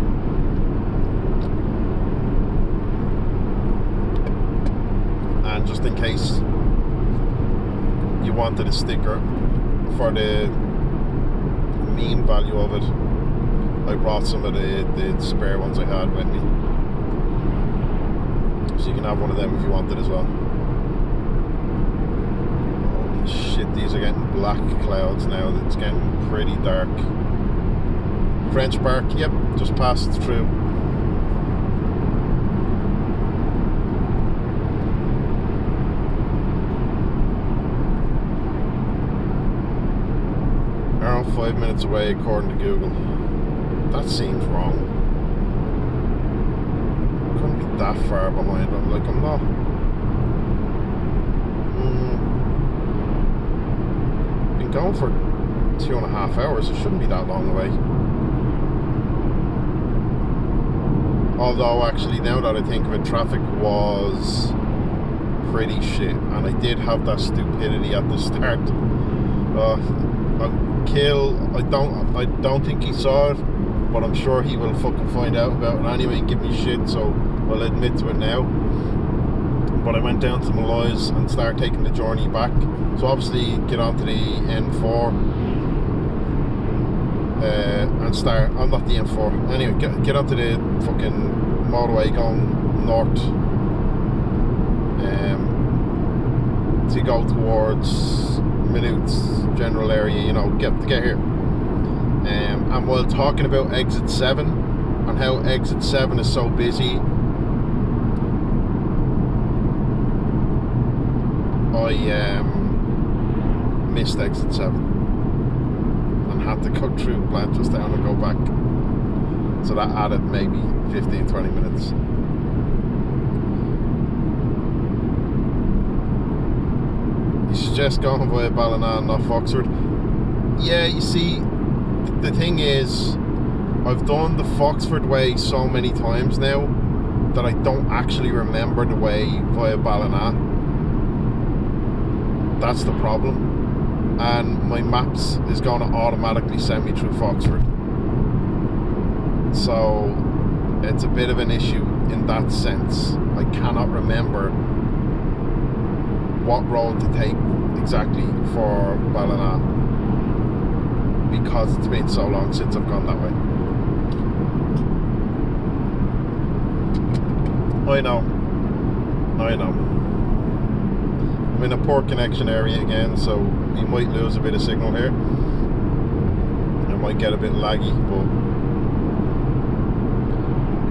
And just in case you wanted a sticker for the meme value of it, I brought some of the spare ones I had with me. So you can have one of them if you wanted as well. Holy shit, these are getting black clouds now. It's getting pretty dark. French Park, yep, just passed through. Around 5 minutes away according to Google. That seems wrong. Couldn't be that far behind. I'm not. Been going for 2.5 hours. It shouldn't be that long away. Although, actually, now that I think of it, traffic was pretty shit, and I did have that stupidity at the start. Kill. I don't think he saw it, but I'm sure he will fucking find out about it anyway and give me shit, so I'll admit to it now. But I went down to Malloy's and started taking the journey back. So obviously get onto the N4 and start, I'm not the N4, anyway, get onto the fucking motorway going north to go towards Minutes general area, you know, get here. And while talking about exit 7 and how exit 7 is so busy, I missed exit 7 and had to go through Blanchardstown and go back, so that added maybe 15-20 minutes. You suggest going via Ballina and not Foxford? Yeah, you see, the thing is, I've done the Foxford way so many times now that I don't actually remember the way via Ballina. That's the problem. And my maps is going to automatically send me through Foxford. So it's a bit of an issue in that sense. I cannot remember what road to take exactly for Ballina because it's been so long since I've gone that way. I know. I'm in a poor connection area again, so you might lose a bit of signal here. I might get a bit laggy, but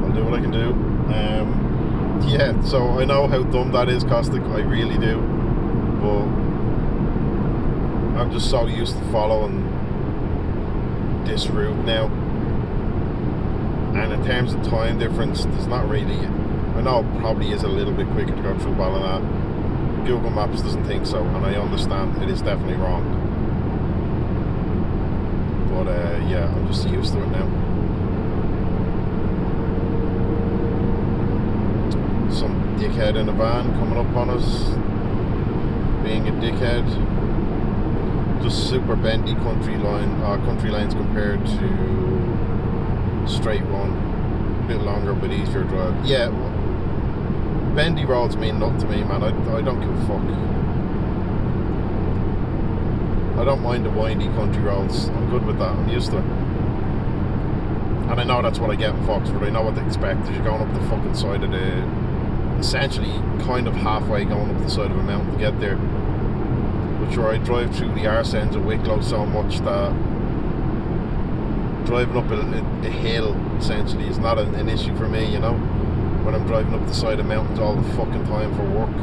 I'll do what I can do. Yeah, so I know how dumb that is, Caustic, I really do. But I'm just so used to following this route now, and in terms of time difference, there's not really. I know it probably is a little bit quicker to go through Ballina. Google Maps doesn't think so, and I understand it is definitely wrong. But yeah, I'm just used to it now. Some dickhead in a van coming up on us, being a dickhead. Just super bendy country lanes compared to straight one. A bit longer but easier drive. Yeah, bendy roads mean nothing to me, man. I don't give a fuck. I don't mind the windy country roads. I'm good with that. I'm used to it. And I know that's what I get in Foxford. I know what to expect. As you're going up the fucking side of the, essentially kind of halfway going up the side of a mountain to get there. But sure, I drive through the arse ends of Wicklow so much that driving up a hill essentially is not an issue for me, you know, when I'm driving up the side of mountains all the fucking time for work.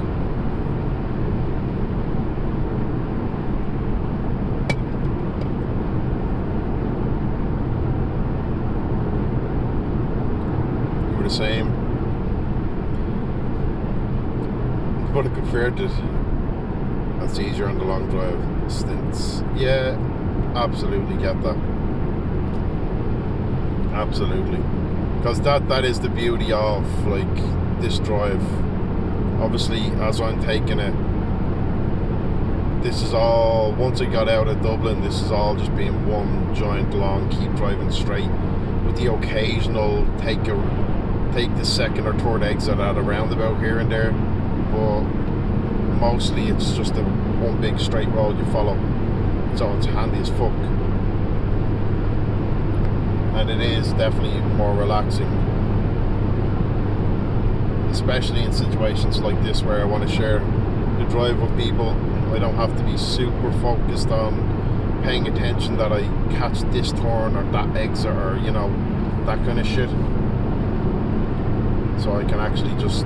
You were the same, but I preferred it. That's easier on the long drive stints. Yeah, absolutely get that. Absolutely. Because that is the beauty of like this drive. obviously as I'm taking it, this is all, once I got out of Dublin, this is all just being one giant long keep driving straight, with the occasional take the second or third exit at a roundabout here and there, but mostly it's just a one big straight road you follow, so it's handy as fuck. And it is definitely more relaxing, especially in situations like this where I want to share the drive with people. I don't have to be super focused on paying attention that I catch this turn or that exit or, you know, that kind of shit. So I can actually just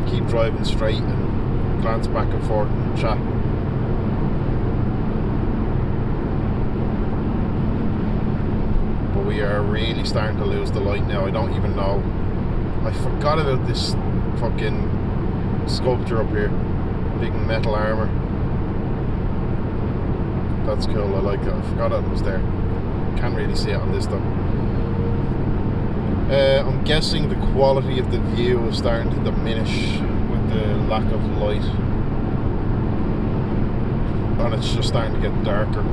keep driving straight and glance back and forth and chat. But we are really starting to lose the light now. I don't even know. I forgot about this fucking sculpture up here. Big metal armour. That's cool, I like it. I forgot it was there. Can't really see it on this though. I'm guessing the quality of the view is starting to diminish with the lack of light. And it's just starting to get darker.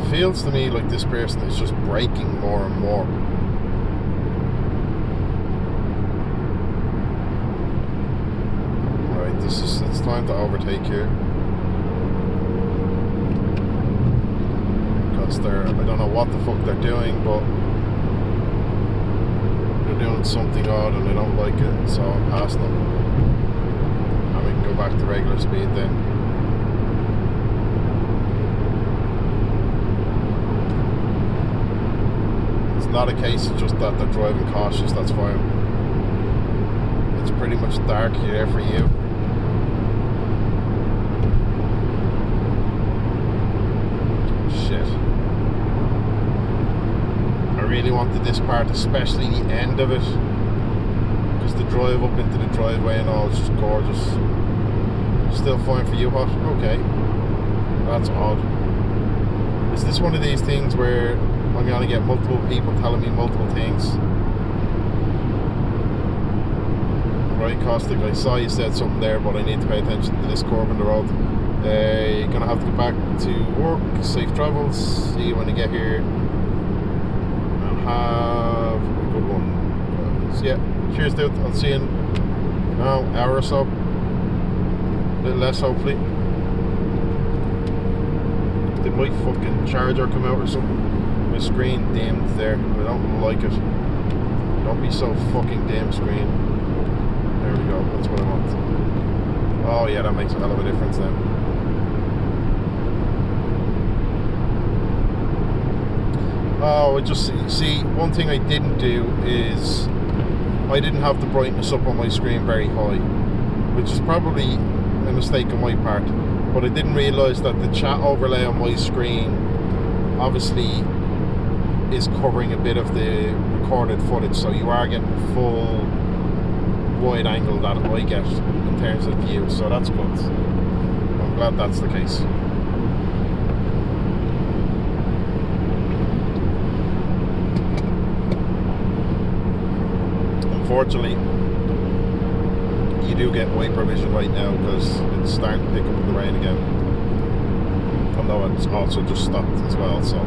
It feels to me like this person is just braking more and more. It's time to overtake here, because I don't know what the fuck they're doing, but they're doing something odd and I don't like it, so I'm passing them, and we can go back to regular speed then. It's not a case of just that they're driving cautious, that's fine. It's pretty much dark here for you. I really wanted this part, especially the end of it, because the drive up into the driveway and all is just gorgeous. Still fine for you, hot? Okay. That's odd. Is this one of these things where I'm going to get multiple people telling me multiple things? Right, Caustic, I saw you said something there, but I need to pay attention to this curve in the road. You're going to have to get back to work. Safe travels. See you when you get here. And have a good one. So yeah, cheers dude. I'll see you in an hour or so. A little less hopefully. Did my fucking charger come out or something? My screen dimmed there. I don't like it. Don't be so fucking dim, screen. There we go. That's what I want. Oh yeah, that makes a hell of a difference now. Oh, I just see, one thing I didn't do is I didn't have the brightness up on my screen very high, which is probably a mistake on my part, but I didn't realise that the chat overlay on my screen obviously is covering a bit of the recorded footage, so you are getting full wide angle that I get in terms of view, so that's good. I'm glad that's the case. Unfortunately, you do get wiper vision right now because it's starting to pick up in the rain again. Although it's also just stopped as well, so.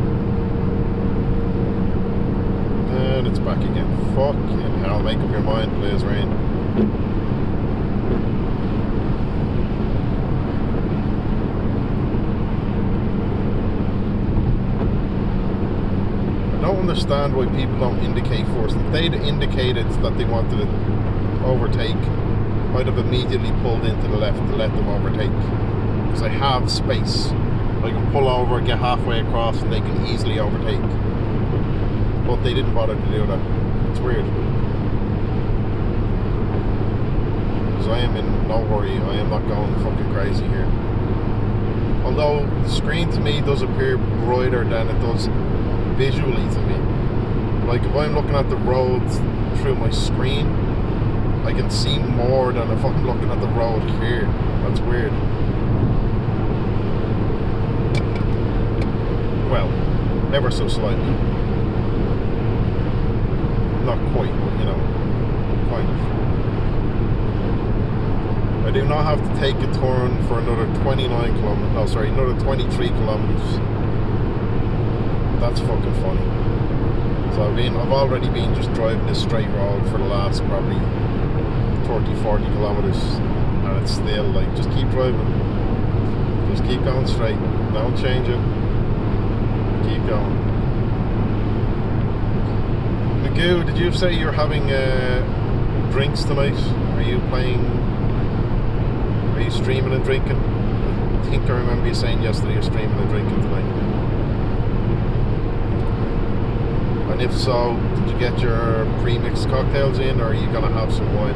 And it's back again. Fucking hell, make up your mind, please, rain. I don't understand why people don't indicate first. If they'd indicated that they wanted to overtake, I'd have immediately pulled into the left to let them overtake, because I have space. I can pull over, get halfway across, and they can easily overtake. But they didn't bother to do that. It's weird. Because I am in no hurry. I am not going fucking crazy here. Although the screen to me does appear brighter than it does visually to me. Like if I'm looking at the road through my screen, I can see more than if I'm looking at the road here. That's weird. Well, ever so slightly. Not quite, but you know, kind of. I do not have to take a turn for another 29 kilometers. No, sorry, another 23 kilometers. That's fucking funny. So I've already been just driving this straight road for the last probably 30-40 kilometers, and it's still like, just keep driving, just keep going straight, don't change it, keep going. Magoo, did you say you're having drinks tonight? Are you streaming and drinking? I think I remember you saying yesterday you're streaming and drinking tonight. And if so, did you get your pre-mixed cocktails in, or are you going to have some wine?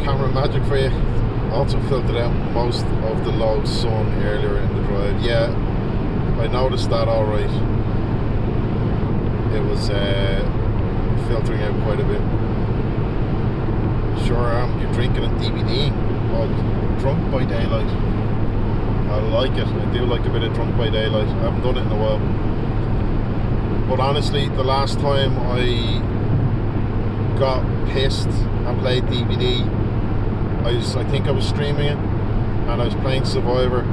Camera magic for you. Also filtered out most of the low sun earlier in the drive. Yeah, I noticed that alright. It was filtering out quite a bit. Sure am. You're drinking and DVDing. Oh, drunk by daylight. I like it. I do like a bit of drunk by daylight. I haven't done it in a while. But honestly, the last time I got pissed and played DVD, I think I was streaming it and I was playing Survivor.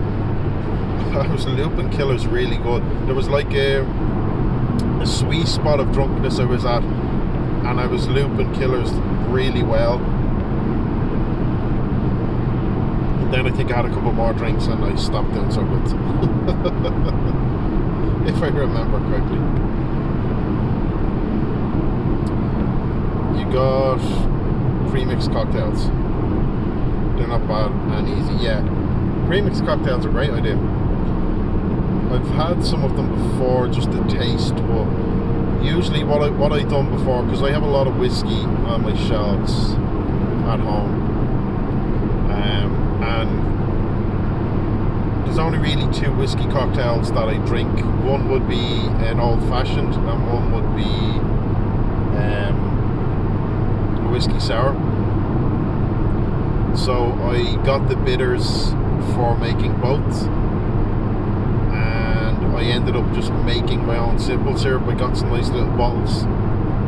I was looping killers really good. There was like a sweet spot of drunkenness I was at, and I was looping killers really well. And then I think I had a couple more drinks and I stopped doing so good. If I remember correctly. You got pre-mixed cocktails. They're not bad and easy. Yeah, pre-mixed cocktails are a great idea. I've had some of them before just to taste, but usually what I've done before, because I have a lot of whiskey on my shelves at home, and there's only really two whiskey cocktails that I drink. One would be an old-fashioned and one would be a whiskey sour. So I got the bitters for making both, and I ended up just making my own simple syrup. I got some nice little bottles.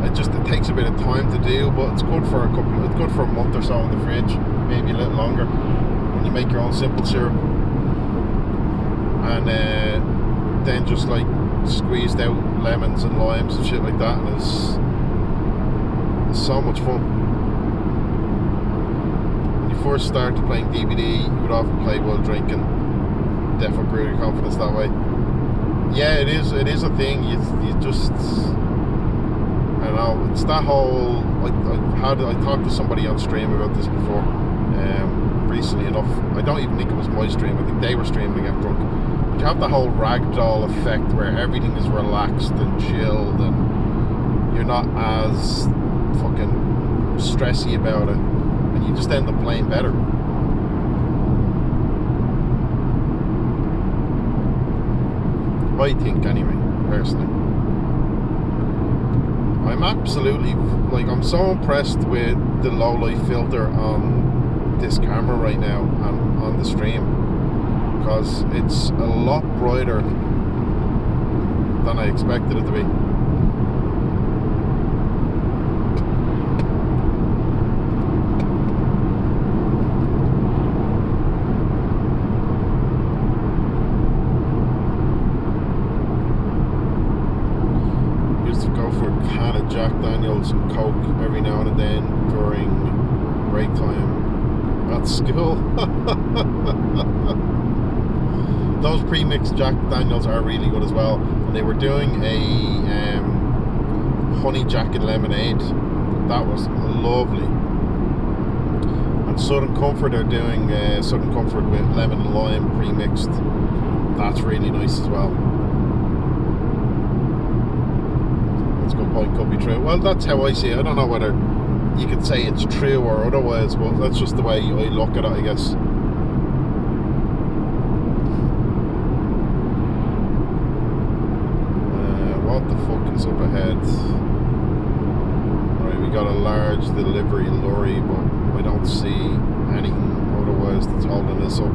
It takes a bit of time to do, but it's good for it's good for a month or so in the fridge, maybe a little longer, when you make your own simple syrup. And then just like squeezed out lemons and limes and shit like that, and it's so much fun. First started playing DVD, you would often play while drinking. Definitely grew your confidence that way. Yeah, it is a thing. You just, I don't know, it's that whole, I talked to somebody on stream about this before, recently enough. I don't even think it was my stream, I think they were streaming to get drunk. But you have the whole ragdoll effect where everything is relaxed and chilled and you're not as fucking stressy about it. And you just end up playing better. I think, anyway, personally. I'm absolutely, I'm so impressed with the low light filter on this camera right now and on the stream, because it's a lot brighter than I expected it to be. Jack Daniels and Coke every now and then during break time at school. Those pre-mixed Jack Daniels are really good as well, and they were doing a honey jacket lemonade that was lovely. And Southern Comfort are doing Southern Comfort with lemon and lime pre-mixed. That's really nice as well. Good point, could be true. Well, that's how I see it. I don't know whether you could say it's true or otherwise, but that's just the way I look at it, I guess. What the fuck is up ahead? Right, we got a large delivery lorry, but I don't see anything otherwise that's holding this up.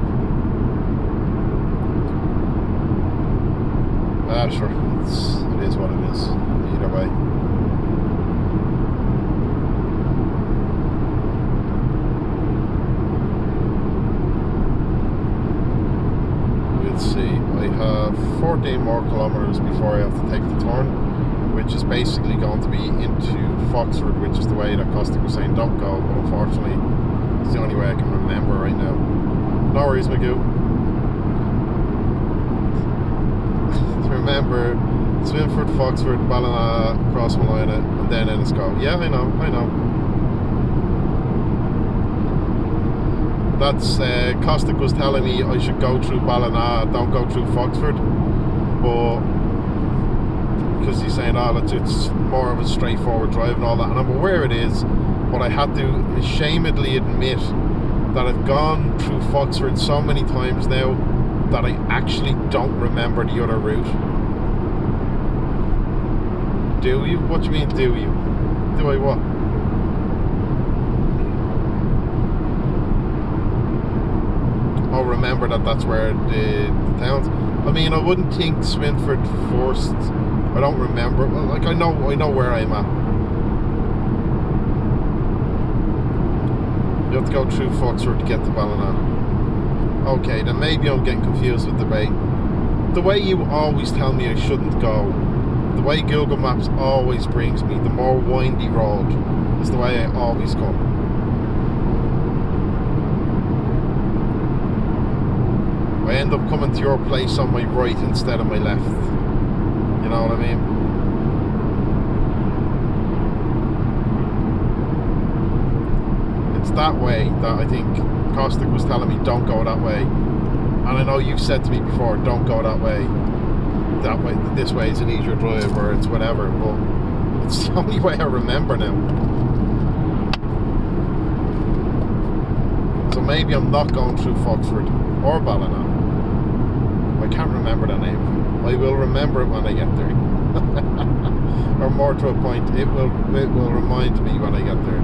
Sure, it is what it is, either way. We'll see. I have 14 more kilometers before I have to take the turn, which is basically going to be into Foxford, which is the way that Costa was saying don't go, but unfortunately it's the only way I can remember right now. No worries, Magoo. Remember, Swinford, Foxford, Ballina, Cross Malina, and then Ennisco. Yeah, I know. That's Costic was telling me I should go through Ballina, don't go through Foxford, but because he's saying, oh, it's more of a straightforward drive and all that, and I'm aware it is, but I had to ashamedly admit that I've gone through Foxford so many times now that I actually don't remember the other route. Do you? What do you mean, do you? Do I what? Oh, remember that's where the towns. I mean, I wouldn't think Swinford first. I don't remember. Well, like I know where I'm at. You have to go through Foxford to get to Ballina. Okay, then maybe I'm getting confused with the way. The way you always tell me I shouldn't go, the way Google Maps always brings me, the more windy road, is the way I always come. I end up coming to your place on my right instead of my left. You know what I mean? It's that way that I think Costic was telling me don't go that way, and I know you've said to me before don't go that way, this way is an easier drive or it's whatever, but it's the only way I remember now. So maybe I'm not going through Foxford or Ballina. I can't remember the name. I will remember it when I get there. Or more to a point, it will remind me when I get there.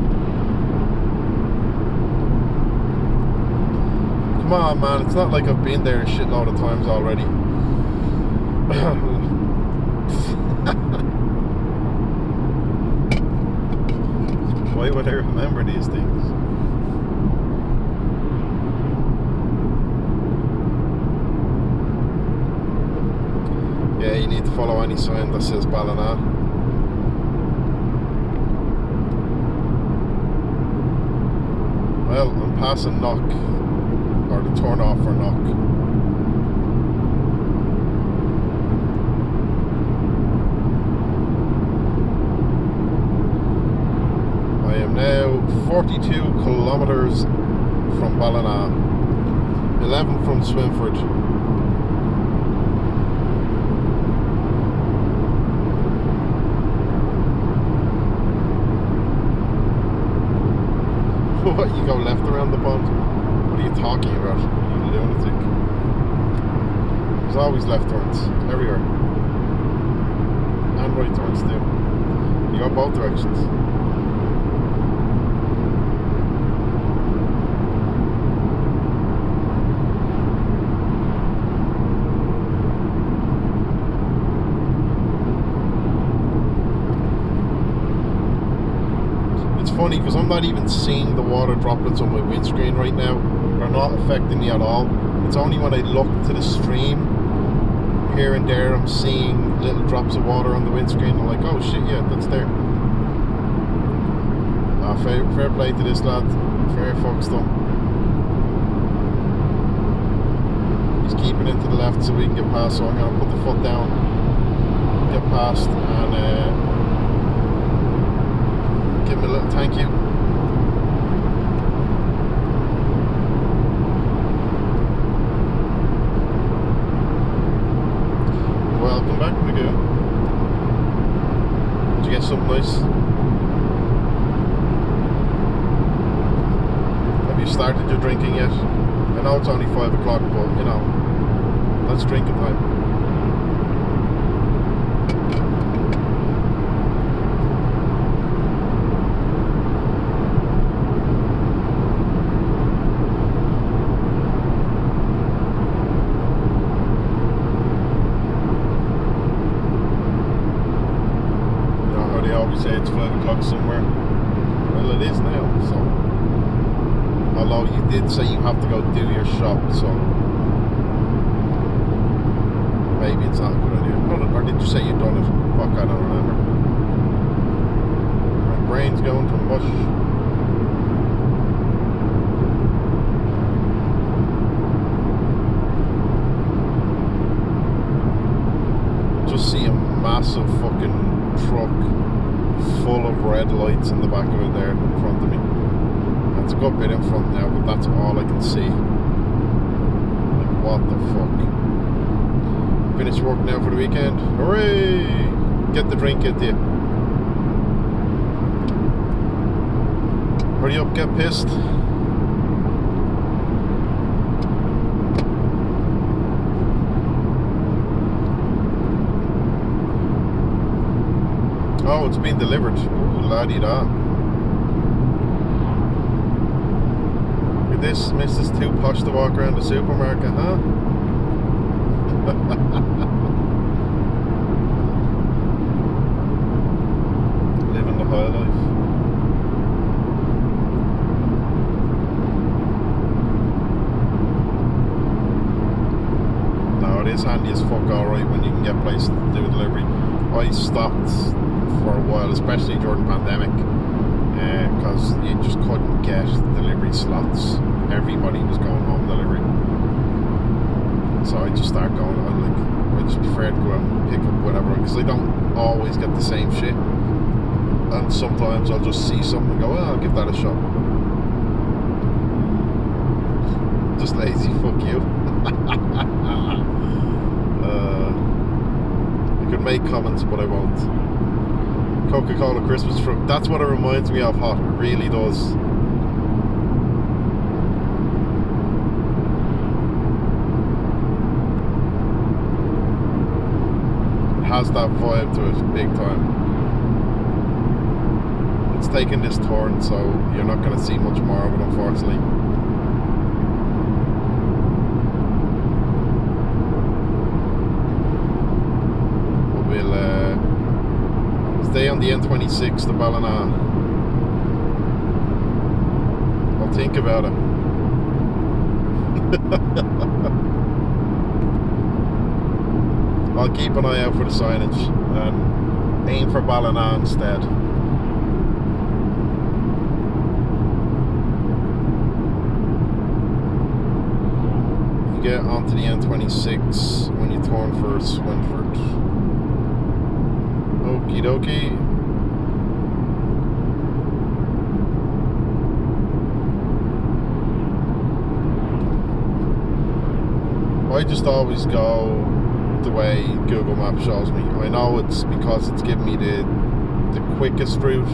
Come on, man, it's not like I've been there a shitload of times already. Why would I remember these things? Yeah, you need to follow any sign that says Ballina. Well, I'm passing Knock, or the turn off for Knock. I am now 42 kilometers from Ballina, 11 from Swinford. What, you go left around the pond? What are you talking about, you lunatic? There's always left turns, everywhere. And right turns too. You go both directions. Funny because I'm not even seeing the water droplets on my windscreen right now. They're not affecting me at all. It's only when I look to the stream here and there I'm seeing little drops of water on the windscreen. I'm like, oh shit, yeah, that's there. Fair play to this lad. Fair fucks though. He's keeping it to the left so we can get past, so I'm going to put the foot down, get past, and give him a little thank you. Welcome back, Magoo. Did you get something nice? started your drinking yet? I know it's only 5 o'clock, but you know, that's drinking time. You know how they always say it's 5 o'clock somewhere? Well, it is now, so. Although you did say you have to go do your shop, so maybe it's not a good idea. Or did you say you'd done it? Fuck, I don't remember. My brain's going to mush. Just see a massive fucking truck full of red lights in the back of it there in front of me. It's a good bit in front now, but that's all I can see. Like, what the fuck? Finished work now for the weekend. Hooray! Get the drink into you. Hurry up, get pissed. Oh, it's been delivered. Ooh, la-di-da. This Mrs. Too Posh to walk around the supermarket, huh? Living the high life. No, it is handy as fuck alright when you can get places to do delivery. I stopped for a while, especially during the pandemic, because you just couldn't get delivery slots. Everybody was going home delivery, so I just started going. I just prefer to go out and pick up whatever, because I don't always get the same shit, and sometimes I'll just see something and go, I'll give that a shot. Just lazy, fuck you. I could make comments, but I won't. Coca-Cola Christmas truck, that's what it reminds me of, Hot. It really does. Has that vibe to it, big time. It's taking this turn, so you're not going to see much more of it, unfortunately. But we'll stay on the N26 to Ballina. I'll think about it. I'll keep an eye out for the signage and aim for Ballina instead. You get onto the N26 when you turn for Swinford. Okie dokie. I just always go the way Google Maps shows me. I know it's because it's giving me the quickest route.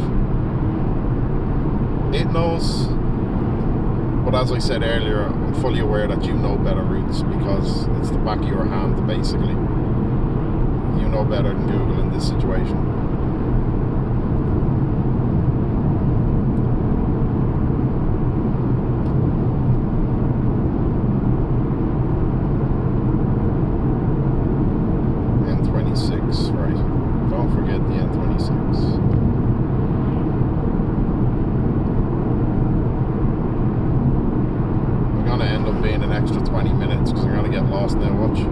It knows, but as I said earlier, I'm fully aware that you know better routes, because it's the back of your hand, basically. You know better than Google in this situation. Right, don't forget the N26. We're gonna end up being an extra 20 minutes because we're gonna get lost now, watch.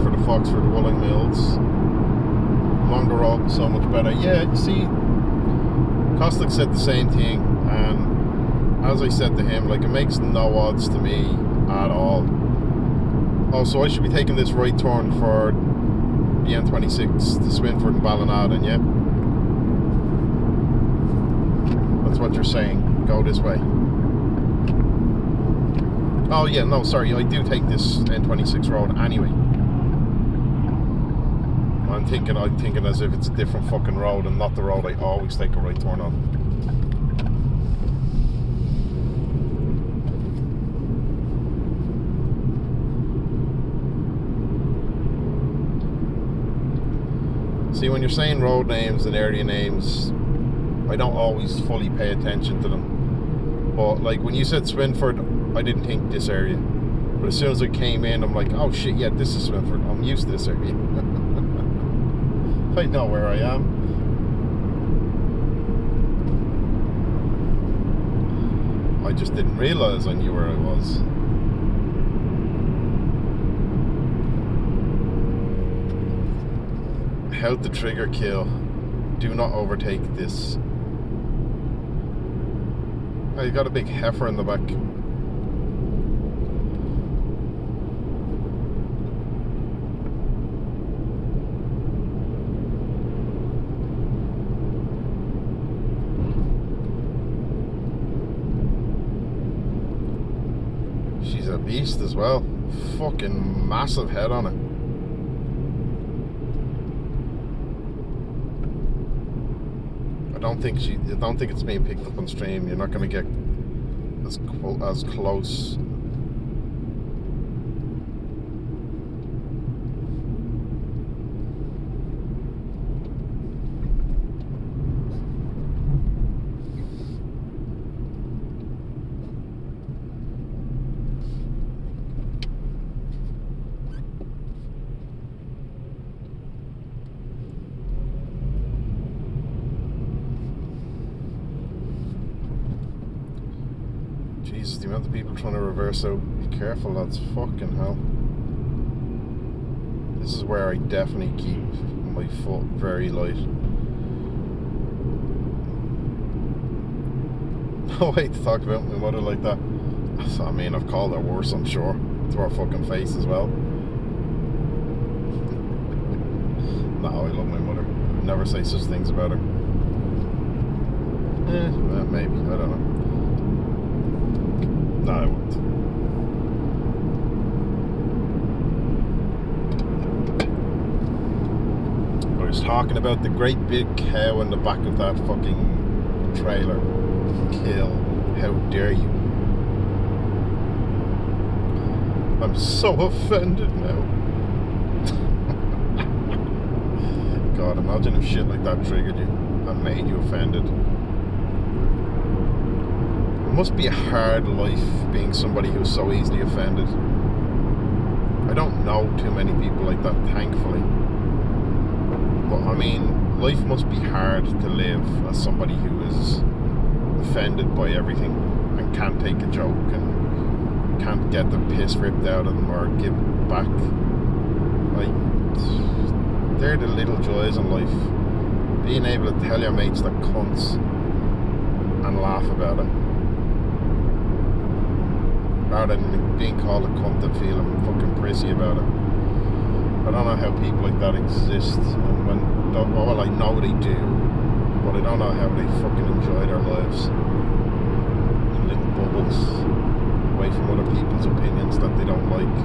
For the Foxford Wooling Mills. Longer road, so much better. Yeah, you see, Kostic said the same thing, and as I said to him, like, it makes no odds to me at all. Oh, so I should be taking this right turn for the N26 to Swinford and Ballina, then, yeah? That's what you're saying. Go this way. Oh yeah, no, sorry, I do take this N26 road anyway. I'm thinking as if it's a different fucking road and not the road I always take a right turn on. See, when you're saying road names and area names, I don't always fully pay attention to them. But like when you said Swinford, I didn't think this area. But as soon as I came in, I'm like, oh shit, yeah, this is Swinford. I'm used to this area. I know where I am. I just didn't realise I knew where I was. How to trigger kill. Do not overtake this. Oh, you got a big heifer in the back. She's a beast as well. Fucking massive head on it. I don't think it's being picked up on stream. You're not going to get as close. Jesus, the amount of people trying to reverse out. Be careful, lads. Fucking hell. This is where I definitely keep my foot very light. No way to talk about my mother like that. I mean, I've called her worse, I'm sure. To her fucking face as well. No, I love my mother. Never say such things about her. Maybe. I don't know. No, I won't. I was talking about the great big cow in the back of that fucking trailer. Kill. How dare you? I'm so offended now. God, imagine if shit like that triggered you and made you offended. It must be a hard life being somebody who's so easily offended. I don't know too many people like that, thankfully. But I mean, life must be hard to live as somebody who is offended by everything and can't take a joke and can't get the piss ripped out of them or give back. Like, they're the little joys in life. Being able to tell your mates they're cunts and laugh about it, rather than being called a cunt and feeling fucking prissy about it. I don't know how people like that exist, and well, I know they do, but I don't know how they fucking enjoy their lives in little bubbles, away from other people's opinions that they don't like.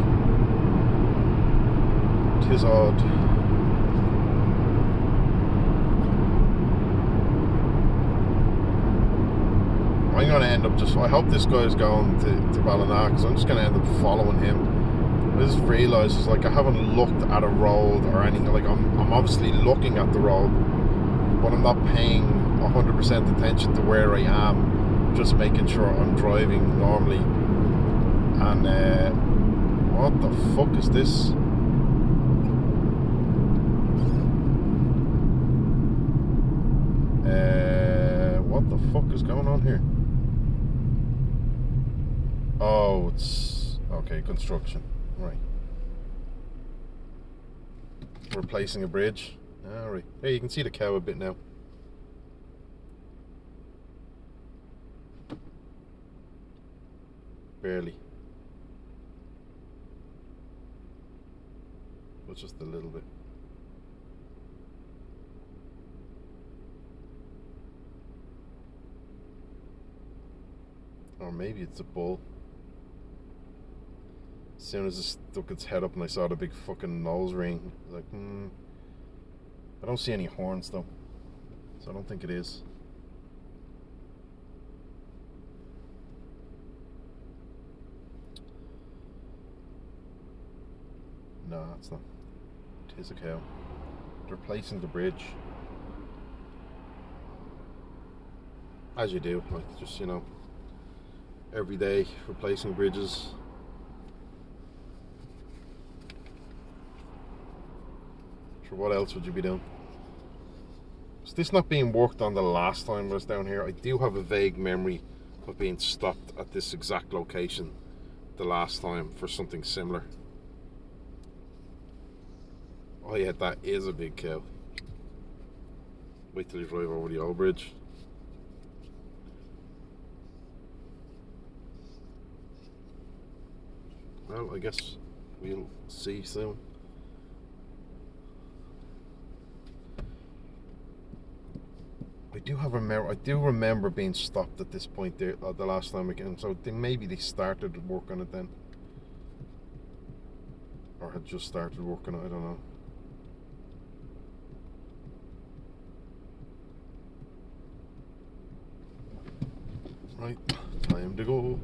'Tis odd. I'm going to end up I hope this guy's going to Ballina, because I'm just going to end up following him. I just realised, like, I haven't looked at a road or anything. Like, I'm obviously looking at the road, but I'm not paying 100% attention to where I am, just making sure I'm driving normally. And what the fuck is this? What the fuck is going on here? Oh, it's okay, construction. Right. Replacing a bridge. Alright. Hey, you can see the cow a bit now. Barely. But just a little bit. Or maybe it's a bull. As soon as it stuck its head up and I saw the big fucking nose ring, I was like, I don't see any horns though, so I don't think it is. No, it's not. It is a cow. They're replacing the bridge. As you do, like just, every day replacing bridges. Sure, what else would you be doing? Is this not being worked on the last time I was down here? I do have a vague memory of being stopped at this exact location the last time for something similar. Oh yeah, that is a big cow. Wait till you drive over the old bridge. Well, I guess we'll see soon. I do remember being stopped at this point there the last time again. So maybe they started work on it then, or had just started working on it. I don't know. Right, time to go.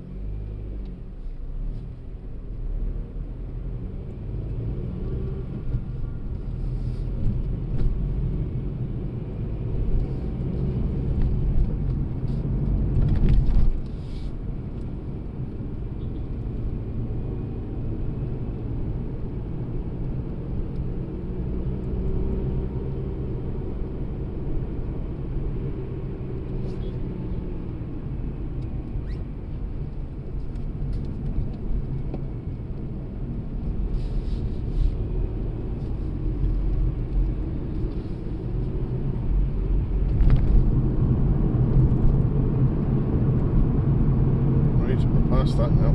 Past that now.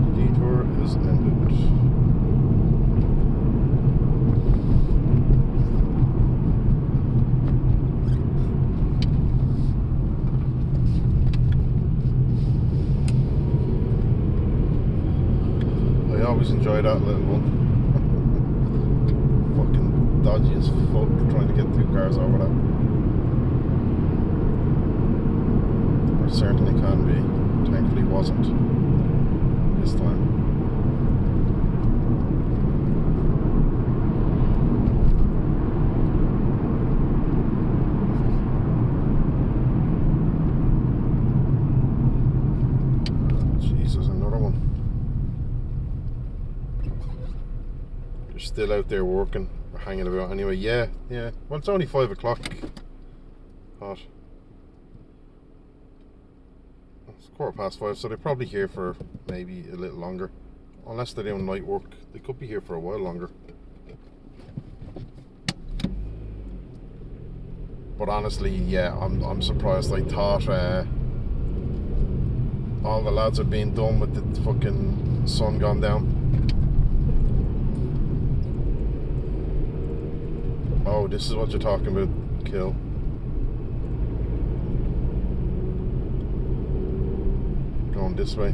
The detour is ended. I always enjoy that little one. Fucking dodgy as fuck trying to get two cars over that. Or certainly can be. Thankfully wasn't this time. Jesus, another one. Still out there working or hanging about anyway. Yeah. Well, it's only 5 o'clock. Hot. It's 5:15, so they're probably here for maybe a little longer. Unless they're doing night work, they could be here for a while longer. But honestly, yeah, I'm surprised. I thought all the lads are being done with the fucking sun gone down. Oh, this is what you're talking about, Kill. Going this way.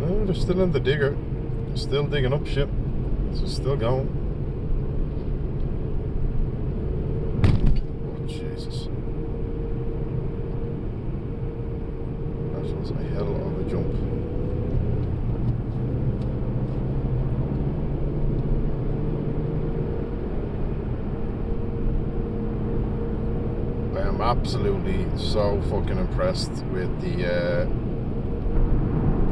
Oh, they're still in the digger. They're still digging up shit. So still going. Jesus. That was a hell of a jump. I am absolutely so fucking impressed with the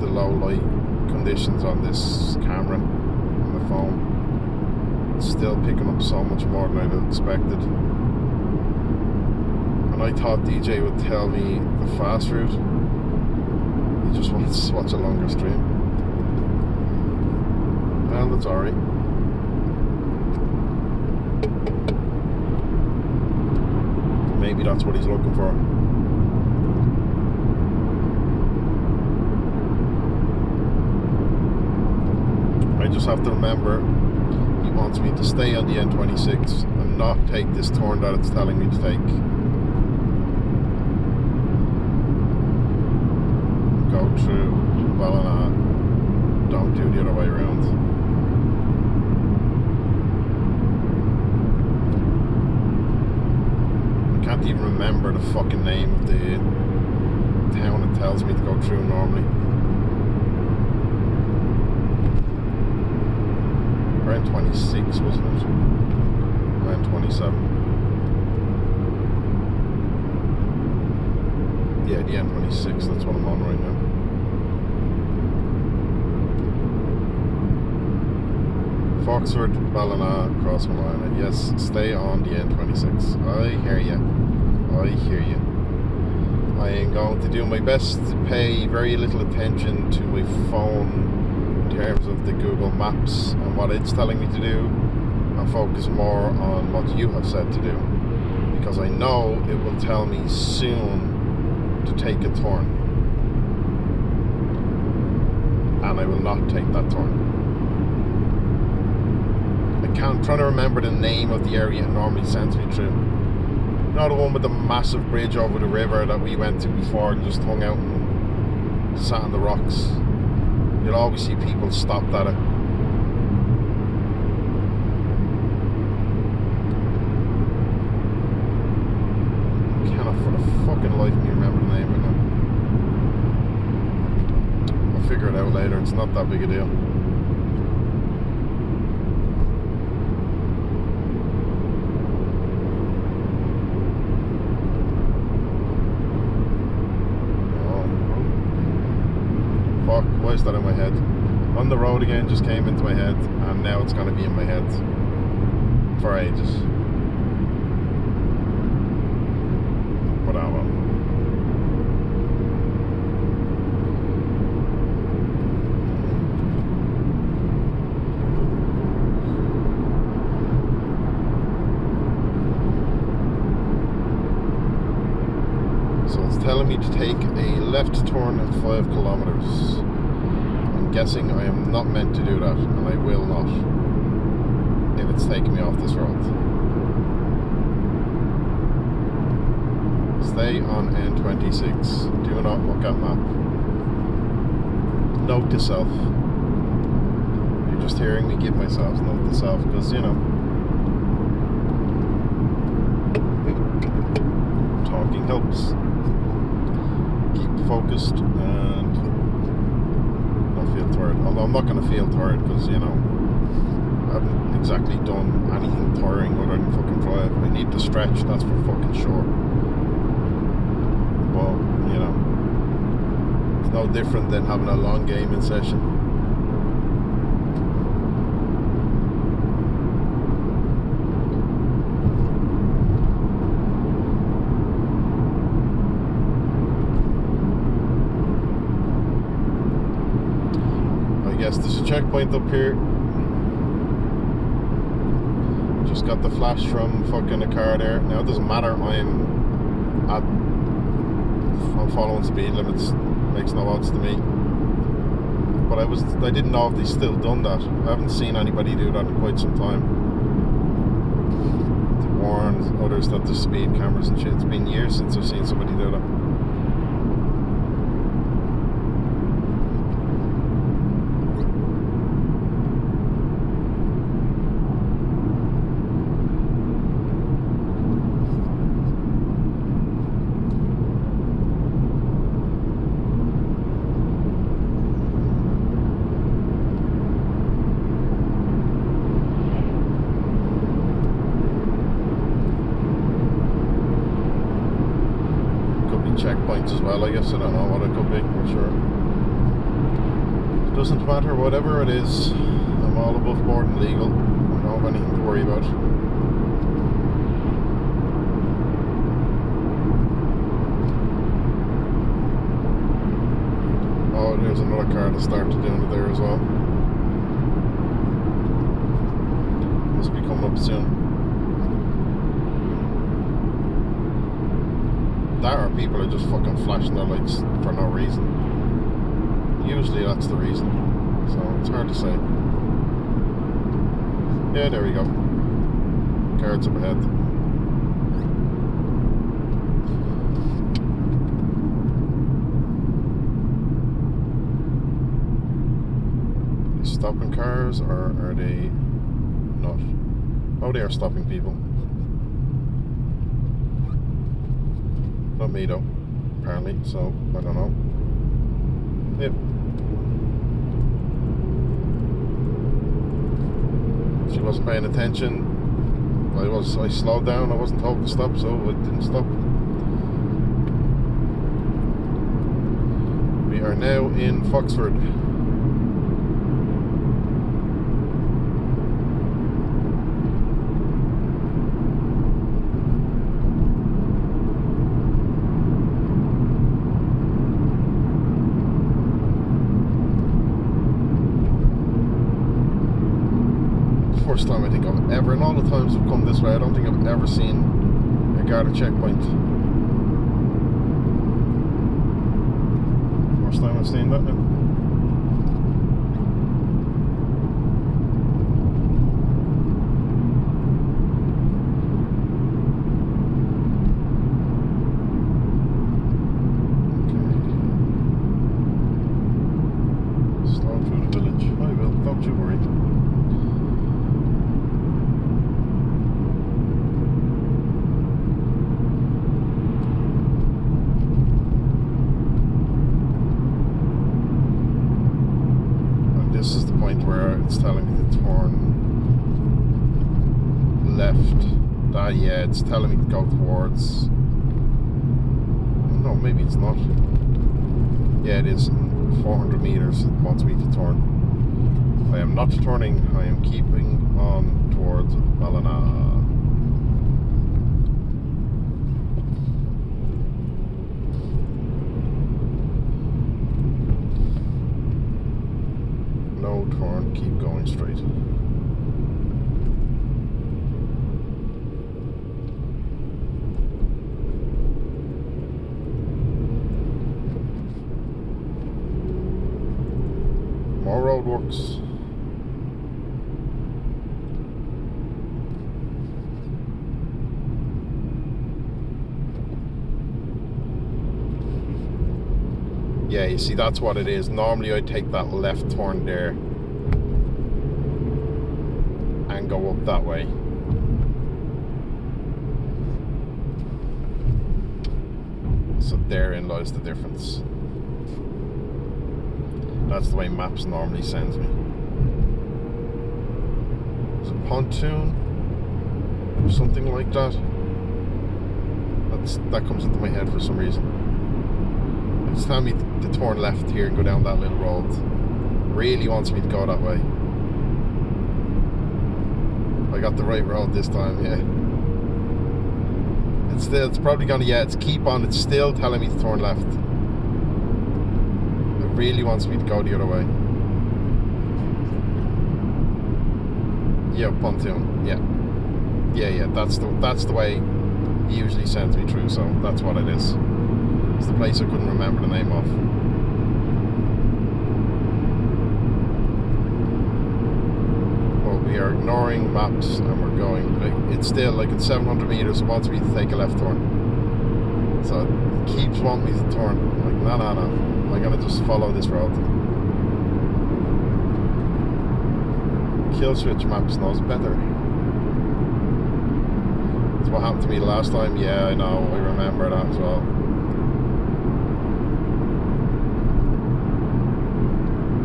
low light conditions on this camera on the phone. It's still picking up so much more than I'd expected. And I thought DJ would tell me the fast route. He just wants to watch a longer stream. Well, that's alright. Maybe that's what he's looking for. I just have to remember he wants me to stay on the N26 and not take this turn that it's telling me to take. Go through Ballina. Don't do the other way around. I can't even remember the fucking name of the town it tells me to go through normally. Around 26, wasn't it? Around 27. Yeah, the M26, that's what I'm on right now. Foxford, Ballina, Cross Malina. Yes, stay on the N26. I hear you. I hear you. I am going to do my best to pay very little attention to my phone in terms of the Google Maps and what it's telling me to do, and focus more on what you have said to do, because I know it will tell me soon to take a turn, and I will not take that turn. I'm trying to remember the name of the area it normally sends me through. You know, the one with the massive bridge over the river that we went to before and just hung out and sat on the rocks. You'll always see people stopped at it. I cannot for the fucking life of me remember the name right now. I'll figure it out later, it's not that big a deal. Why is that in my head? On the road again just came into my head, and now it's going to be in my head for ages. But I will. So it's telling me to take a left turn at 5 kilometers. Guessing I am not meant to do that, and I will not if it's taking me off this road. Stay on N26. Do not look at map. Note to self. You're just hearing me give myself note to self, because you know, talking helps. Keep focused and feel tired, although I'm not going to feel tired because, you know, I haven't exactly done anything tiring other than fucking drive. I need to stretch, that's for fucking sure. But, you know, it's no different than having a long gaming session. Yes, there's a checkpoint up here. Just got the flash from fucking a car there. Now it doesn't matter, I'm following speed limits. Makes no odds to me. But I didn't know if they still done that. I haven't seen anybody do that in quite some time. To warn others that there's speed cameras and shit. It's been years since I've seen somebody do that. Checkpoints as well, I guess. I don't know what it could be, I'm sure. It doesn't matter, whatever it is. I'm all above board and legal. I don't have anything to worry about. there's another car that started doing it there as well. Must be coming up soon. That or people are just fucking flashing their lights for no reason. Usually that's the reason. So it's hard to say. Yeah, there we go. Cards up ahead. Stopping cars, or are they not? Oh, they are stopping people. Not me though, apparently, so I don't know. Yep. She wasn't paying attention. I slowed down, I wasn't told to stop, so I didn't stop. We are now in Foxford. First time I think I've ever, in all the times I've come this way, I don't think I've ever seen a guarded checkpoint. First time I've seen that now. Okay. Slow through the village. I will, don't you worry. This is the point where it's telling me to turn left. Yeah, it's telling me to go towards... No, maybe it's not. Yeah, it is. 400 meters it wants me to turn. I am not turning. I am keeping on towards Ballina. No turn, keep going straight. More roadworks. Yeah, you see, that's what it is. Normally I'd take that left turn there and go up that way. So therein lies the difference. That's the way maps normally sends me. Is it pontoon or something like that? That comes into my head for some reason. It's telling me to turn left here and go down that little road. Really wants me to go that way. I got the right road this time, yeah. It's probably gonna, yeah, it's keep on, it's still telling me to turn left. It really wants me to go the other way. Yeah, pontoon, yeah. Yeah, that's the way he usually sends me through, so that's what it is. It's the place I couldn't remember the name of. But we are ignoring maps and we're going. It's still like it's 700 meters. It wants me to take a left turn. So it keeps wanting me to turn. I'm like, no. I'm gonna just follow this road. Kill switch maps knows better. That's what happened to me the last time. Yeah, I know. I remember that as well.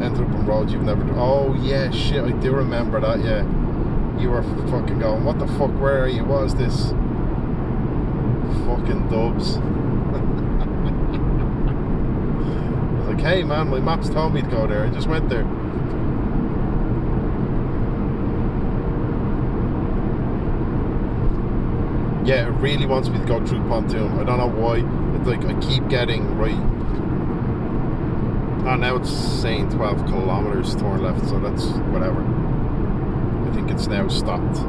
Enter up on roads you've never done. Oh yeah, shit, I do remember that, yeah. You were fucking going, what the fuck, where are you? What is this? Fucking dubs. I was like, hey man, my maps told me to go there. I just went there. Yeah, it really wants me to go through pontoon. I don't know why. It's like I keep getting right. Oh, now it's saying 12 kilometers turn left, so that's whatever. I think it's now stopped.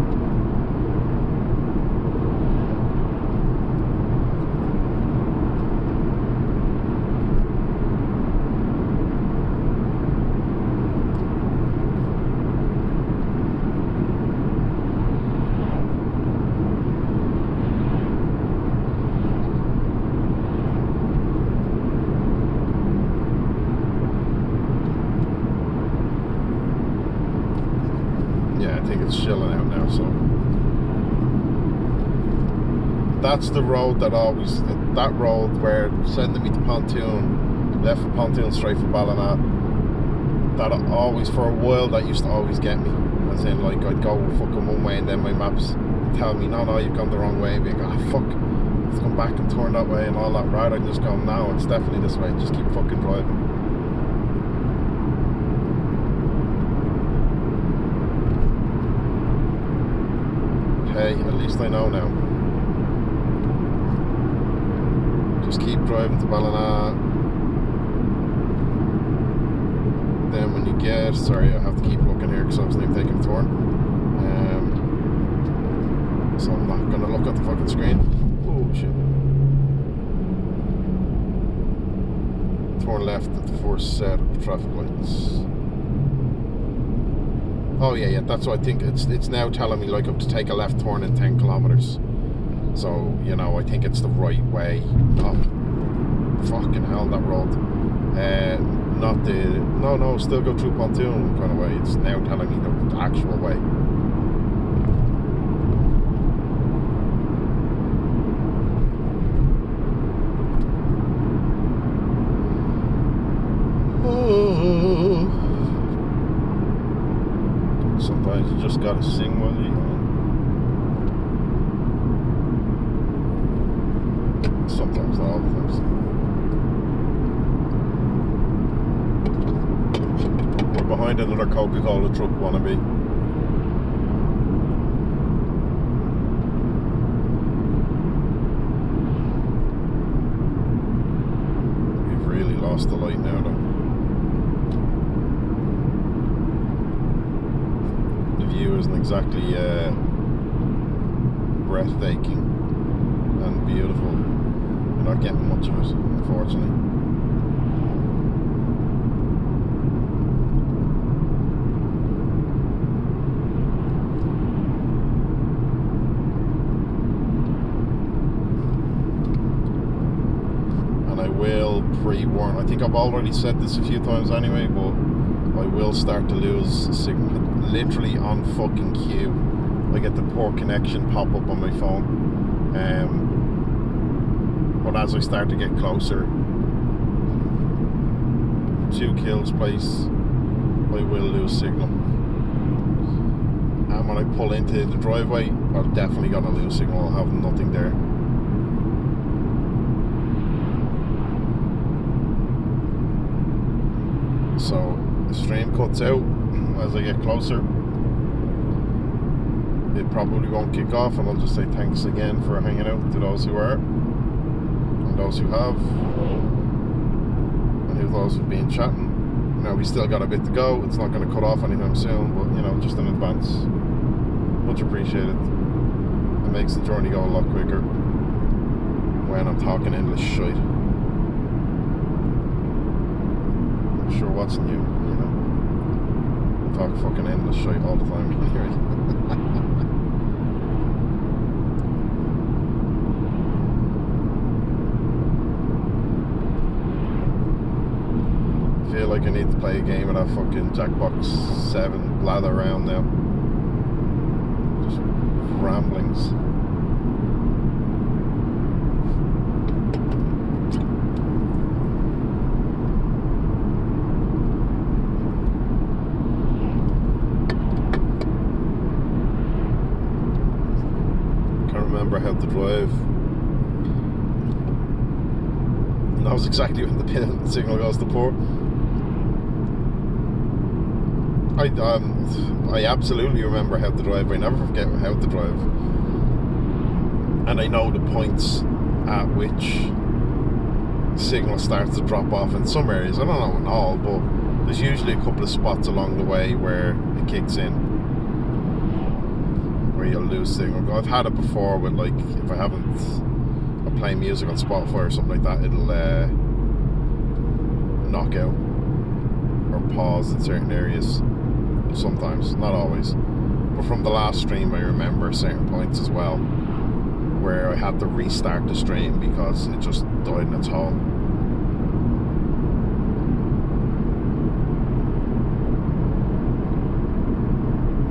Chilling out now, so that's the road that road where sending me to Pontoon, left for Pontoon, straight for Ballina, that always, for a while, that used to always get me, as in, like, I'd go fucking one way and then my maps tell me, no, you've gone the wrong way, and be like, fuck, let's come back and turn that way and all that. Rather than just go, no, it's definitely this way, just keep fucking driving. Hey, at least I know now. Just keep driving to Ballina. Then when you get... Sorry, I have to keep looking here because I wasn't even taking a turn. So I'm not going to look at the fucking screen. Oh, shit. Turn left at the first set of traffic lights. Oh yeah, that's what I think. It's now telling me, like, up to take a left turn in 10 kilometers. So, you know, I think it's the right way. Oh, fucking hell, that road. Not the... No, still go through Pontoon kind of way. It's now telling me the actual way. Sometimes you just gotta sing while you're on. Sometimes, not all the times. We're behind another Coca-Cola truck wannabe. We've really lost the light now, though. View isn't exactly breathtaking and beautiful. You're not getting much of it, unfortunately. And I will pre-warn. I think I've already said this a few times anyway, but I will start to lose signal. Literally on fucking cue, I get the poor connection pop up on my phone. But as I start to get closer to Kills Place, I will lose signal. And when I pull into the driveway, I'm definitely gonna lose signal. I'll have nothing there. So the stream cuts out as I get closer. It probably won't kick off, and I'll just say thanks again for hanging out to those who are, and those who have, and who those who've been chatting. Now we still got a bit to go. It's not going to cut off anytime soon, but you know, just in advance, much appreciated. It makes the journey go a lot quicker when I'm talking endless shit. I'm sure what's new, you know. I talk fucking endless shit all the time anyway. I feel like I need to play a game of that fucking Jackbox 7 blather around now. Just ramblings. Can't remember how to drive. Knows exactly when the pin signal goes to poor. I absolutely remember how to drive. I never forget how to drive, and I know the points at which signal starts to drop off in some areas. I don't know in all, but there's usually a couple of spots along the way where it kicks in, where you'll lose signal. I've had it before with, like, if I'm playing music on Spotify or something like that, it'll knock out or pause in certain areas sometimes, not always. But from the last stream I remember certain points as well where I had to restart the stream because it just died in its hole.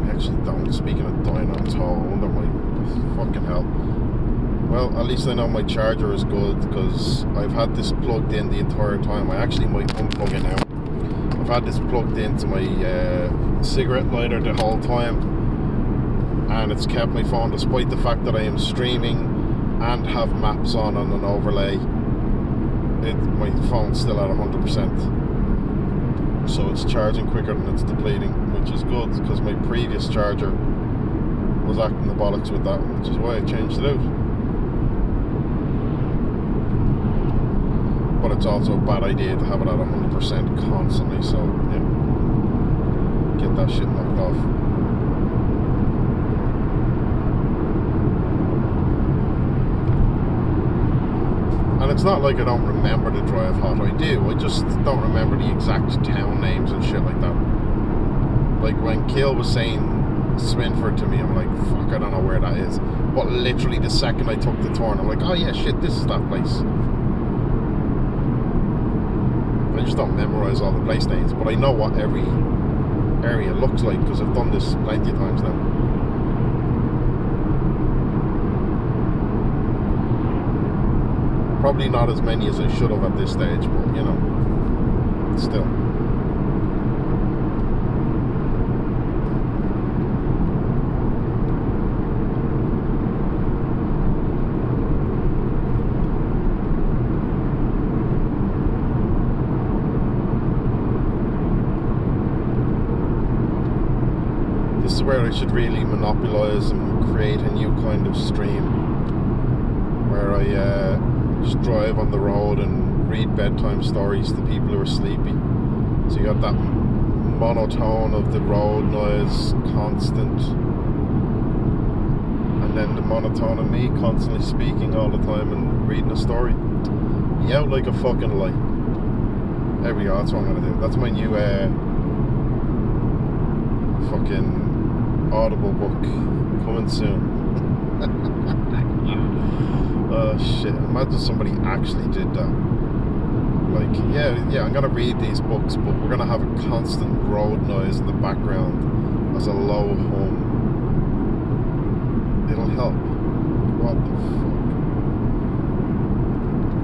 I actually don't. Speaking of dying on its hole, I wonder why. Fucking hell. Well, at least I know my charger is good because I've had this plugged in the entire time. I actually might unplug it now. I've had this plugged into my cigarette lighter the whole time, and it's kept my phone, despite the fact that I am streaming and have maps on an overlay. My phone's still at 100%, so it's charging quicker than it's depleting, which is good because my previous charger was acting the bollocks with that, which is why I changed it out. But it's also a bad idea to have it at 100% constantly, so yeah, get that shit knocked off. And it's not like I don't remember to drive hot, I do, I just don't remember the exact town names and shit like that. Like when Kill was saying Swinford to me, I'm like, fuck, I don't know where that is. But literally the second I took the turn, I'm like, oh yeah, shit, this is that place. I just don't memorize all the place names, but I know what every area looks like because I've done this plenty of times now. Probably not as many as I should have at this stage, but you know, still. This is where I should really monopolise and create a new kind of stream where I just drive on the road and read bedtime stories to people who are sleepy. So you got that monotone of the road noise constant, and then the monotone of me constantly speaking all the time and reading a story. You out like a fucking light. There we go, that's what I'm gonna do. That's my new fucking Audible book coming soon. Oh shit, imagine somebody actually did that. Like, yeah, I'm gonna read these books, but we're gonna have a constant road noise in the background as a low hum. It'll help. What the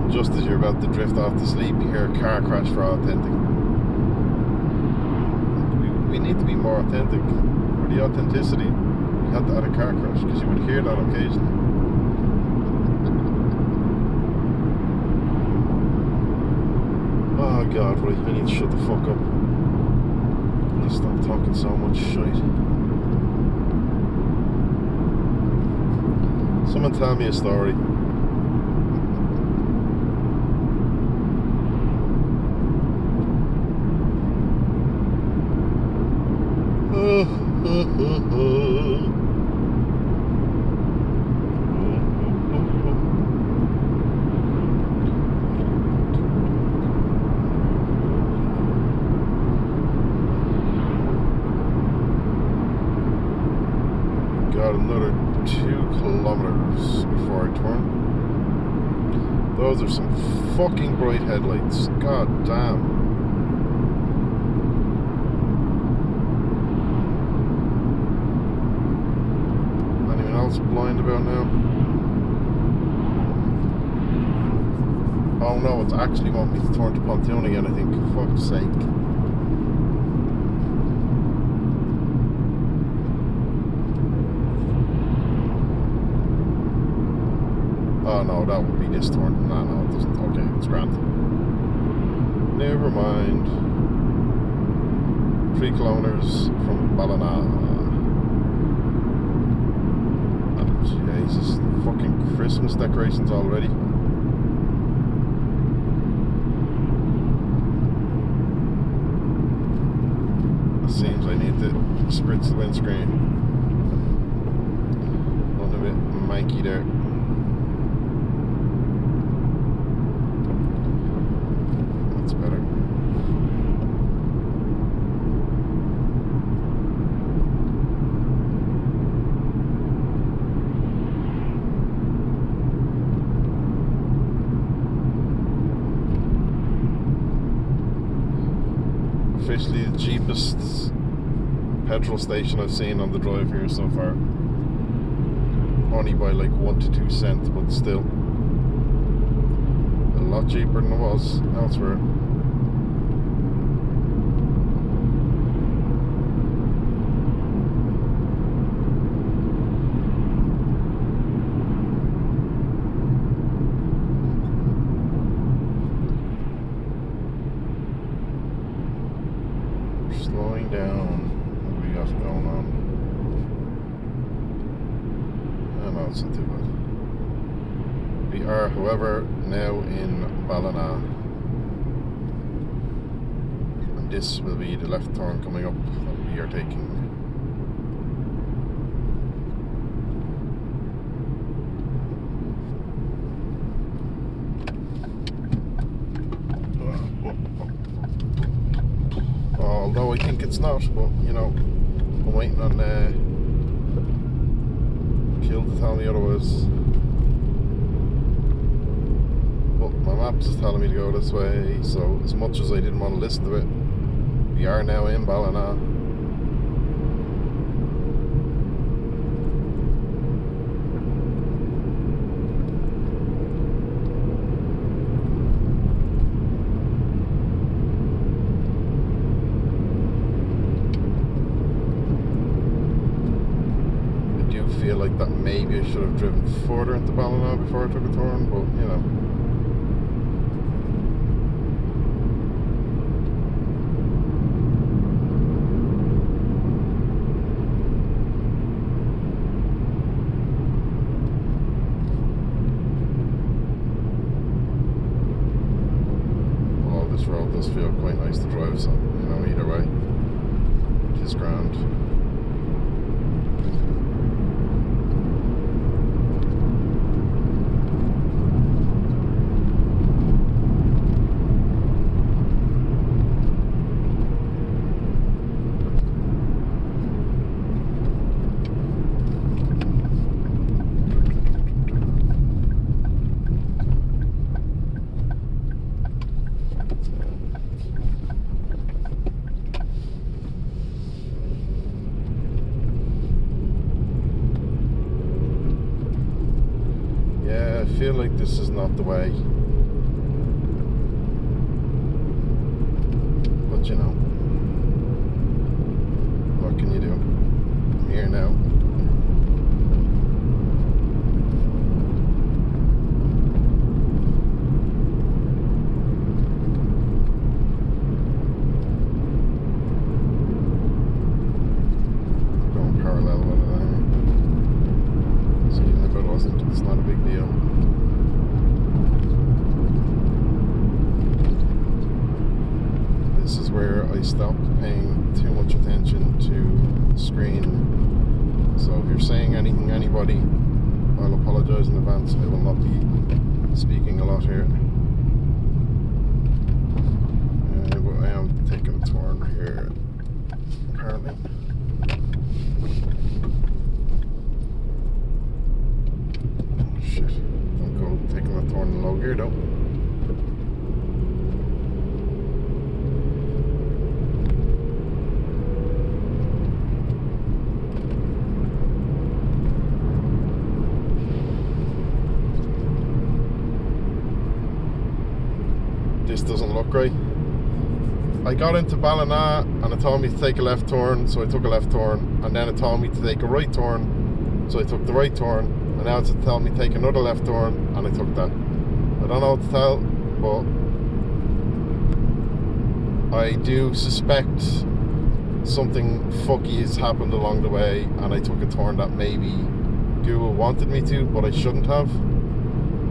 fuck? Just as you're about to drift off to sleep, you hear a car crash for authentic. We need to be more authentic. For the authenticity, we had to add a car crash because you would hear that occasionally. Oh god, right, I need to shut the fuck up. I need to stop talking so much shit. Someone tell me a story. Got another 2 kilometers before I turn. Those are some fucking bright headlights. God damn. Anyone else blind about now? Oh no, it's actually want me to turn to Pontoon again, I think. For fuck's sake. Oh no, that would be this turn. No, it doesn't. Okay, it's grand. Never mind. 3 kilometers from Ballina. Oh, Jesus, fucking Christmas decorations already. spritz the windscreen. Looking a bit manky there. That's better. Officially the cheapest petrol station I've seen on the drive here so far. Only by like 1 to 2 cents, but still a lot cheaper than it was elsewhere. Slowing down. What do we got going on? Oh, no, it's not too bad. We are, however, now in Ballina. And this will be the left turn coming up that we are taking. Although I think it's not, but you know, I'm waiting on Kill to tell me otherwise. But my maps is telling me to go this way, so as much as I didn't want to listen to it, we are now in Ballina. Feel like that maybe I should have driven further into Ballina before I took a turn, but you know. Well, this road does feel quite nice to drive, so you know, either way, it is grand. I feel like this is not the way, but you know, what can you do? I'm here now. Going parallel with it anyway. So even if it wasn't, it's not a big deal. This is where I stopped paying too much attention to the screen. So if you're saying anything, anybody, I'll apologise in advance. I will not be speaking a lot here. But I am taking a turn here, apparently. Oh shit, don't go taking a turn in low gear though. This doesn't look right. I got into Ballina and it told me to take a left turn, so I took a left turn, and then it told me to take a right turn, so I took the right turn, and now it's telling me to take another left turn, and I took that. I don't know what to tell, but I do suspect something fucky has happened along the way, and I took a turn that maybe Google wanted me to, but I shouldn't have.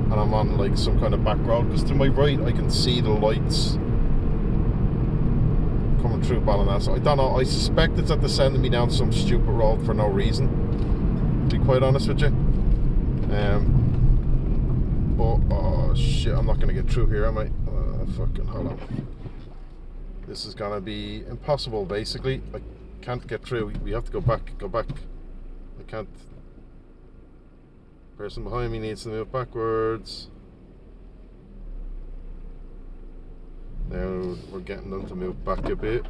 And I'm on like some kind of back road, because to my right I can see the lights coming through Ballina. So I don't know. I suspect it's that they're sending me down some stupid road for no reason, to be quite honest with you. But oh shit, I'm not gonna get through here, am I? Fucking hold on. This is gonna be impossible. Basically, I can't get through. We have to go back. I can't. Person behind me needs to move backwards. Now we're getting them to move back a bit.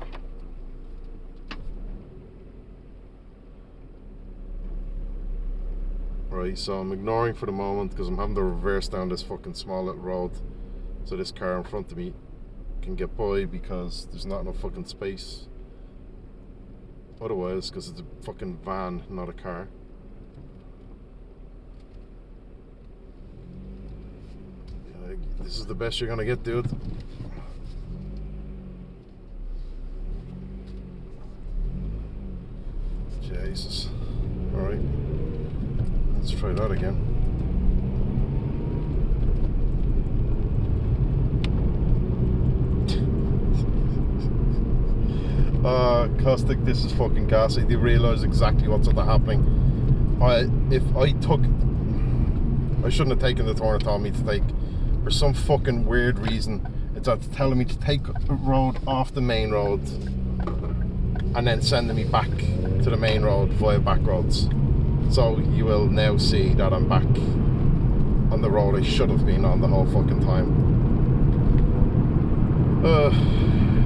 Right, so I'm ignoring for the moment because I'm having to reverse down this fucking small little road so this car in front of me can get by, because there's not enough fucking space otherwise, because it's a fucking van, not a car. Yeah, this is the best you're gonna get, dude. Jesus. Alright. Let's try that again. Caustic, this is fucking gas. I do realise exactly what's happening. I shouldn't have taken the turn it told me to take. For some fucking weird reason, it's telling me to take a road off the main road and then sending me back to the main road via back roads. So you will now see that I'm back on the road I should have been on the whole fucking time.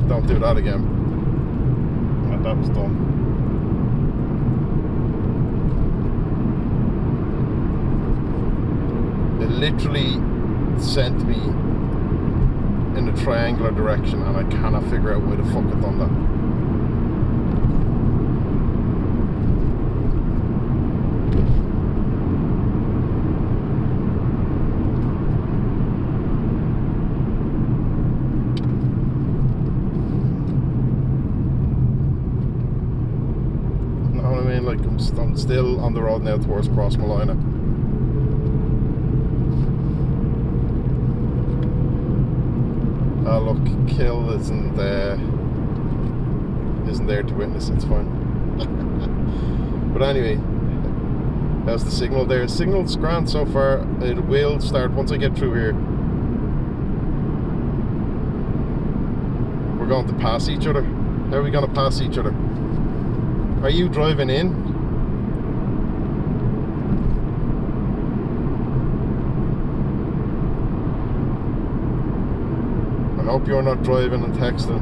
Don't do that again. And that was done. It literally sent me in a triangular direction and I cannot figure out why the fuck it done that. Like I'm still on the road now towards Cross Malina. Oh look, Kill isn't there to witness. It's fine. But anyway, how's the signal there? Signal's grand so far. It will start once I get through here. We're going to pass each other. How are we going to pass each other? Are you driving in? I hope you're not driving and texting.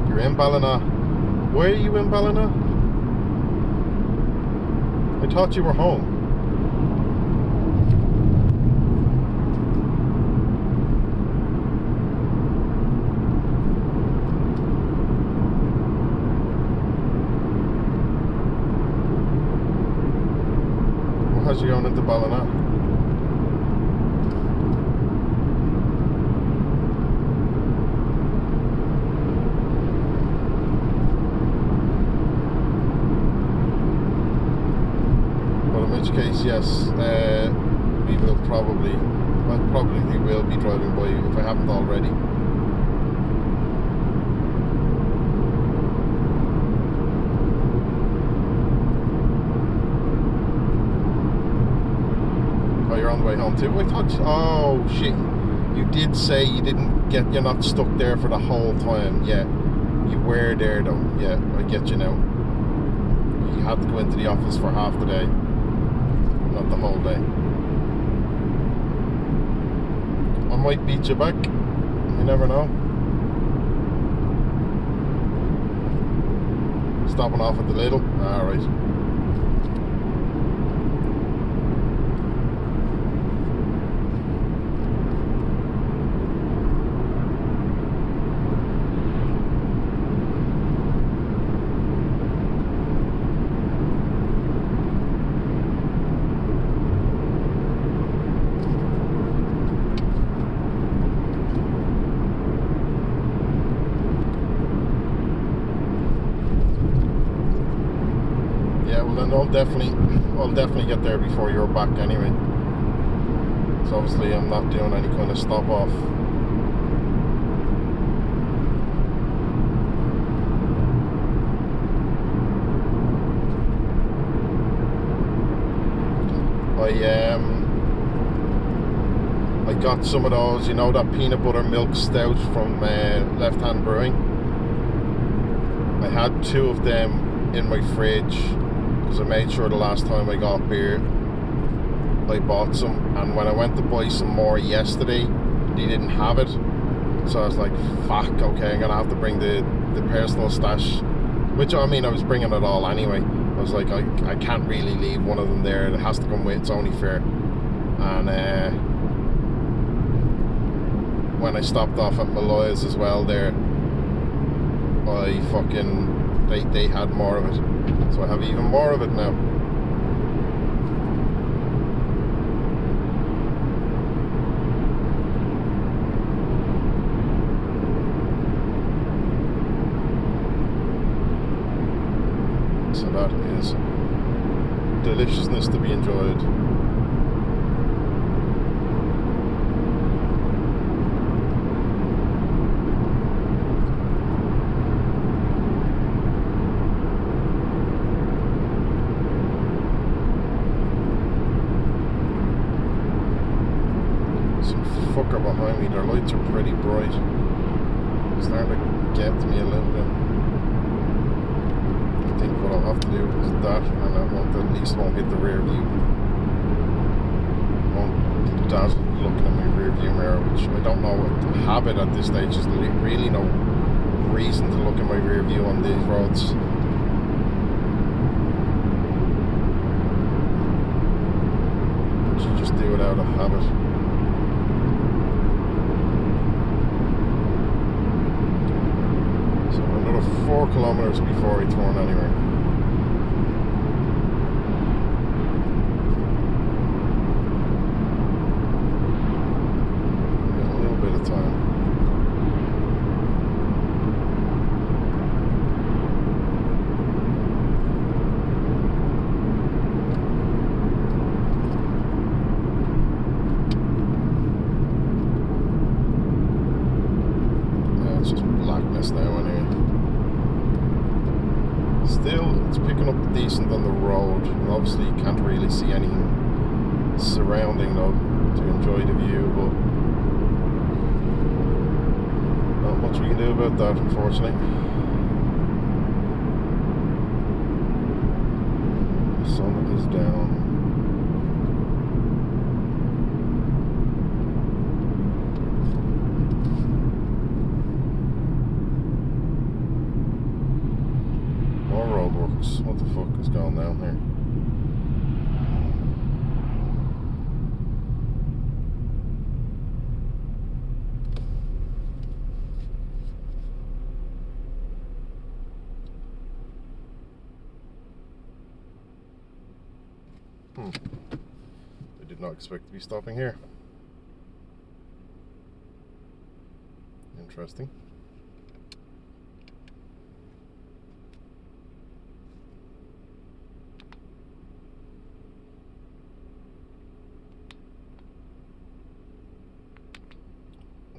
You're in Ballina. Where are you in Ballina? I thought you were home. What has you going into Ballina? Case, yes, we will probably will be driving by you if I haven't already. Oh, you're on the way home too? I thought, oh shit, you did say you're not stuck there for the whole time. Yeah, you were there though. Yeah, I get you now. You had to go into the office for half the day. Not the whole day. I might beat you back. You never know. Stopping off at the Lidl. Alright. I'll definitely get there before you're back anyway. So obviously I'm not doing any kind of stop off. I got some of those, you know, that peanut butter milk stout from Left Hand Brewing. I had 2 of them in my fridge because I made sure the last time I got beer I bought some, and when I went to buy some more yesterday they didn't have it, so I was like, fuck, okay, I'm gonna have to bring the personal stash, which I mean I was bringing it all anyway. I was like, I can't really leave one of them there, it has to come with, it's only fair. And when I stopped off at Maloya's as well there, they had more of it, so I have even more of it now. So that is deliciousness to be enjoyed. Fucker behind me, their lights are pretty bright. It's starting to get to me a little bit. I think what I'll have to do is that, and I won't, at least won't hit the rear view. Won't dazzle looking at my rear view mirror, which I don't know what habit at this stage. There's really no reason to look at my rear view on these roads. But you just do it out of habit. So another 4 kilometers before I turn anywhere. Got a little bit of time. Yeah, it's just blackness now anyway. Still, it's picking up decent on the road. Obviously, you can't really see anything surrounding though to enjoy the view, but not much we can do about that, unfortunately. The sun is down. Roadworks. What the fuck is going down here? I did not expect to be stopping here. Interesting.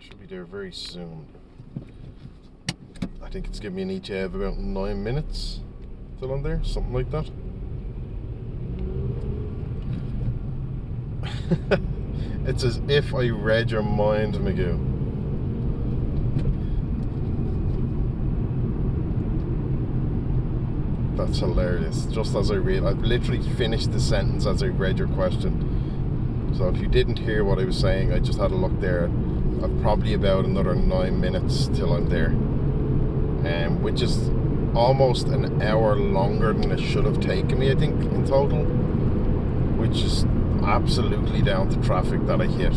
Should be there very soon. I think it's giving me an ETA of about 9 minutes till I'm there, something like that. It's as if I read your mind, Magoo. That's hilarious. Just as I read, I've literally finished the sentence as I read your question. So if you didn't hear what I was saying, I just had a look there. I've probably about another 9 minutes till I'm there, which is almost an hour longer than it should have taken me, I think, in total, which is absolutely down to traffic that I hit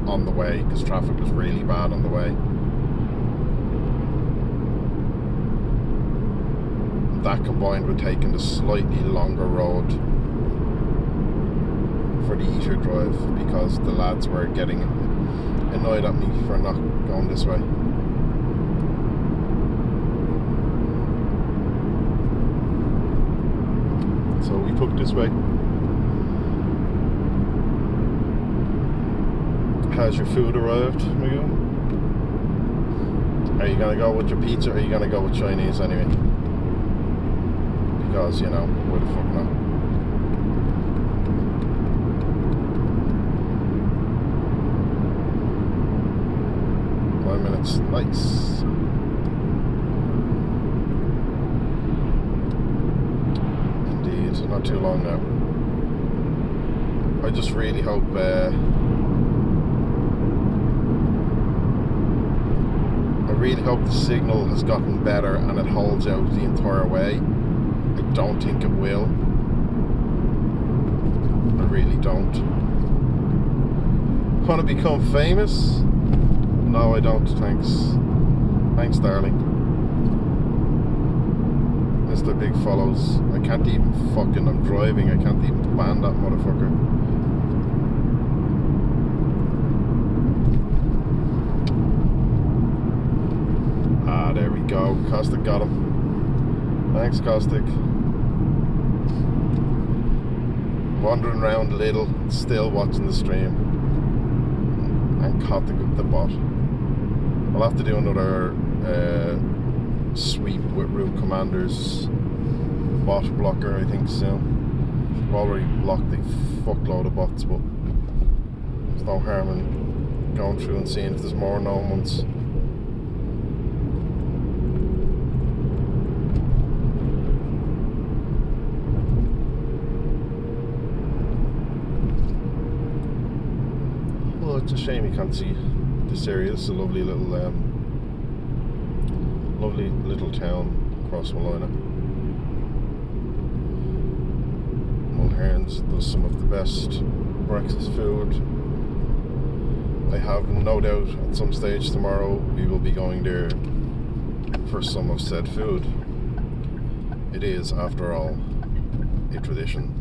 on the way, because traffic was really bad on the way. That combined with taking the slightly longer road for the Eater drive, because the lads were getting annoyed at me for not going this way. So took this way. Has your food arrived, Mayo? Are you gonna go with your pizza or are you gonna go with Chinese anyway? Because, you know, why the fuck not? Minutes. Nice. Indeed, not too long now. I just really hope the signal has gotten better and it holds out the entire way. I don't think it will. I really don't. Want to become famous? No, I don't, thanks. Thanks, darling. Mr. Big Follows. I can't even fucking... I'm driving. I can't even ban that motherfucker. Ah, there we go. Caustic got him. Thanks, Caustic. Wandering around Lidl, still watching the stream. And caught the bot. I'll have to do another sweep with Root Commander's bot blocker, I think, soon. I've already blocked a fuckload of bots, but there's no harm in going through and seeing if there's more known ones. Well, it's a shame you can't see this area. It's a lovely little town across Malina. Mulherns does some of the best breakfast food. I have no doubt at some stage tomorrow we will be going there for some of said food. It is, after all, a tradition.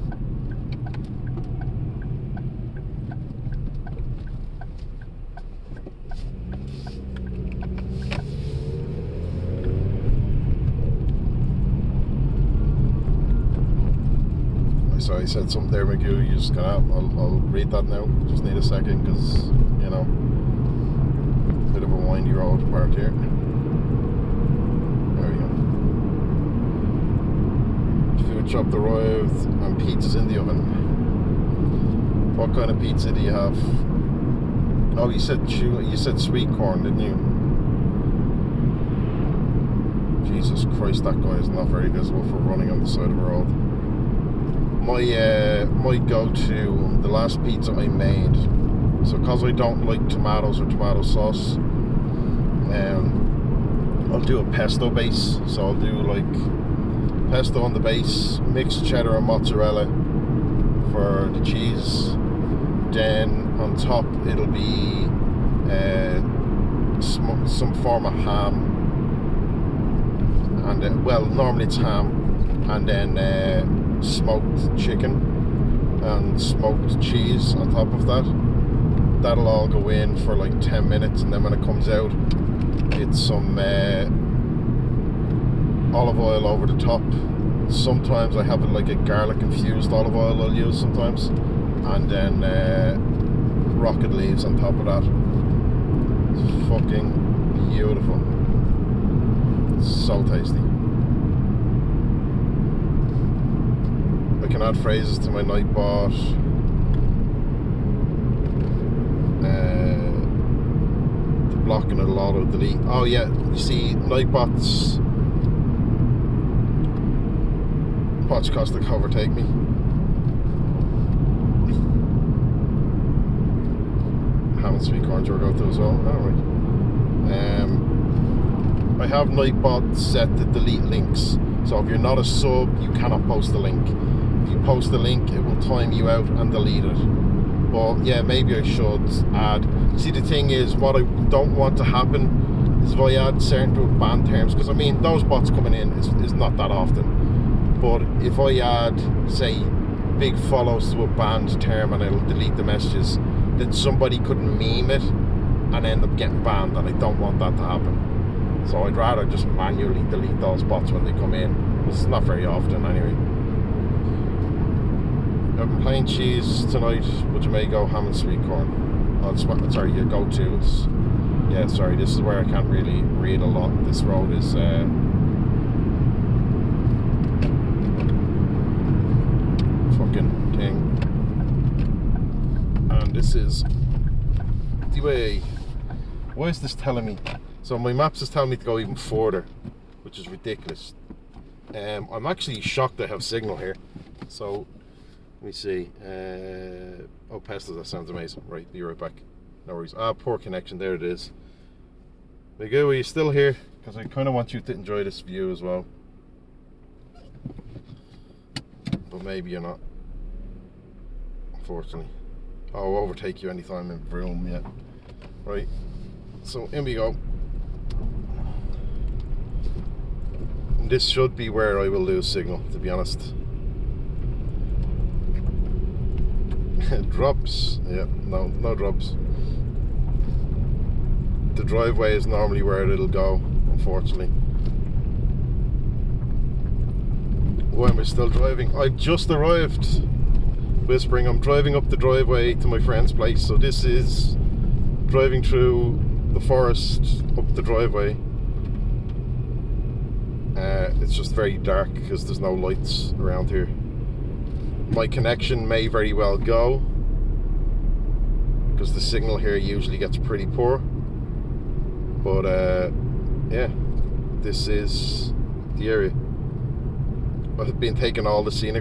So I said something there, Magoo. You just gonna. I'll read that now. Just need a second, because you know, bit of a windy road part here. There we go. Food shop arrived and pizza's in the oven. What kind of pizza do you have? Oh, you said sweet corn, didn't you? Jesus Christ, that guy is not very visible for running on the side of the road. My go-to, the last pizza I made, so because I don't like tomatoes or tomato sauce, I'll do a pesto base. So I'll do like pesto on the base, mixed cheddar and mozzarella for the cheese. Then on top it'll be some form of ham, and then, well, normally it's ham, and then smoked chicken and smoked cheese on top of that. That'll all go in for like 10 minutes, and then when it comes out, it's some olive oil over the top. Sometimes I have it like a garlic infused olive oil I'll use sometimes, and then rocket leaves on top of that. It's fucking beautiful. It's so tasty. I can add phrases to my Nightbot. The blocking it, auto delete. Oh yeah, you see, Nightbots. Watch Caustic overtake me. Ham and sweet corn will go to as well. Alright. I have Nightbot set to delete links. So if you're not a sub, you cannot post a link. If you post a link, it will time you out and delete it. But yeah, maybe I should add. See, the thing is, what I don't want to happen is if I add certain banned terms, because I mean, those bots coming in is not that often. But if I add, say, big follows to a banned term and it'll delete the messages, then somebody could meme it and end up getting banned, and I don't want that to happen. So I'd rather just manually delete those bots when they come in. It's not very often anyway. I'm plain cheese tonight, but you may go ham and sweet corn. Oh, sorry, your go-to is... Yeah, sorry, this is where I can't really read a lot. This road is... fucking thing. And this is the way. Why is this telling me? So my maps is telling me to go even further, which is ridiculous. I'm actually shocked I have signal here. So let me see. Oh, Pestos, that sounds amazing. Right, be right back. No worries. Poor connection. There it is. Miguel, are you still here? Because I kind of want you to enjoy this view as well. But maybe you're not. Unfortunately. I'll overtake you anytime in room, yeah. Right. So in we go. And this should be where I will lose signal, to be honest. Drops. Yeah, no drops. The driveway is normally where it'll go, unfortunately. Why am I still driving? I've just arrived. Whispering, I'm driving up the driveway to my friend's place. So this is driving through the forest up the driveway. It's just very dark because there's no lights around here. My connection may very well go because the signal here usually gets pretty poor. But yeah, this is the area. I've been taking all the scenic